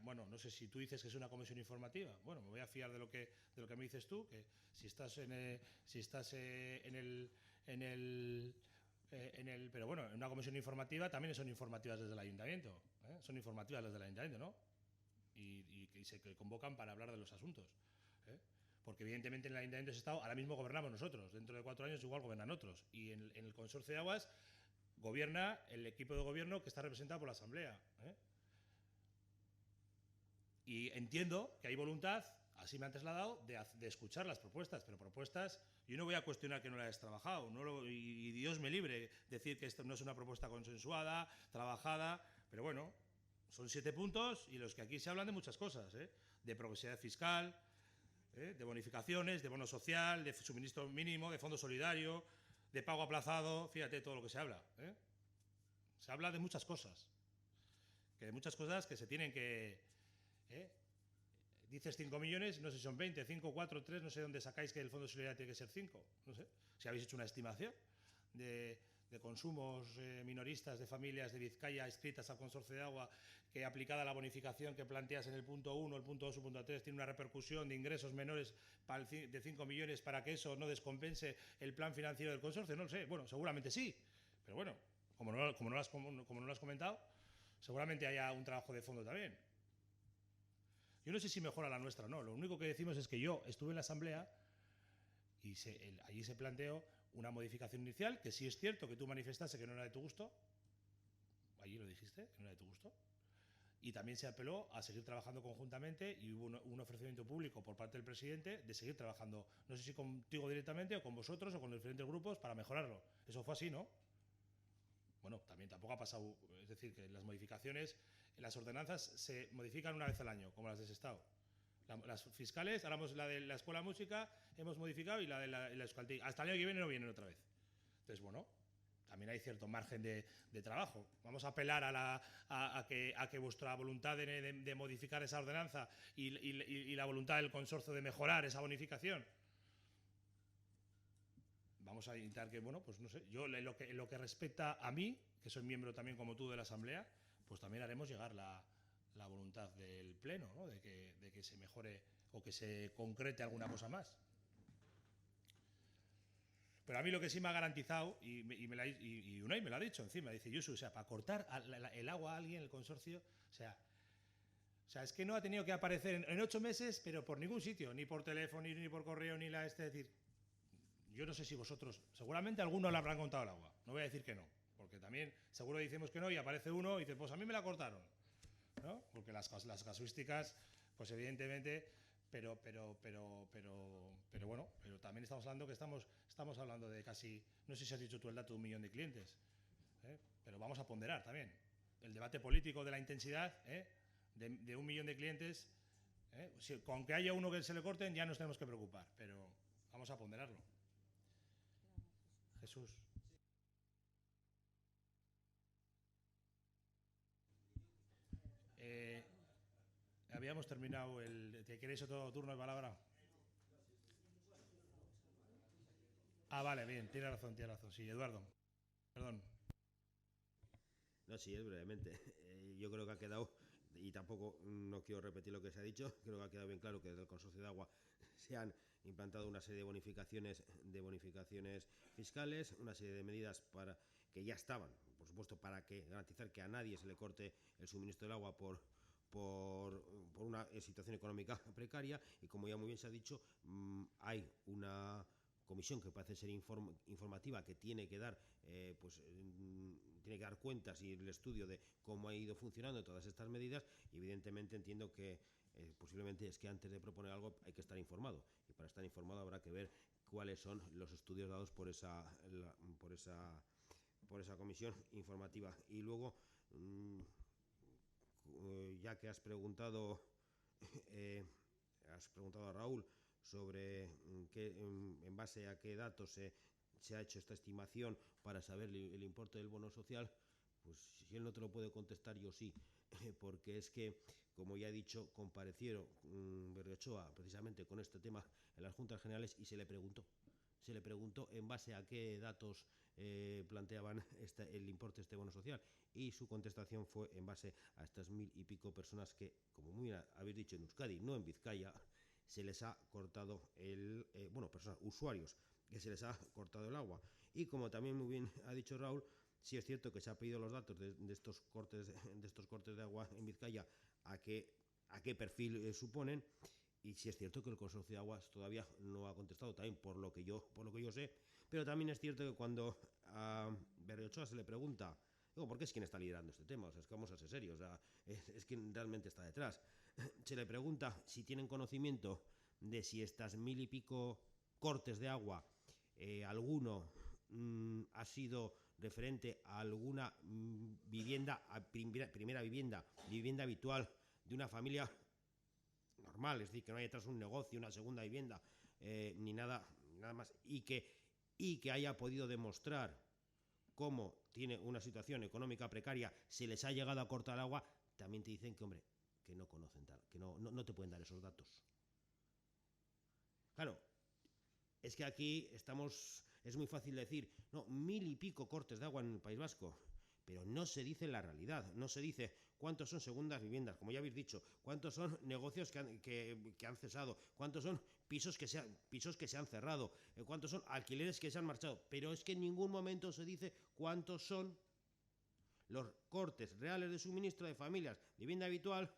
A: bueno, no sé si tú dices que es una comisión informativa, bueno, me voy a fiar de lo que me dices tú, que si estás pero bueno, en una comisión informativa también son informativas desde el ayuntamiento, ¿eh? Son informativas desde el ayuntamiento, ¿no? Y se convocan para hablar de los asuntos, ¿eh? Porque evidentemente en el ayuntamiento de Sestao ahora mismo gobernamos nosotros, dentro de 4 años igual gobiernan otros, y en el consorcio de aguas gobierna el equipo de gobierno que está representado por la Asamblea, ¿eh? Y entiendo que hay voluntad, así me han trasladado, de escuchar las propuestas, pero propuestas, yo no voy a cuestionar que no las hayas trabajado, y Dios me libre decir que esto no es una propuesta consensuada, trabajada, pero bueno, son 7 puntos y los que aquí se hablan de muchas cosas, ¿eh? De progresividad fiscal, de bonificaciones, de bono social, de suministro mínimo, de fondo solidario, de pago aplazado, fíjate todo lo que se habla, ¿eh? Se habla de muchas cosas, que se tienen que... Dices 5 millones, no sé si son 20, 5, 4, 3, no sé dónde sacáis que el fondo de solidaridad tiene que ser 5, no sé. Si habéis hecho una estimación de consumos minoristas de familias de Vizcaya inscritas al consorcio de agua, que aplicada la bonificación que planteas en el punto 1, el punto 2 y el punto 3 tiene una repercusión de ingresos menores de 5 millones para que eso no descompense el plan financiero del consorcio, no lo sé, bueno, seguramente sí, pero bueno, como no lo has comentado, seguramente haya un trabajo de fondo también. Yo no sé si mejora la nuestra o no. Lo único que decimos es que yo estuve en la asamblea y allí se planteó una modificación inicial, que sí es cierto que tú manifestaste que no era de tu gusto. Allí lo dijiste, que no era de tu gusto. Y también se apeló a seguir trabajando conjuntamente y hubo un ofrecimiento público por parte del presidente de seguir trabajando, no sé si contigo directamente o con vosotros o con los diferentes grupos para mejorarlo. Eso fue así, ¿no? Bueno, también tampoco ha pasado, es decir, que las modificaciones, las ordenanzas se modifican una vez al año, como las de Sestao. Las fiscales, ahora la de la Escuela de Música hemos modificado y la de la Euskaltegi. Hasta el año que viene no vienen otra vez. Entonces, bueno, también hay cierto margen de trabajo. Vamos a apelar a que vuestra voluntad de modificar esa ordenanza y la voluntad del consorcio de mejorar esa bonificación. Vamos a intentar que, bueno, pues no sé, yo en lo que respecta a mí, que soy miembro también como tú de la Asamblea, pues también haremos llegar la voluntad del Pleno, ¿no? de que se mejore o que se concrete alguna cosa más. Pero a mí lo que sí me ha garantizado, y Unai me lo ha dicho encima, dice, Yusu, o sea, para cortar el agua a alguien, el consorcio, o sea, es que no ha tenido que aparecer en 8 meses, pero por ningún sitio, ni por teléfono, ni por correo, ni es decir, yo no sé si vosotros, seguramente alguno le habrán contado el agua, no voy a decir que no, porque también seguro decimos que no y aparece uno y dice, pues a mí me la cortaron, ¿no? Porque las casuísticas, pues evidentemente, pero bueno, pero también estamos hablando que estamos hablando de casi, no sé si has dicho tú el dato de 1 millón de clientes, pero vamos a ponderar también el debate político de la intensidad de 1 millón de clientes, con que haya uno que se le corten ya nos tenemos que preocupar, pero vamos a ponderarlo. Jesús. Habíamos terminado ¿te queréis otro turno de palabra? Ah, vale, bien, tiene razón. Sí, Eduardo. Perdón.
G: No, sí, es brevemente. Yo creo que ha quedado, y tampoco no quiero repetir lo que se ha dicho, creo que ha quedado bien claro que desde el Consorcio de Agua se han implantado una serie de bonificaciones fiscales, una serie de medidas para que ya estaban, por supuesto, para garantizar que a nadie se le corte el suministro del agua por una situación económica precaria, y como ya muy bien se ha dicho, hay una comisión que parece ser informativa, que tiene que dar tiene que dar cuentas y el estudio de cómo ha ido funcionando todas estas medidas, y evidentemente entiendo que posiblemente es que antes de proponer algo hay que estar informado, y para estar informado habrá que ver cuáles son los estudios dados por esa comisión informativa. Y luego, ya que has preguntado a Raúl sobre en base a qué datos se ha hecho esta estimación para saber el importe del bono social, pues si él no te lo puede contestar, yo sí, porque es que, como ya he dicho, comparecieron Berriochoa precisamente con este tema en las Juntas Generales y se le preguntó en base a qué datos planteaban el importe de este bono social, y su contestación fue en base a estas 1000 y pico personas que, como muy bien habéis dicho, en Euskadi, no en Vizcaya, se les ha cortado personas, usuarios, que se les ha cortado el agua. Y como también muy bien ha dicho Raúl, sí es cierto que se ha pedido los datos de estos cortes de agua en Vizcaya, a qué perfil suponen, y sí es cierto que el Consorcio de Aguas todavía no ha contestado, también por lo que yo sé, pero también es cierto que cuando a Berriochoa se le pregunta, ¿por qué es quien está liderando este tema? O sea, es que vamos a ser serios, o sea, es quien realmente está detrás. Se le pregunta si tienen conocimiento de si estas 1000 y pico cortes de agua, alguno ha sido referente a alguna vivienda, primera vivienda habitual de una familia normal, es decir, que no hay detrás un negocio, una segunda vivienda, ni nada más, y que haya podido demostrar cómo tiene una situación económica precaria, se les ha llegado a cortar el agua, también te dicen que, hombre, que no conocen tal, que no te pueden dar esos datos. Claro, es que aquí es muy fácil decir, 1000 y pico cortes de agua en el País Vasco, pero no se dice la realidad, no se dice cuántos son segundas viviendas, como ya habéis dicho, cuántos son negocios que han cesado, cuántos son pisos que se han cerrado, cuántos son alquileres que se han marchado, pero es que en ningún momento se dice cuántos son los cortes reales de suministro de familias de vivienda habitual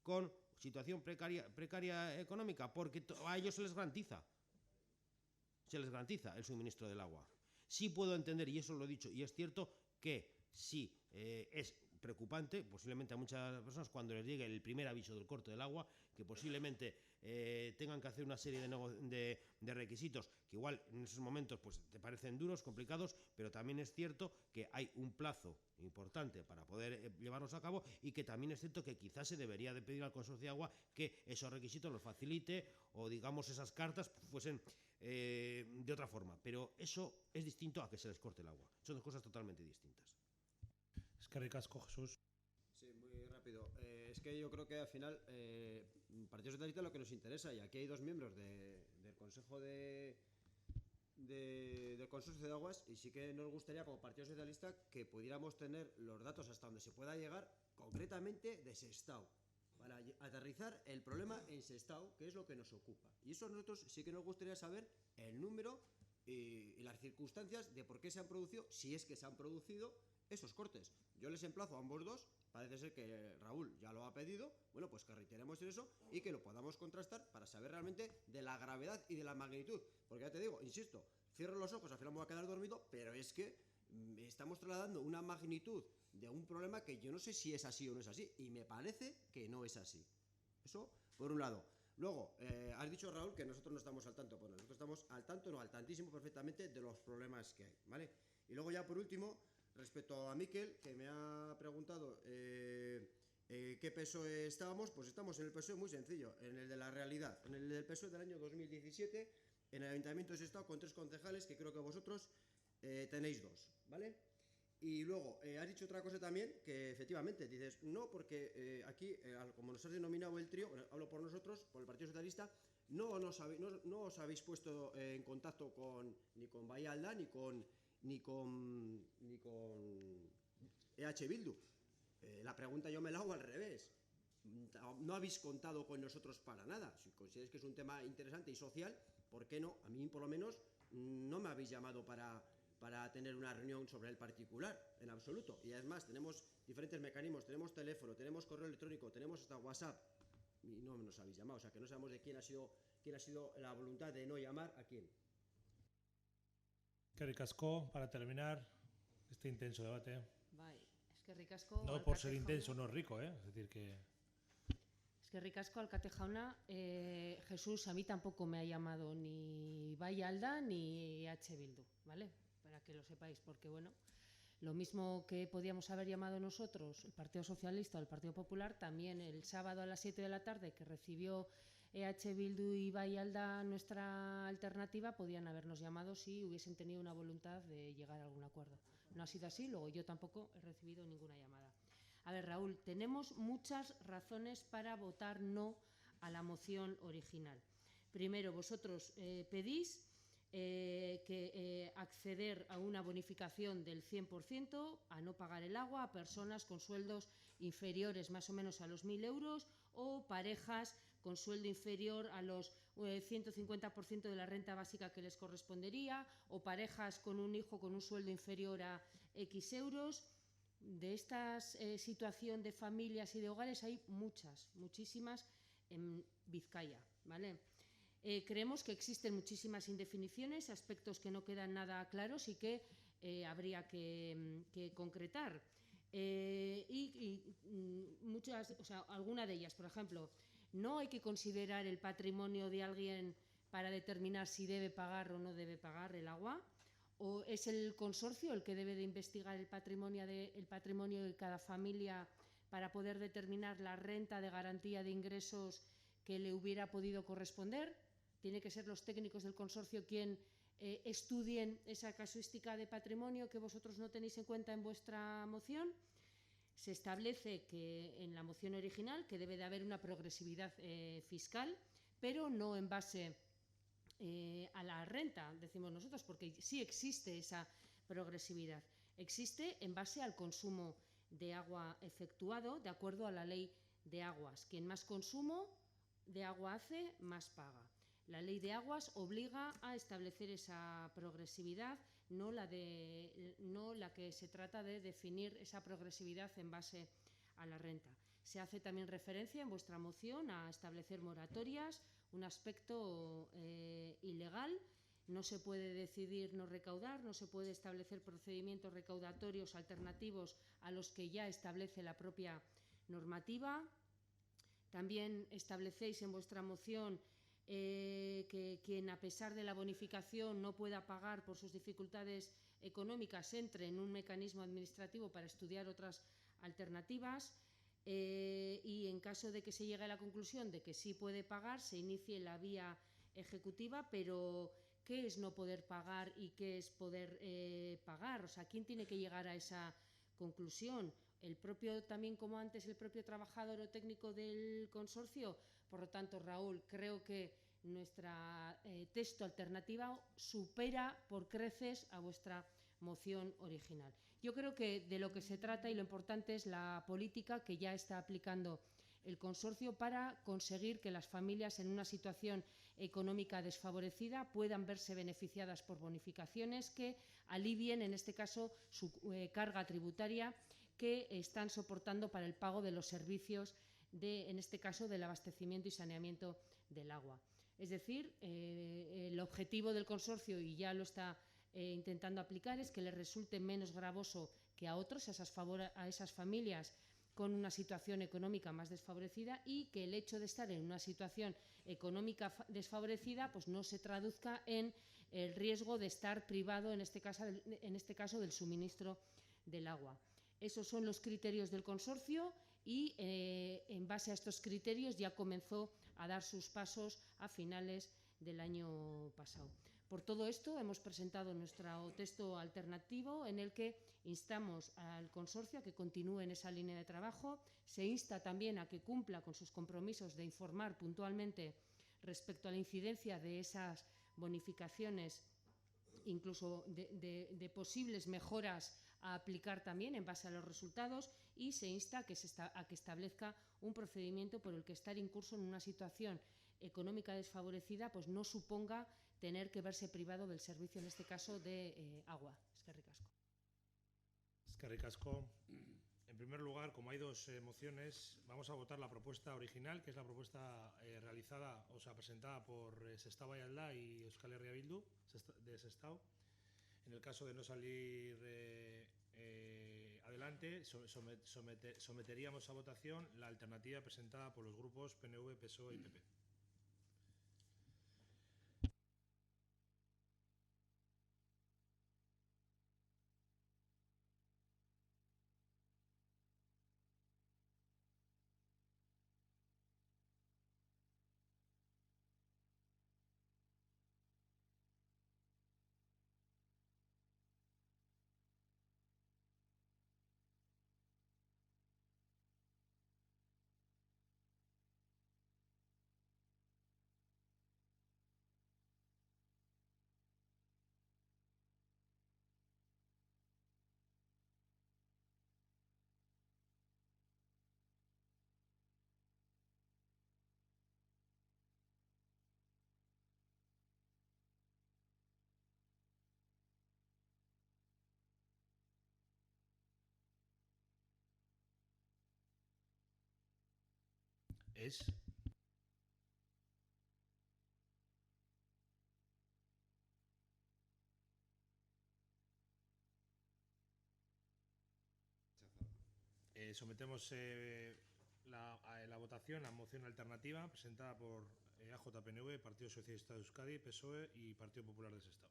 G: con situación precaria económica, porque a ellos se les garantiza el suministro del agua. Sí puedo entender, y eso lo he dicho, y es cierto, que sí es preocupante, posiblemente a muchas personas, cuando les llegue el primer aviso del corte del agua, que posiblemente tengan que hacer una serie de requisitos que igual en esos momentos pues te parecen duros, complicados, pero también es cierto que hay un plazo importante para poder llevarlos a cabo, y que también es cierto que quizás se debería de pedir al Consorcio de Agua que esos requisitos los facilite, o digamos esas cartas fuesen de otra forma, pero eso es distinto a que se les corte el agua. Son dos cosas totalmente distintas.
A: Eskerrik asko, Jesús.
E: Sí, muy rápido. Es que yo creo que al final Partido Socialista lo que nos interesa, y aquí hay dos miembros del Consejo del Consorcio de Aguas, y sí que nos gustaría como Partido Socialista que pudiéramos tener los datos hasta donde se pueda llegar concretamente de Sestao, para aterrizar el problema en Sestao, que es lo que nos ocupa. Y eso a nosotros sí que nos gustaría saber el número y las circunstancias de por qué se han producido, si es que se han producido esos cortes. Yo les emplazo a ambos dos, parece ser que Raúl ya lo ha pedido, bueno, pues que reiteremos en eso y que lo podamos contrastar para saber realmente de la gravedad y de la magnitud. Porque ya te digo, insisto, cierro los ojos, al final me voy a quedar dormido, pero es que estamos trasladando una magnitud de un problema que yo no sé si es así o no es así, y me parece que no es así. Eso, por un lado. Luego, has dicho, Raúl, que nosotros no estamos al tanto. Bueno, nosotros estamos al tanto, no, al tantísimo perfectamente de los problemas que hay, ¿vale? Y luego ya por último, respecto a Miquel, que me ha preguntado qué PSOE estábamos, pues estamos en el PSOE muy sencillo, en el de la realidad, en el del PSOE del año 2017, en el Ayuntamiento de Sestao, con 3 concejales, que creo que vosotros tenéis 2, ¿vale? Y luego, has dicho otra cosa también, que efectivamente dices, no, porque aquí, como nos has denominado el trío, bueno, hablo por nosotros, por el Partido Socialista, no os habéis puesto en contacto ni con Bahía Alda ni con EH Bildu. La pregunta yo me la hago al revés. No habéis contado con nosotros para nada. Si consideráis que es un tema interesante y social, ¿por qué no? A mí, por lo menos, no me habéis llamado para tener una reunión sobre el particular, en absoluto. Y además tenemos diferentes mecanismos, tenemos teléfono, tenemos correo electrónico, tenemos hasta WhatsApp, y no nos habéis llamado. O sea, que no sabemos de quién ha sido la voluntad de no llamar a quién.
A: Eskerrik asko, para terminar este intenso debate.
I: Bai, eskerrik asko.
A: No por ser intenso, no es rico, ¿eh? Es decir que...
I: Eskerrik asko, alkate jauna. Jesús, a mí tampoco me ha llamado ni Bahía Alda ni EH Bildu, ¿vale? Para que lo sepáis, porque bueno, lo mismo que podíamos haber llamado nosotros, el Partido Socialista o el Partido Popular, también el sábado a las 7 de la tarde que recibió EH Bildu y Bahía Alda nuestra alternativa, podían habernos llamado si hubiesen tenido una voluntad de llegar a algún acuerdo. No ha sido así, luego yo tampoco he recibido ninguna llamada. A ver, Raúl, tenemos muchas razones para votar no a la moción original. Primero, vosotros pedís que acceder a una bonificación del 100%, a no pagar el agua a personas con sueldos inferiores más o menos a los 1.000 euros o parejas con sueldo inferior a los 150% de la renta básica que les correspondería, o parejas con un hijo con un sueldo inferior a X euros. De esta situación de familias y de hogares hay muchísimas en Vizcaya, ¿vale? Creemos que existen muchísimas indefiniciones, aspectos que no quedan nada claros y que habría que concretar. Muchas, o sea, alguna de ellas, por ejemplo, no hay que considerar el patrimonio de alguien para determinar si debe pagar o no debe pagar el agua, o es el consorcio el que debe de investigar el patrimonio de cada familia para poder determinar la renta de garantía de ingresos que le hubiera podido corresponder. Tiene que ser los técnicos del consorcio quien estudien esa casuística de patrimonio que vosotros no tenéis en cuenta en vuestra moción. Se establece que en la moción original que debe de haber una progresividad fiscal, pero no en base a la renta, decimos nosotros, porque sí existe esa progresividad. Existe en base al consumo de agua efectuado de acuerdo a la ley de aguas. Quien más consumo de agua hace, más paga. La ley de aguas obliga a establecer esa progresividad, no la que se trata de definir esa progresividad en base a la renta. Se hace también referencia en vuestra moción a establecer moratorias, un aspecto ilegal. No se puede decidir no recaudar, no se puede establecer procedimientos recaudatorios alternativos a los que ya establece la propia normativa. También establecéis en vuestra moción que quien, a pesar de la bonificación, no pueda pagar por sus dificultades económicas, entre en un mecanismo administrativo para estudiar otras alternativas. Y en caso de que se llegue a la conclusión de que sí puede pagar, se inicie la vía ejecutiva, pero ¿qué es no poder pagar y qué es poder pagar? O sea, ¿quién tiene que llegar a esa conclusión? El propio, también como antes, el propio trabajador o técnico del consorcio. Por lo tanto, Raúl, creo que nuestra texto alternativa supera por creces a vuestra moción original. Yo creo que de lo que se trata y lo importante es la política que ya está aplicando el consorcio para conseguir que las familias en una situación económica desfavorecida puedan verse beneficiadas por bonificaciones que alivien, en este caso, su carga tributaria que están soportando para el pago de los servicios, en este caso, del abastecimiento y saneamiento del agua. Es decir, el objetivo del consorcio, y ya lo está intentando aplicar, es que les resulte menos gravoso que a otros, a esas familias con una situación económica más desfavorecida, y que el hecho de estar en una situación económica desfavorecida pues no se traduzca en el riesgo de estar privado, en este caso del suministro del agua. Esos son los criterios del consorcio y en base a estos criterios ya comenzó a dar sus pasos a finales del año pasado. Por todo esto hemos presentado nuestro texto alternativo en el que instamos al consorcio a que continúe en esa línea de trabajo. Se insta también a que cumpla con sus compromisos de informar puntualmente respecto a la incidencia de esas bonificaciones, incluso de posibles mejoras a aplicar también en base a los resultados, y se insta a que establezca un procedimiento por el que estar incurso en una situación económica desfavorecida pues no suponga tener que verse privado del servicio, en este caso de agua. Eskerrik asko.
A: Eskerrik asko. En primer lugar, como hay dos mociones, vamos a votar la propuesta original, que es la propuesta presentada por Sestao Bai Alda y Euskal Herria Bildu, de Sestao. En el caso de no salir adelante, someteríamos a votación la alternativa presentada por los grupos PNV, PSOE y PP. Es sometemos la votación a moción alternativa presentada por AJPNV, Partido Socialista de Euskadi, PSOE y Partido Popular de Sestao.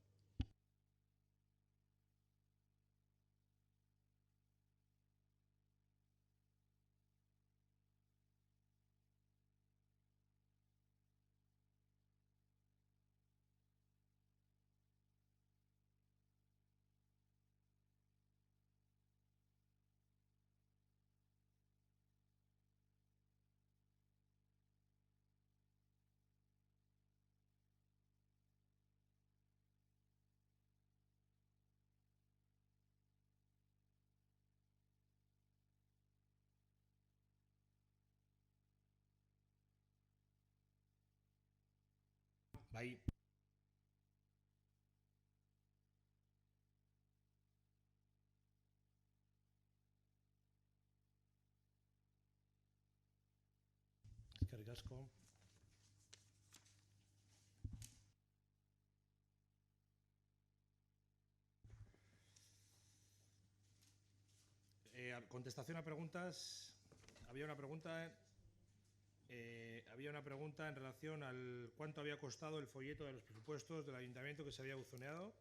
A: Bai. Eskerrik asko. Contestación a preguntas. Había una pregunta en relación al cuánto había costado el folleto de los presupuestos del ayuntamiento que se había buzoneado.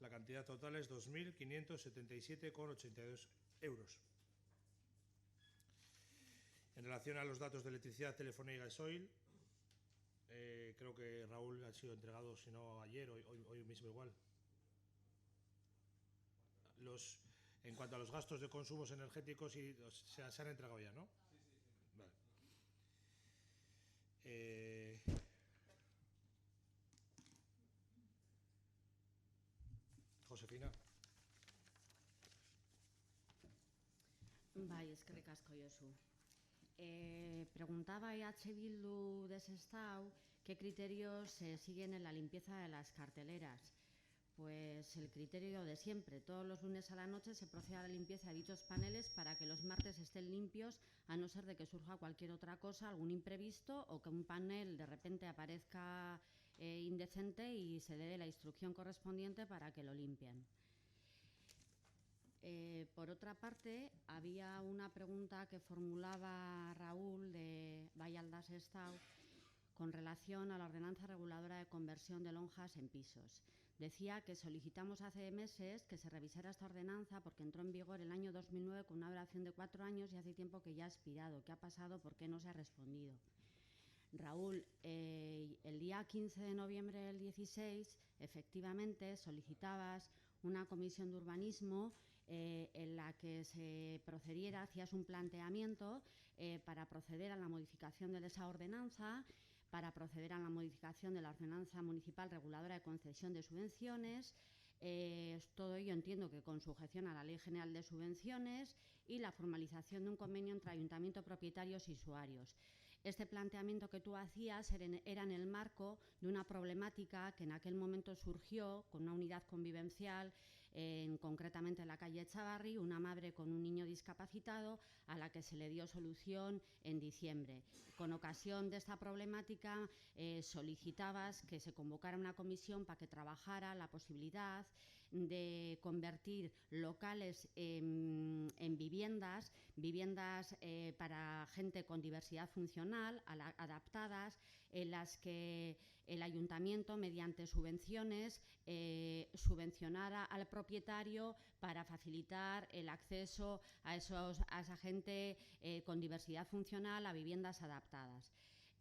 A: La cantidad total es 2.577,82 euros. En relación a los datos de electricidad, telefonía y gasoil, creo que Raúl ha sido entregado, si no ayer, hoy mismo igual. En cuanto a los gastos de consumos energéticos, se han entregado ya, ¿no? Sí. Vale. Josefina.
F: Bai, eskerrik asko, Josu. Preguntaba EH Bildu de Sestao qué criterios se siguen en la limpieza de las carteleras. Pues el criterio de siempre. Todos los lunes a la noche se procede a la limpieza de dichos paneles para que los martes estén limpios, a no ser de que surja cualquier otra cosa, algún imprevisto o que un panel de repente aparezca indecente y se dé la instrucción correspondiente para que lo limpien. Por otra parte, había una pregunta que formulaba Raúl de Vallalda Sestao con relación a la ordenanza reguladora de conversión de lonjas en pisos. Decía que solicitamos hace meses que se revisara esta ordenanza porque entró en vigor el año 2009 con una duración de 4 años y hace tiempo que ya ha expirado. ¿Qué ha pasado? ¿Por qué no se ha respondido? Raúl, el día 15 de noviembre del 16, efectivamente, solicitabas una comisión de urbanismo en la que se procediera, hacías un planteamiento para proceder a la modificación de esa ordenanza, para proceder a la modificación de la ordenanza municipal reguladora de concesión de subvenciones. Todo ello entiendo que con sujeción a la Ley General de Subvenciones y la formalización de un convenio entre ayuntamiento, propietarios y usuarios. Este planteamiento que tú hacías era en el marco de una problemática que en aquel momento surgió con una unidad convivencial, concretamente en la calle Echavarri, una madre con un niño discapacitado a la que se le dio solución en diciembre. Con ocasión de esta problemática solicitabas que se convocara una comisión para que trabajara la posibilidad de convertir locales en viviendas para gente con diversidad funcional, adaptadas, en las que el ayuntamiento, mediante subvenciones, subvencionara al propietario para facilitar el acceso a esa gente con diversidad funcional a viviendas adaptadas.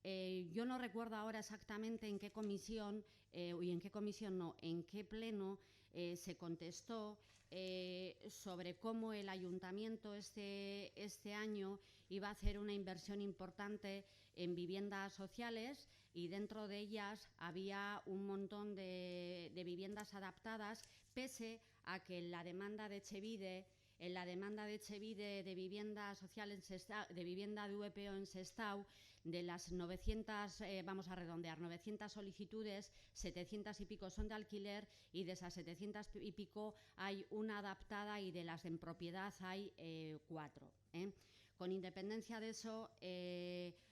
F: Yo no recuerdo ahora exactamente en qué comisión, en qué pleno se contestó sobre cómo el ayuntamiento este año iba a hacer una inversión importante en viviendas sociales y dentro de ellas había un montón de viviendas adaptadas, pese a que la demanda de Etxebide, de vivienda social de vivienda de VPO en Sestao, de las 900, vamos a redondear, 900 solicitudes, 700 y pico son de alquiler y de esas 700 y pico hay una adaptada y de las en propiedad hay 4. Con independencia de eso,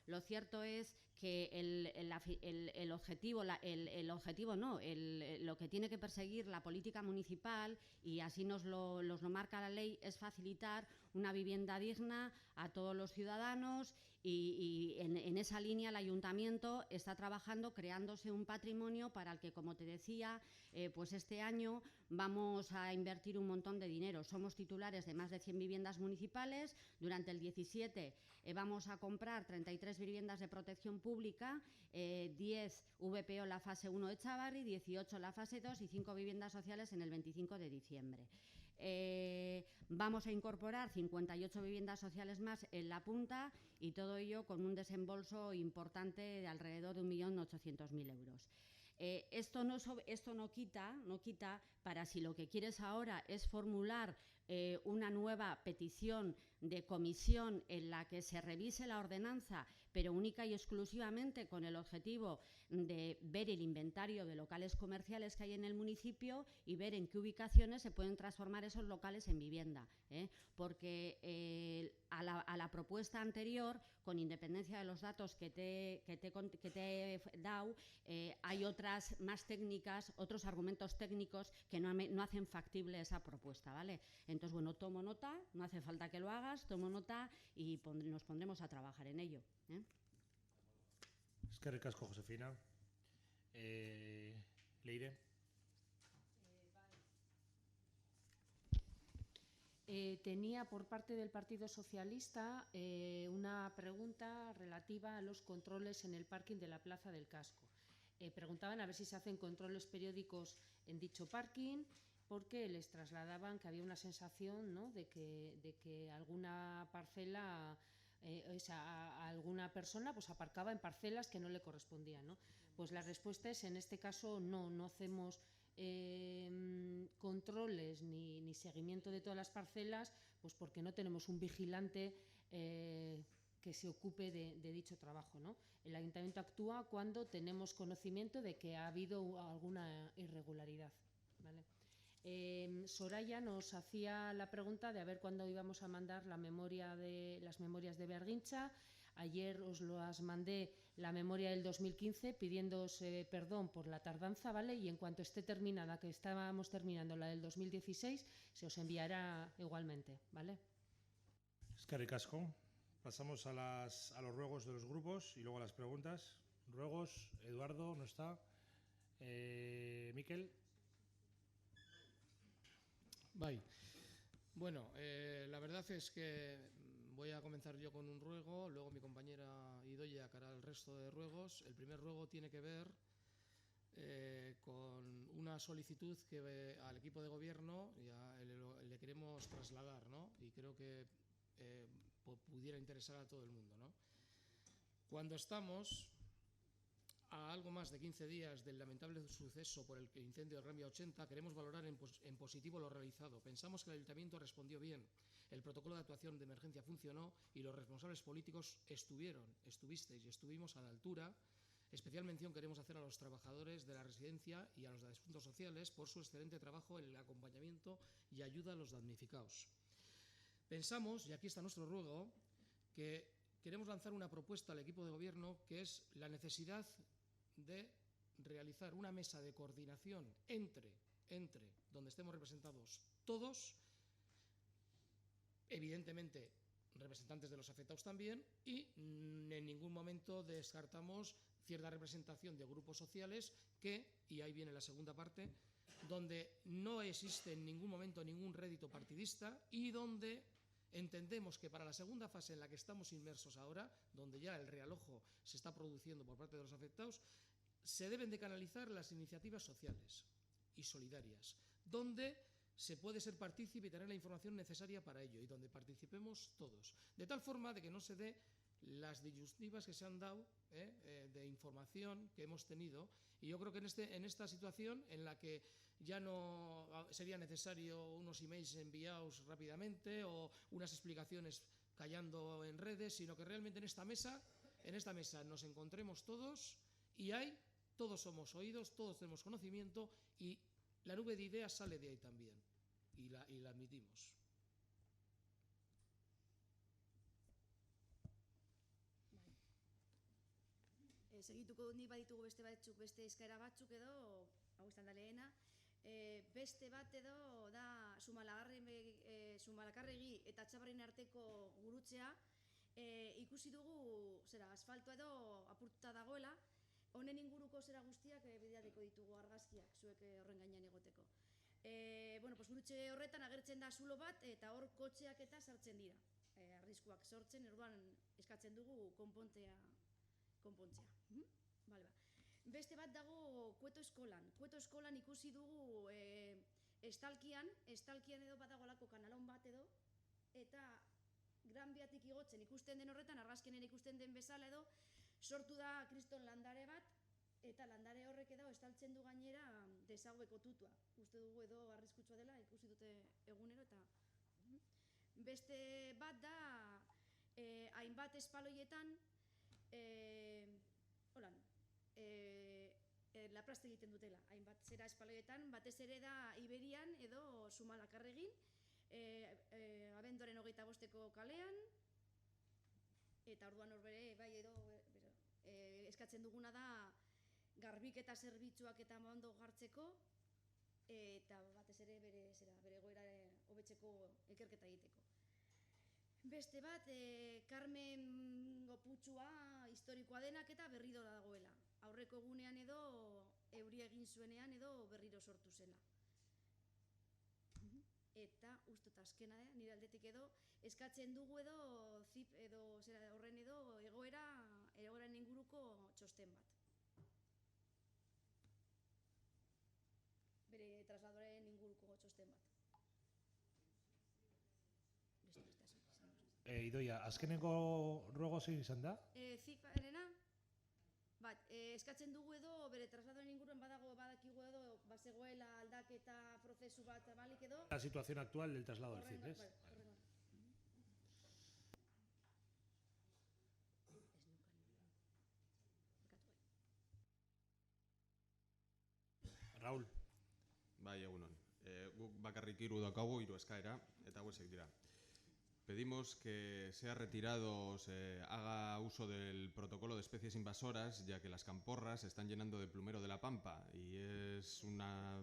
F: lo cierto es que lo que tiene que perseguir la política municipal, y así nos lo marca la ley, es facilitar una vivienda digna a todos los ciudadanos y en esa línea el ayuntamiento está trabajando, creándose un patrimonio para el que, como te decía, pues este año vamos a invertir un montón de dinero. Somos titulares de más de 100 viviendas municipales. Durante el 17 vamos a comprar 33 viviendas de protección pública, 10 VPO la fase 1 de Echavarri, 18 la fase 2 y 5 viviendas sociales en el 25 de diciembre. Vamos a incorporar 58 viviendas sociales más en la punta y todo ello con un desembolso importante de alrededor de 1.800.000 euros. Esto no quita para, si lo que quieres ahora es formular una nueva petición de comisión en la que se revise la ordenanza, pero única y exclusivamente con el objetivo de ver el inventario de locales comerciales que hay en el municipio y ver en qué ubicaciones se pueden transformar esos locales en vivienda, porque a la propuesta anterior, con independencia de los datos que te he dado, hay otras más técnicas, otros argumentos técnicos que no hacen factible esa propuesta, ¿vale? Entonces, bueno, tomo nota, no hace falta que lo hagas, tomo nota y nos pondremos a trabajar en ello.
A: Eskerrik asko, Josefina. Leire.
I: Tenía por parte del Partido Socialista una pregunta relativa a los controles en el parking de la Plaza del Casco. Preguntaban a ver si se hacen controles periódicos en dicho parking, porque les trasladaban que había una sensación, ¿no?, de que alguna parcela, alguna persona pues aparcaba en parcelas que no le correspondían, ¿no? Pues la respuesta es, en este caso, no hacemos controles ni seguimiento de todas las parcelas, pues porque no tenemos un vigilante que se ocupe de dicho trabajo, ¿no? El Ayuntamiento actúa cuando tenemos conocimiento de que ha habido alguna irregularidad, ¿vale? Soraya nos hacía la pregunta de a ver cuándo íbamos a mandar las memorias de Bearguincha. Ayer os las mandé, la memoria del 2015, pidiéndoos perdón por la tardanza, ¿vale? Y en cuanto esté terminada, que estábamos terminando la del 2016, se os enviará igualmente, ¿vale?
A: Eskerrik asko. Pasamos a los ruegos de los grupos y luego a las preguntas. Ruegos, Eduardo, no está. Miquel.
D: Bye. Bueno, la verdad es que voy a comenzar yo con un ruego, luego mi compañera Idoia hará el resto de ruegos. El primer ruego tiene que ver con una solicitud que al equipo de gobierno le queremos trasladar, ¿no? Y creo que pudiera interesar a todo el mundo, ¿no? Cuando estamos a algo más de 15 días del lamentable suceso por el incendio del Gran Vía 80, queremos valorar en positivo lo realizado. Pensamos que el Ayuntamiento respondió bien, el protocolo de actuación de emergencia funcionó y los responsables políticos estuvimos a la altura. Especial mención queremos hacer a los trabajadores de la residencia y a los de asuntos sociales por su excelente trabajo en el acompañamiento y ayuda a los damnificados. Pensamos, y aquí está nuestro ruego, que queremos lanzar una propuesta al equipo de gobierno, que es la necesidad de realizar una mesa de coordinación entre donde estemos representados todos, evidentemente representantes de los afectados también, y en ningún momento descartamos cierta representación de grupos sociales y ahí viene la segunda parte, donde no existe en ningún momento ningún rédito partidista y donde entendemos que para la segunda fase en la que estamos inmersos ahora, donde ya el realojo se está produciendo por parte de los afectados, se deben de canalizar las iniciativas sociales y solidarias, donde se puede ser partícipe y tener la información necesaria para ello y donde participemos todos, de tal forma de que no se dé las disyuntivas que se han dado de información que hemos tenido. Y yo creo que en esta situación en la que ya no sería necesario unos emails enviados rápidamente o unas explicaciones callando en redes, sino que realmente en esta mesa nos encontremos todos y todos somos oídos, todos tenemos conocimiento y la nube de ideas sale de ahí también y la admitimos.
J: Segituko nik baditugu beste eskaera batzuk edo, hau izan da lehena, beste bat edo da Zumalakarregi eta Txabarren arteko gurutzea, ikusi dugu asfaltoa edo apurtuta dagoela, honen inguruko guztiak bideratuko ditugu argazkiak, zuek horren gainean egoteko. Gurutze horretan agertzen da zulo bat eta hor kotxeak eta sartzen dira. Arriskuak sortzen, orduan eskatzen dugu konpontzea. Beste bat dago Kueto eskolan. Kueto eskolan ikusi dugu estalkian edo badagolako kanalon bat edo, eta Gran Biatik igotzen ikusten den horretan, argazkenen ikusten den bezala edo, sortu da kriston landare bat, eta landare horrek edo estaltzen du gainera desagüeko tutua. Uste dugu edo arriskutsua dela, ikusi dute egunero eta Beste bat da, hainbat espaloietan, lapraste egiten dutela. Hainbat zera espaloietan, batez ere da Iberian edo Zumalakarregin, abenduaren 25. kalean, eta orduan horbere, bai edo, eskatzen duguna da garbiketa zerbitzuak eta ondo jartzeko, eta batez ere bere egoera hobetzeko ikerketa egiteko. Beste bat, Carmen Goputzua historikoa denak eta berriro dagoela. Aurreko egunean edo euria egin zuenean edo berriro sortu zela. Eta ustut azkena da, nire aldetik edo, eskatzen dugu edo zip edo horren edo egoeran inguruko txosten bat. Bere trasladoren inguruko txosten bat.
A: Idoia, azkeneko ruego zein izan da?
J: Ziparena, bat, eskatzen dugu edo bere trasladoren inguruan badakigu edo bazegoela aldaketa prozesu bat balik edo.
A: La situación actual del traslado del CIP, ¿es? Raúl.
H: Bai, egunon. Guk bakarrik 3 daukagu, 3 eskaera, eta hauek dira. Pedimos que sea retirado, se haga uso del protocolo de especies invasoras, ya que las camporras se están llenando de plumero de la pampa y es una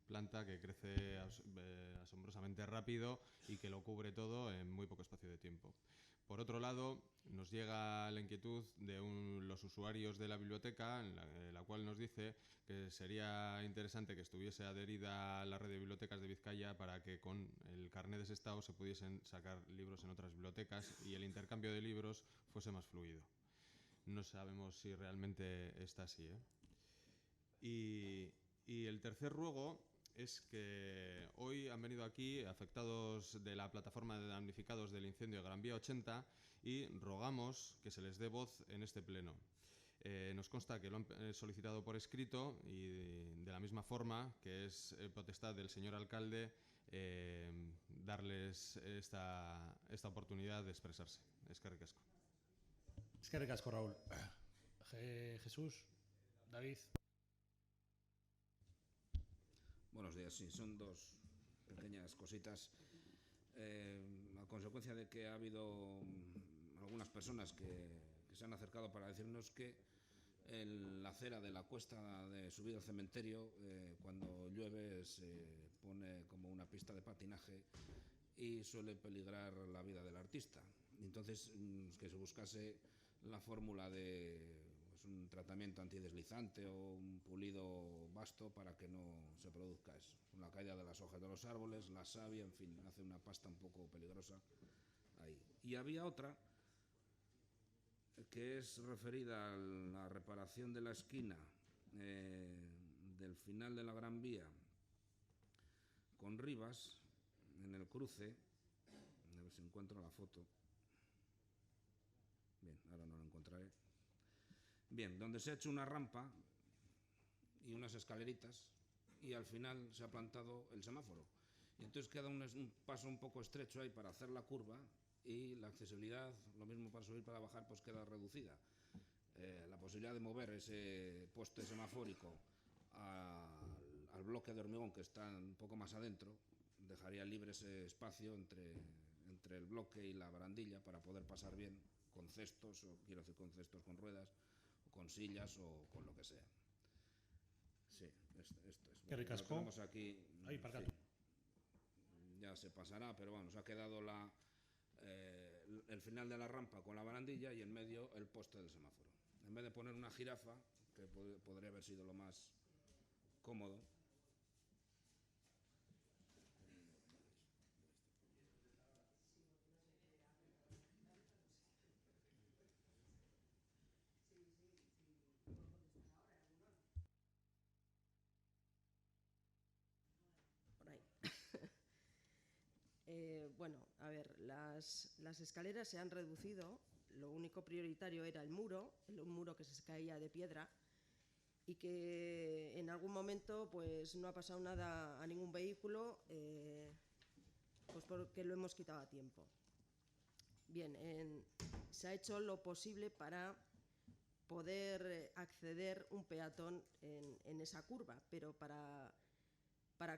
H: planta que crece asombrosamente rápido y que lo cubre todo en muy poco espacio de tiempo. Por otro lado, nos llega la inquietud de los usuarios de la biblioteca, en la cual nos dice que sería interesante que estuviese adherida a la red de bibliotecas de Vizcaya para que con el carné de Sestao se pudiesen sacar libros en otras bibliotecas y el intercambio de libros fuese más fluido. No sabemos si realmente está así, Y el tercer ruego es que hoy han venido aquí afectados de la plataforma de damnificados del incendio de Gran Vía 80 y rogamos que se les dé voz en este pleno. Nos consta que lo han solicitado por escrito y de la misma forma que es potestad del señor alcalde darles esta oportunidad de expresarse. Eskerrik asko.
A: Eskerrik asko, Raúl. Jesús, David.
C: Buenos días, sí, son 2 pequeñas cositas. A consecuencia de que ha habido algunas personas que se han acercado para decirnos que la acera de la cuesta de subida al cementerio, cuando llueve, se pone como una pista de patinaje y suele peligrar la vida del artista. Entonces, que se buscase la fórmula de un tratamiento antideslizante o un pulido vasto para que no se produzca eso. La caída de las hojas de los árboles, la savia, en fin, hace una pasta un poco peligrosa ahí. Y había otra que es referida a la reparación de la esquina del final de la Gran Vía con Rivas, en el cruce, a ver si encuentro la foto. Bien, ahora no la encontraré. Bien, donde se ha hecho una rampa y unas escaleritas y al final se ha plantado el semáforo. Y entonces queda un paso un poco estrecho ahí para hacer la curva y la accesibilidad, lo mismo para subir para bajar, pues queda reducida. La posibilidad de mover ese poste semafórico al bloque de hormigón que está un poco más adentro dejaría libre ese espacio entre el bloque y la barandilla para poder pasar bien con cestos, o quiero decir con cestos con ruedas, con sillas o con lo que sea. Sí, esto es.
A: Qué
C: Lo tenemos aquí.
A: Ahí,
C: sí, ya se pasará, pero bueno, nos ha quedado el final de la rampa con la barandilla y en medio el poste del semáforo. En vez de poner una jirafa, que podría haber sido lo más cómodo.
L: Bueno, a ver, las escaleras se han reducido, lo único prioritario era el muro, un muro que se caía de piedra y que en algún momento pues no ha pasado nada a ningún vehículo, Pues porque lo hemos quitado a tiempo. Bien, se ha hecho lo posible para poder acceder un peatón en esa curva, pero para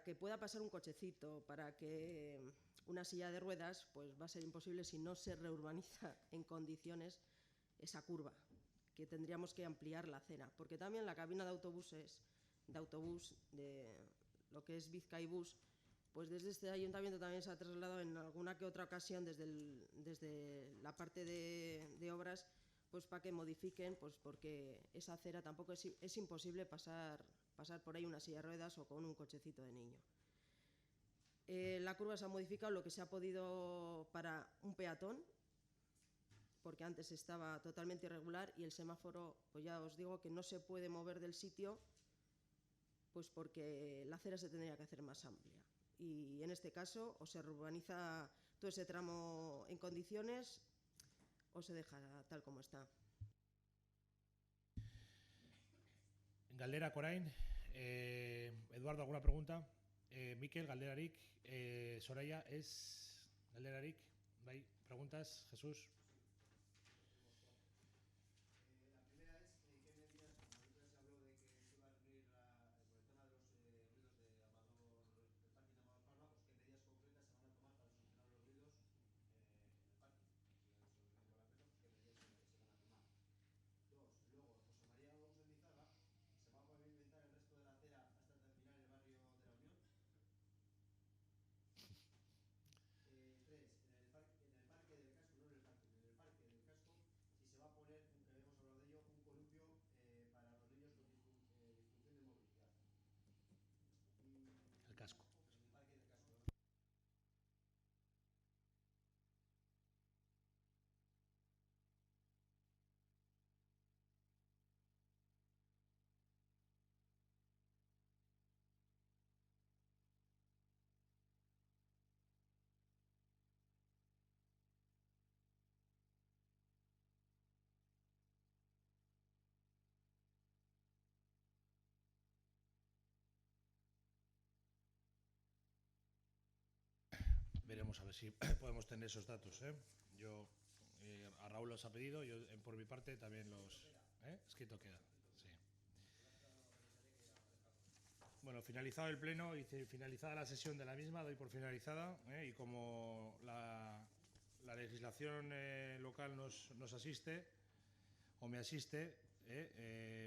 L: que pueda pasar un cochecito, para que una silla de ruedas, pues va a ser imposible si no se reurbaniza en condiciones esa curva, que tendríamos que ampliar la acera, porque también la cabina de autobús, de lo que es Bizkaibus, pues desde este ayuntamiento también se ha trasladado en alguna que otra ocasión desde la parte de obras, pues para que modifiquen, pues porque esa acera tampoco es imposible pasar por ahí una silla de ruedas o con un cochecito de niño. La curva se ha modificado lo que se ha podido para un peatón, porque antes estaba totalmente irregular, y el semáforo, pues ya os digo que no se puede mover del sitio, pues porque la acera se tendría que hacer más amplia. Y en este caso o se urbaniza todo ese tramo en condiciones o se deja tal como está.
A: Galderak orain, Eduardo, ¿alguna pregunta? Mikel, galderarik, Soraya, ez galderarik, bai, preguntas, Jesús. El casco. Veremos a ver si podemos tener esos datos. Yo, a Raúl los ha pedido, yo por mi parte también los... Escrito queda, sí. Bueno, finalizado el pleno y finalizada la sesión de la misma, doy por finalizada, y como la legislación local nos asiste, o me asiste,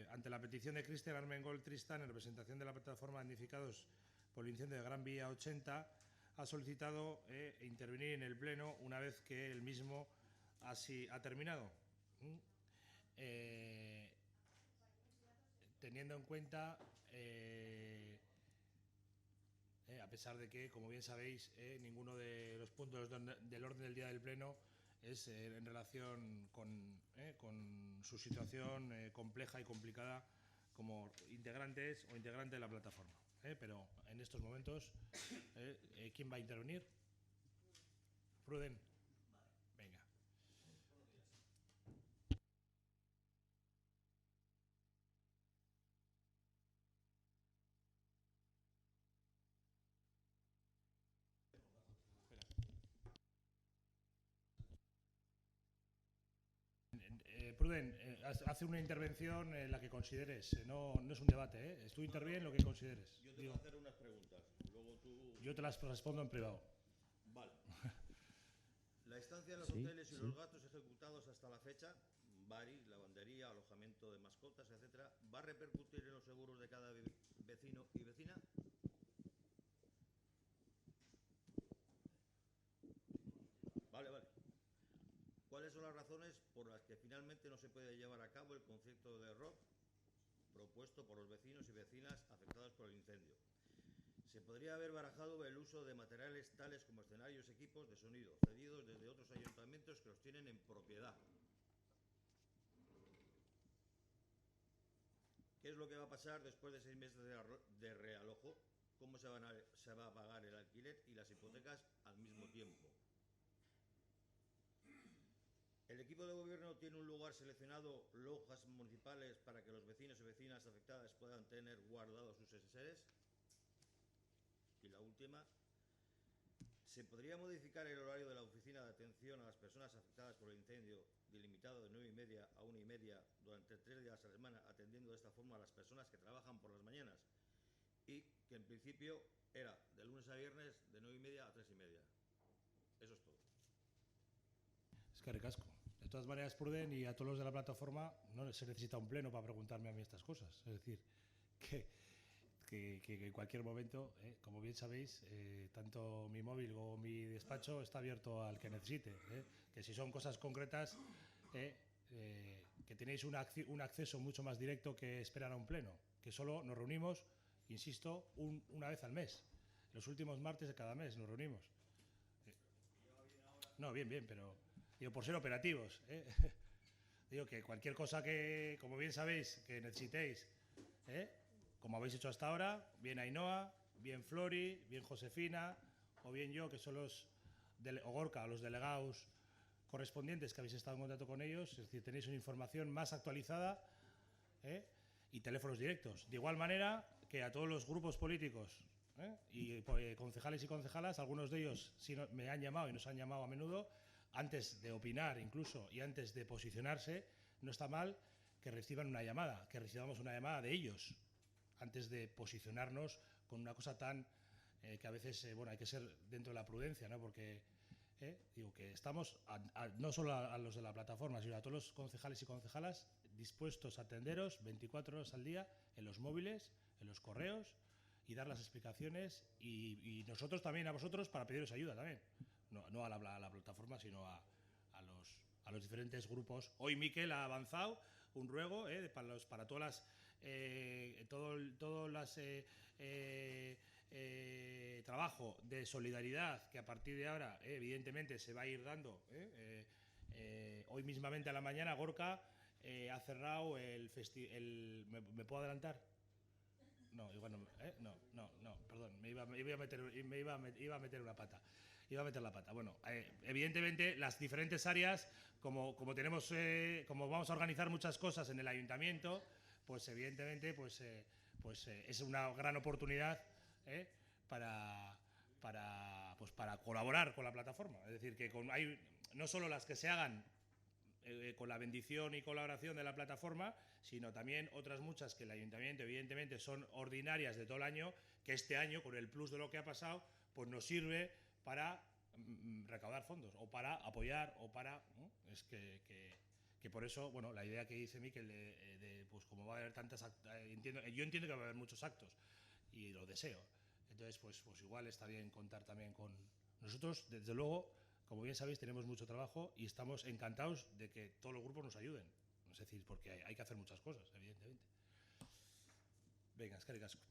A: ante la petición de Cristian Armengol Tristan, en representación de la plataforma de damnificados por el incendio de Gran Vía 80, ha solicitado intervenir en el Pleno una vez que el mismo así ha terminado. Teniendo en cuenta, a pesar de que, como bien sabéis, ninguno de los puntos del orden del día del Pleno es en relación con su situación compleja y complicada como integrantes o integrante de la plataforma. Pero en estos momentos, ¿quién va a intervenir? Pruden. Venga. Pruden, hace una intervención en la que consideres, no es un debate, tú interviene en lo que consideres.
M: Yo te voy a hacer unas preguntas, luego tú...
A: Yo te las respondo en privado.
M: Vale. La estancia en los hoteles y los gastos ejecutados hasta la fecha, baris, lavandería, alojamiento de mascotas, etcétera, ¿va a repercutir en los seguros de cada vecino y vecina? Vale. ¿Cuáles son las razones por las que finalmente no se puede llevar a cabo el concierto de rock propuesto por los vecinos y vecinas afectados por el incendio? Se podría haber barajado el uso de materiales tales como escenarios, equipos de sonido, cedidos desde otros ayuntamientos que los tienen en propiedad. ¿Qué es lo que va a pasar después de 6 meses de realojo? ¿Cómo se va a pagar el alquiler y las hipotecas al mismo tiempo? ¿El equipo de gobierno tiene un lugar seleccionado, lojas municipales, para que los vecinos y vecinas afectadas puedan tener guardados sus enseres? Y la última, ¿Se podría modificar el horario de la oficina de atención a las personas afectadas por el incendio, delimitado de 9:30 a 1:30 durante 3 días a la semana, atendiendo de esta forma a las personas que trabajan por las mañanas? Y que en principio era de lunes a viernes de 9:30 a 3:30. Eso es todo.
A: Es que ricasco. De todas maneras, Pruden, y a todos los de la plataforma, no se necesita un pleno para preguntarme a mí estas cosas. Es decir, que en cualquier momento, como bien sabéis, tanto mi móvil como mi despacho está abierto al que necesite. Que si son cosas concretas, que tenéis un acceso mucho más directo que esperar a un pleno, que solo nos reunimos, insisto, una vez al mes. Los últimos martes de cada mes nos reunimos. No, bien, pero digo, por ser operativos. Digo que cualquier cosa que, como bien sabéis, que necesitéis, como habéis hecho hasta ahora, bien Ainhoa, bien Flori, bien Josefina, o bien yo, que son o Gorka, los delegados correspondientes que habéis estado en contacto con ellos, es decir, tenéis una información más actualizada y teléfonos directos. De igual manera que a todos los grupos políticos y concejales y concejalas, algunos de ellos me han llamado y nos han llamado a menudo, antes de opinar incluso y antes de posicionarse, no está mal que reciban una llamada, que recibamos una llamada de ellos, antes de posicionarnos con una cosa tan que a veces bueno, hay que ser dentro de la prudencia, ¿no? Porque digo que estamos no solo a los de la plataforma, sino a todos los concejales y concejalas dispuestos a atenderos 24 horas al día en los móviles, en los correos y dar las explicaciones y nosotros también a vosotros para pediros ayuda también, no a la plataforma, sino a los diferentes grupos. Hoy Miquel ha avanzado un ruego para todas las trabajo de solidaridad que a partir de ahora evidentemente se va a ir dando. Hoy mismamente a la mañana Gorka ha cerrado el festival. ¿Me puedo adelantar? No, igual no, perdón, me iba a meter una pata. Iba a meter la pata. Bueno, evidentemente las diferentes áreas, como vamos a organizar muchas cosas en el ayuntamiento, pues evidentemente es una gran oportunidad para colaborar con la plataforma. Es decir, que no solo las que se hagan con la bendición y colaboración de la plataforma, sino también otras muchas que el ayuntamiento evidentemente son ordinarias de todo el año, que este año, con el plus de lo que ha pasado, pues nos sirve para recaudar fondos o para apoyar o para... ¿no? Es que por eso, bueno, la idea que dice Miquel pues como va a haber tantas... yo entiendo que va a haber muchos actos y lo deseo. Entonces, pues igual está bien contar también con nosotros. Desde luego, como bien sabéis, tenemos mucho trabajo y estamos encantados de que todos los grupos nos ayuden. Es decir, porque hay que hacer muchas cosas, evidentemente. Venga, eskerrik asko.